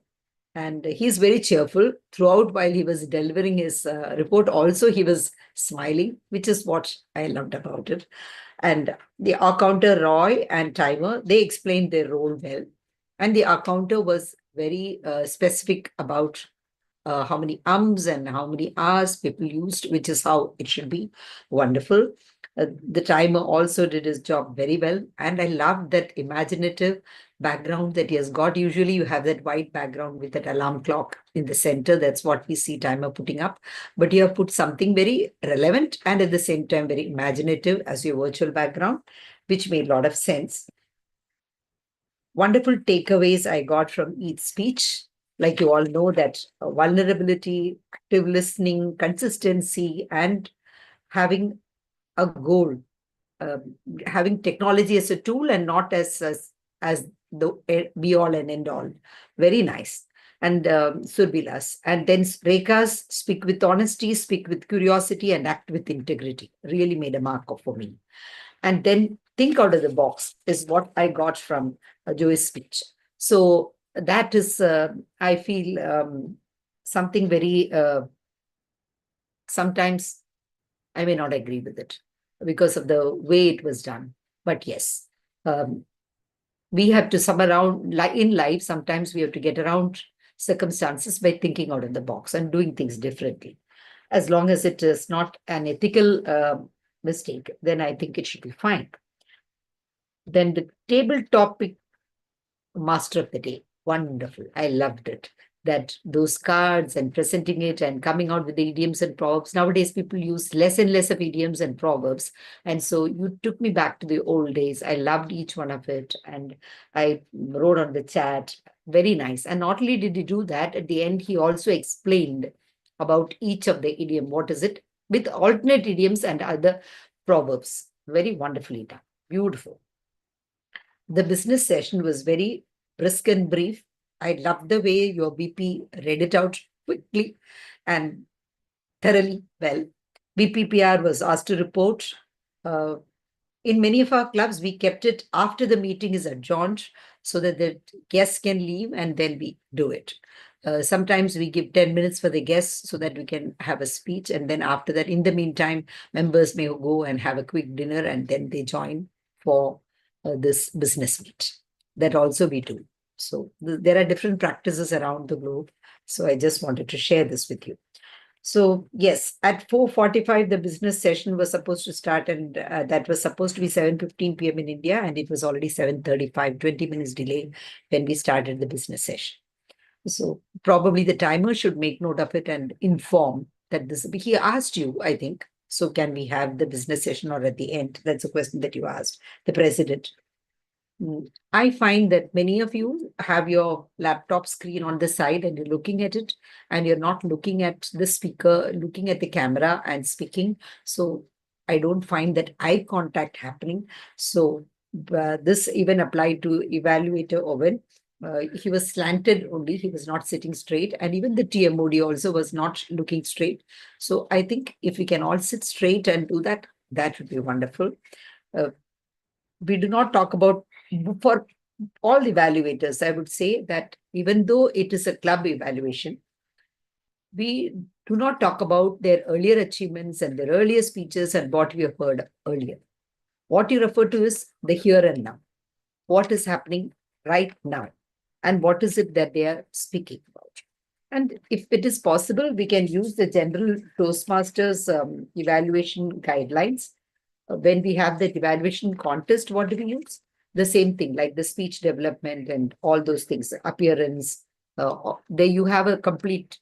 And he's very cheerful throughout while he was delivering his report. Also, he was smiling, which is what I loved about it. And the accounter, Roy and Timer, they explained their role well. And the accounter was very specific about how many ums and how many hours people used, which is how it should be. Wonderful. The timer also did his job very well. And I loved that imaginative background that he has got. Usually you have that white background with that alarm clock in the center. That's what we see timer putting up. But you have put something very relevant and at the same time very imaginative as your virtual background, which made a lot of sense. Wonderful takeaways I got from each speech. Like you all know that vulnerability, active listening, consistency, and having a goal, having technology as a tool and not as the be all and end all. Very nice. And Surbilas. And then Rekha's speak with honesty, speak with curiosity, and act with integrity. Really made a mark for me. And then think out of the box is what I got from Joey's speech. So that is, I feel, something very, sometimes I may not agree with it because of the way it was done. But yes, we have to in life, sometimes we have to get around circumstances by thinking out of the box and doing things differently. As long as it is not an ethical mistake, then I think it should be fine. Then the table topic master of the day. Wonderful. I loved it. That those cards and presenting it and coming out with the idioms and proverbs. Nowadays, people use less and less of idioms and proverbs. And so you took me back to the old days. I loved each one of it. And I wrote on the chat. Very nice. And not only did he do that, at the end, he also explained about each of the idiom. What is it? With alternate idioms and other proverbs. Very wonderfully done. Beautiful. The business session was very brisk and brief. I loved the way your VP read it out quickly and thoroughly well. VPPR was asked to report. In many of our clubs, we kept it after the meeting is adjourned so that the guests can leave and then we do it. Sometimes we give 10 minutes for the guests so that we can have a speech. And then after that, in the meantime, members may go and have a quick dinner and then they join for this business meet. That also we do. So there are different practices around the globe. So I just wanted to share this with you. So yes, at 4:45, the business session was supposed to start, and that was supposed to be 7:15 p.m. in India, and it was already 7:35, 20 minutes delay when we started the business session. So probably the timer should make note of it and inform that this, he asked you, I think, so can we have the business session or at the end? That's a question that you asked the president. I find that many of you have your laptop screen on the side and you're looking at it and you're not looking at the speaker, looking at the camera and speaking. So I don't find that eye contact happening. So this even applied to evaluator Owen. He was slanted only, he was not sitting straight, and even the TMOD also was not looking straight. So I think if we can all sit straight and do that, that would be wonderful. We do not talk about, for all evaluators, I would say that even though it is a club evaluation, we do not talk about their earlier achievements and their earlier speeches and what we have heard earlier. What you refer to is the here and now. What is happening right now? And what is it that they are speaking about? And if it is possible, we can use the general Toastmasters evaluation guidelines. When we have the evaluation contest, what do we use? The same thing, like the speech development and all those things, appearance. There you have a complete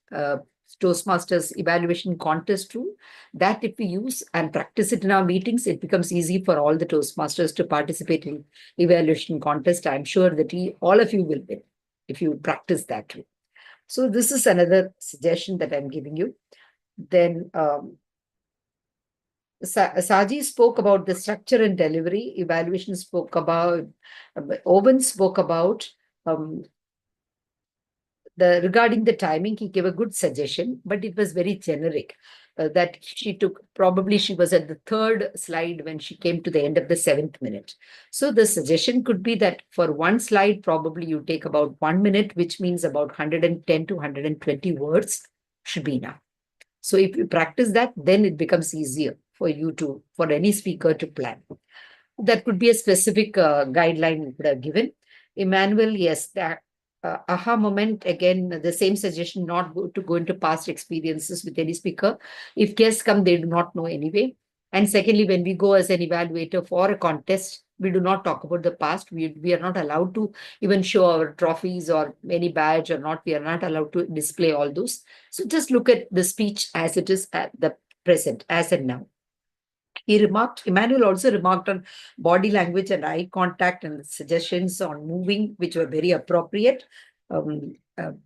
Toastmasters evaluation contest rule. That if we use and practice it in our meetings, it becomes easy for all the Toastmasters to participate in evaluation contest. I'm sure that all of you will win if you practice that rule. So this is another suggestion that I'm giving you. Then Saji spoke about the structure and delivery. Evaluation spoke about, Owen spoke about regarding the timing. He gave a good suggestion, but it was very generic. That she took, probably she was at the third slide when she came to the end of the 7th minute. So the suggestion could be that for one slide, probably you take about 1 minute, which means about 110 to 120 words should be enough. So if you practice that, then it becomes easier for you to, for any speaker to plan. That could be a specific guideline you could have given. Emmanuel, yes, that aha moment, again, the same suggestion, not to go into past experiences with any speaker. If guests come, they do not know anyway. And secondly, when we go as an evaluator for a contest, we do not talk about the past. We are not allowed to even show our trophies or any badge or not. We are not allowed to display all those. So just look at the speech as it is at the present, as and now. Emmanuel also remarked on body language and eye contact and suggestions on moving, which were very appropriate.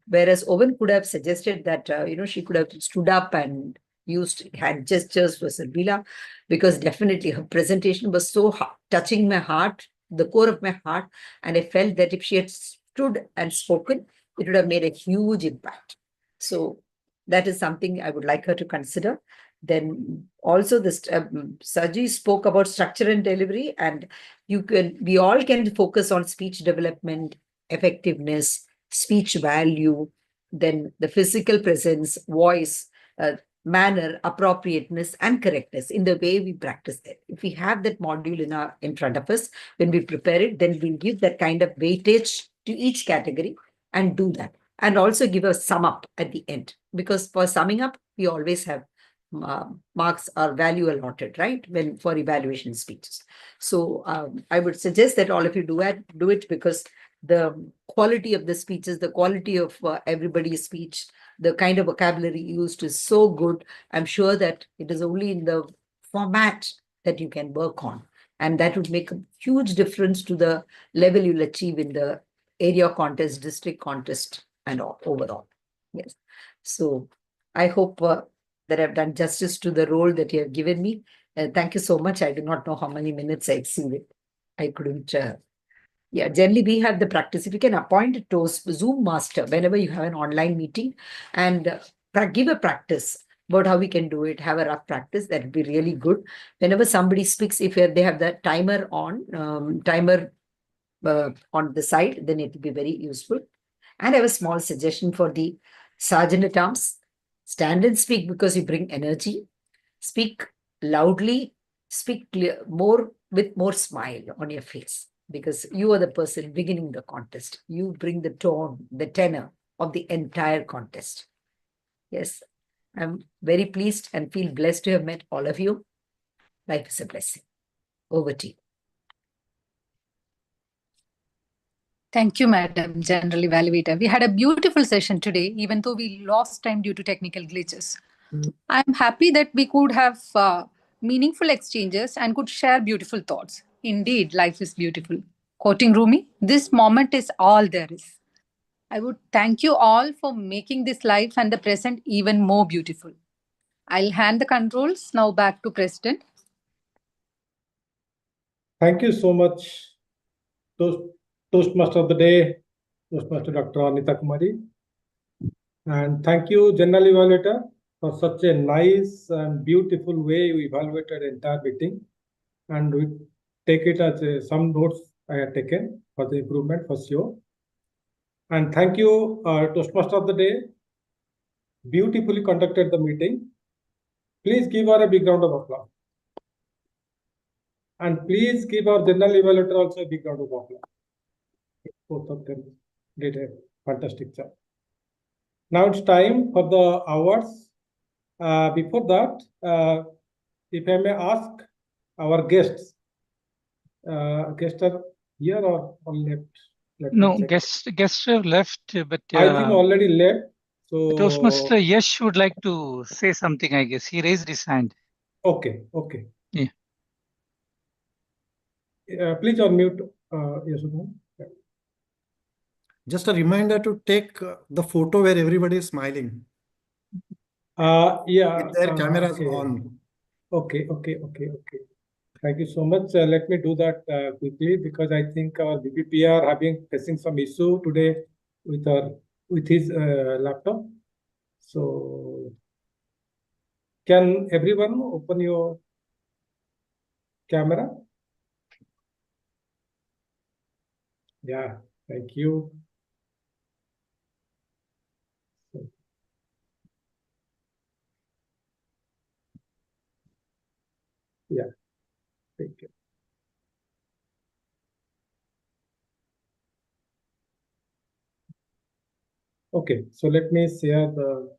Whereas Owen could have suggested that, she could have stood up and used hand gestures for Sarvila, because definitely her presentation was so touching my heart, the core of my heart. And I felt that if she had stood and spoken, it would have made a huge impact. So that is something I would like her to consider. Then also this Saji spoke about structure and delivery, and we all can focus on speech development, effectiveness, speech value, then the physical presence, voice, manner, appropriateness, and correctness in the way we practice it. If we have that module in front of us, when we prepare it, then we'll give that kind of weightage to each category and do that. And also give a sum up at the end, because for summing up, we always have marks or value allotted, right? When for evaluation speeches. So I would suggest that all of you do it, because the quality of the speeches, the quality of everybody's speech, the kind of vocabulary used is so good. I'm sure that it is only in the format that you can work on. And that would make a huge difference to the level you'll achieve in the area contest, district contest, and all overall. Yes. So I hope that I've done justice to the role that you have given me. Thank you so much. I do not know how many minutes I exceeded. I couldn't. Generally we have the practice. If you can appoint a Zoom master whenever you have an online meeting and give a practice about how we can do it, have a rough practice, that would be really good. Whenever somebody speaks, if they have the timer on, on the side, then it will be very useful. And I have a small suggestion for the Sergeant at Arms. Stand and speak because you bring energy. Speak loudly, speak with more smile on your face, because you are the person beginning the contest. You bring the tone, the tenor of the entire contest. Yes, I'm very pleased and feel blessed to have met all of you. Life is a blessing. Over to you. Thank you, Madam General Evaluator. We had a beautiful session today, even though we lost time due to technical glitches. I'm happy that we could have meaningful exchanges and could share beautiful thoughts. Indeed, life is beautiful. Quoting Rumi, this moment is all there is. I would thank you all for making this life and the present even more beautiful. I'll hand the controls now back to President. Thank you so much, Toastmaster of the Day, Toastmaster Dr. Anita Kumari. And thank you, General Evaluator, for such a nice and beautiful way you evaluated the entire meeting. And we take it as some notes I have taken for the improvement for sure. And thank you, Toastmaster of the Day. Beautifully conducted the meeting. Please give her a big round of applause. And please give our General Evaluator also a big round of applause. Both of them did a fantastic job. Now it's time for the awards. Before that, if I may ask our guests, guests are here or left? No, guests have left, but I think already left. So Toastmaster Yash would like to say something, I guess. He raised his hand. okay. Yeah. Please unmute. Yasudha. Just a reminder to take the photo where everybody is smiling. Yeah. With their cameras okay. on. Okay. Thank you so much. Let me do that quickly because I think our VPP are facing some issue today with his laptop. So can everyone open your camera? Yeah, thank you. Yeah, thank you. Okay, so let me share the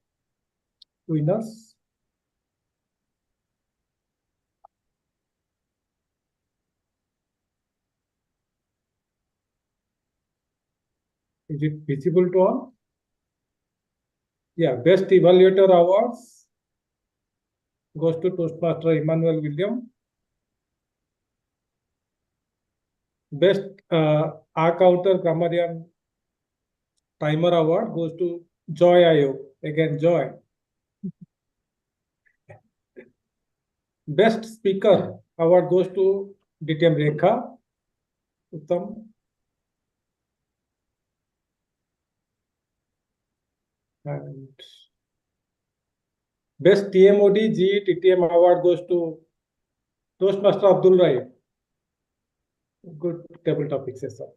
winners. Is it visible to all? Yeah, Best Evaluator Awards goes to Toastmaster Emmanuel William. Best Counter Grammarian Timer Award goes to Joy Ayub. Again, Joy. Best Speaker Award goes to DTM Rekha. Uttam. And Best TMOD GE TTM Award goes to Toastmaster Abdul Rai. Good table topic session.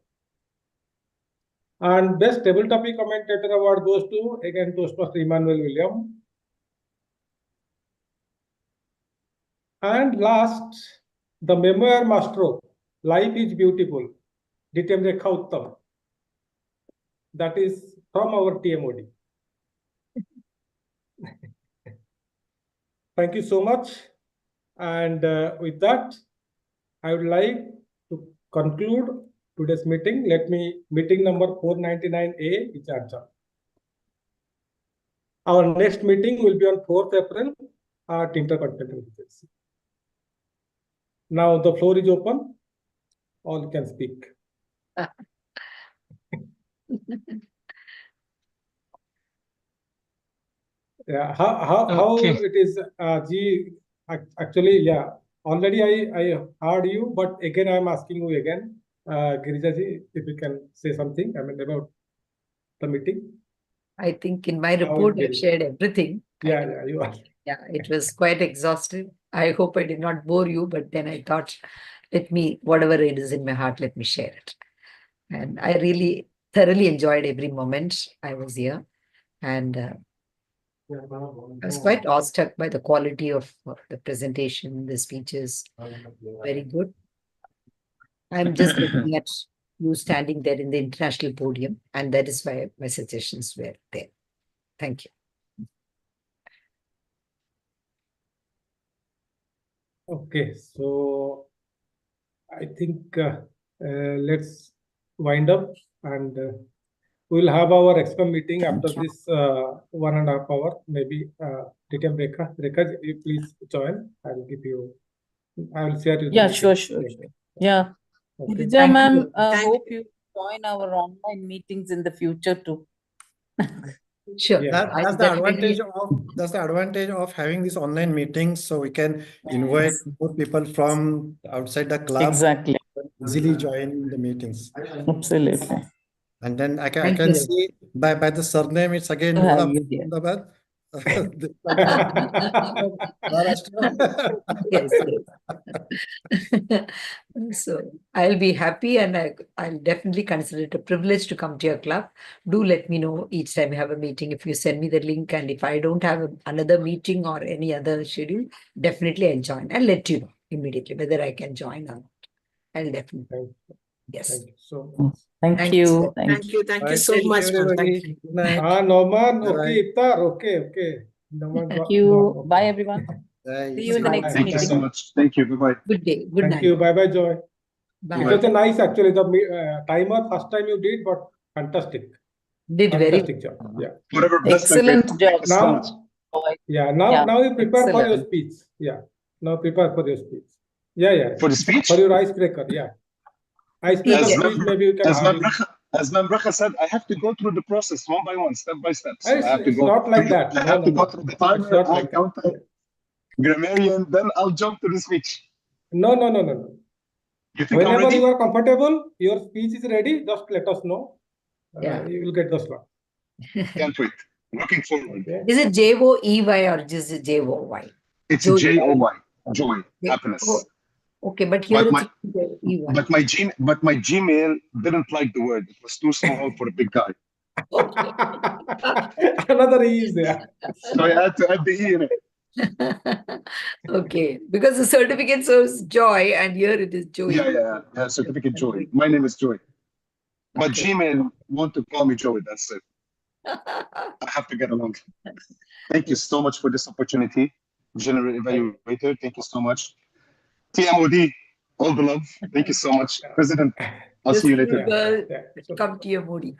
And Best Table Topic Commentator Award goes to, again, Toastmaster Emmanuel William. And last, the Memoir Maestro, Life is Beautiful, DTM Rekha Uttam. That is from our TMOD. Thank you so much. And with that, I would like to conclude today's meeting. Meeting number 499A is adjourned. Our next meeting will be on 4th April at Intercontinental Agency. Now the floor is open. All can speak. Yeah, how it is, G, actually, yeah, already I heard you, but again, I'm asking you again, Girija ji, if you can say something, about the meeting. I think in my report, I've shared everything. Yeah, you are. Yeah, it was quite exhaustive. I hope I did not bore you, but then I thought, whatever it is in my heart, let me share it. And I really thoroughly enjoyed every moment I was here. And I was quite awestruck by the quality of the presentation, the speeches. Very good. I'm just looking at you standing there in the international podium, and that is why my suggestions were there. Thank you. Okay, so I think let's wind up, and we'll have our ExCom meeting after this 1.5 hour, maybe. DTM Rekha, you please join. I will share you. Yeah, sure. Yeah. Okay. Girija ma'am, hope you join our online meetings in the future too. Sure. Yeah. That's the advantage of having these online meetings, so we can invite more people from outside the club. Exactly. Easily join the meetings. Absolutely. And then I can see by the surname, it's again Ahmedabad. Yes. So I'll be happy, and I'll definitely consider it a privilege to come to your club. Do let me know each time you have a meeting if you send me the link, and if I don't have another meeting or any other schedule, definitely I'll join. I'll let you know immediately whether I can join or not. I'll definitely. Yes. Thank you so much. Thank you. Thank you so much, ma'am. Thank you. Good night. Norman, okay, Iftar, okay. Norman, Thank you. Bye, everyone. See you in the next Thank meeting. you so much. Thank you. Bye-bye. Good day. Good Thank night. you. Bye, Joy. Bye. It was a nice, actually, the timer first time you did, but fantastic. Did very Fantastic job. Yeah. Forever blessed and excellent grateful. job. Thank you so much. Yeah. Now, Yeah, now you prepare for your excellent. speech. Yeah. Now prepare for your speech. Yeah, yeah. For the speech? For your icebreaker. Yeah. Icebreaker As speech. Maybe you can. as Ma'am Bracha said, I have to go through the process one by one, step by step. So I have to It's go. not like that. I have to go through the timer, not like counter, grammarian, then I'll jump to the speech. No, no, no, no, no. You think I'm Whenever ready? you are comfortable, your speech is ready, just let us know. Yeah. You will get the slot. Can't wait. Looking forward. Okay. Is it Joey or just Joy? It's Joy. Joy. Joy. Happiness. Oh, okay, but here But it's my, but my Gmail didn't like the word. It was too small for a big guy. Okay. Another E is there. So I had to add the E in it. Okay, because the certificate says Joy and here it is Joey. Yeah. Certificate Joy. My name is Joy. But Gmail want to call me Joey. That's it. I have to get along. Thank you so much for this opportunity. General Evaluator, thank you so much. TMOD, all the love. Thank you so much. President, I'll see you later. Come to your Modi.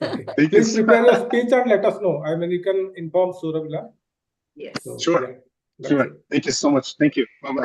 Okay. Thank Please you. prepare your speech and let us know. I mean, you can inform Surabila. Yes. So, Sure. yeah, Sure. Thank you so much. Thank you. Bye-bye.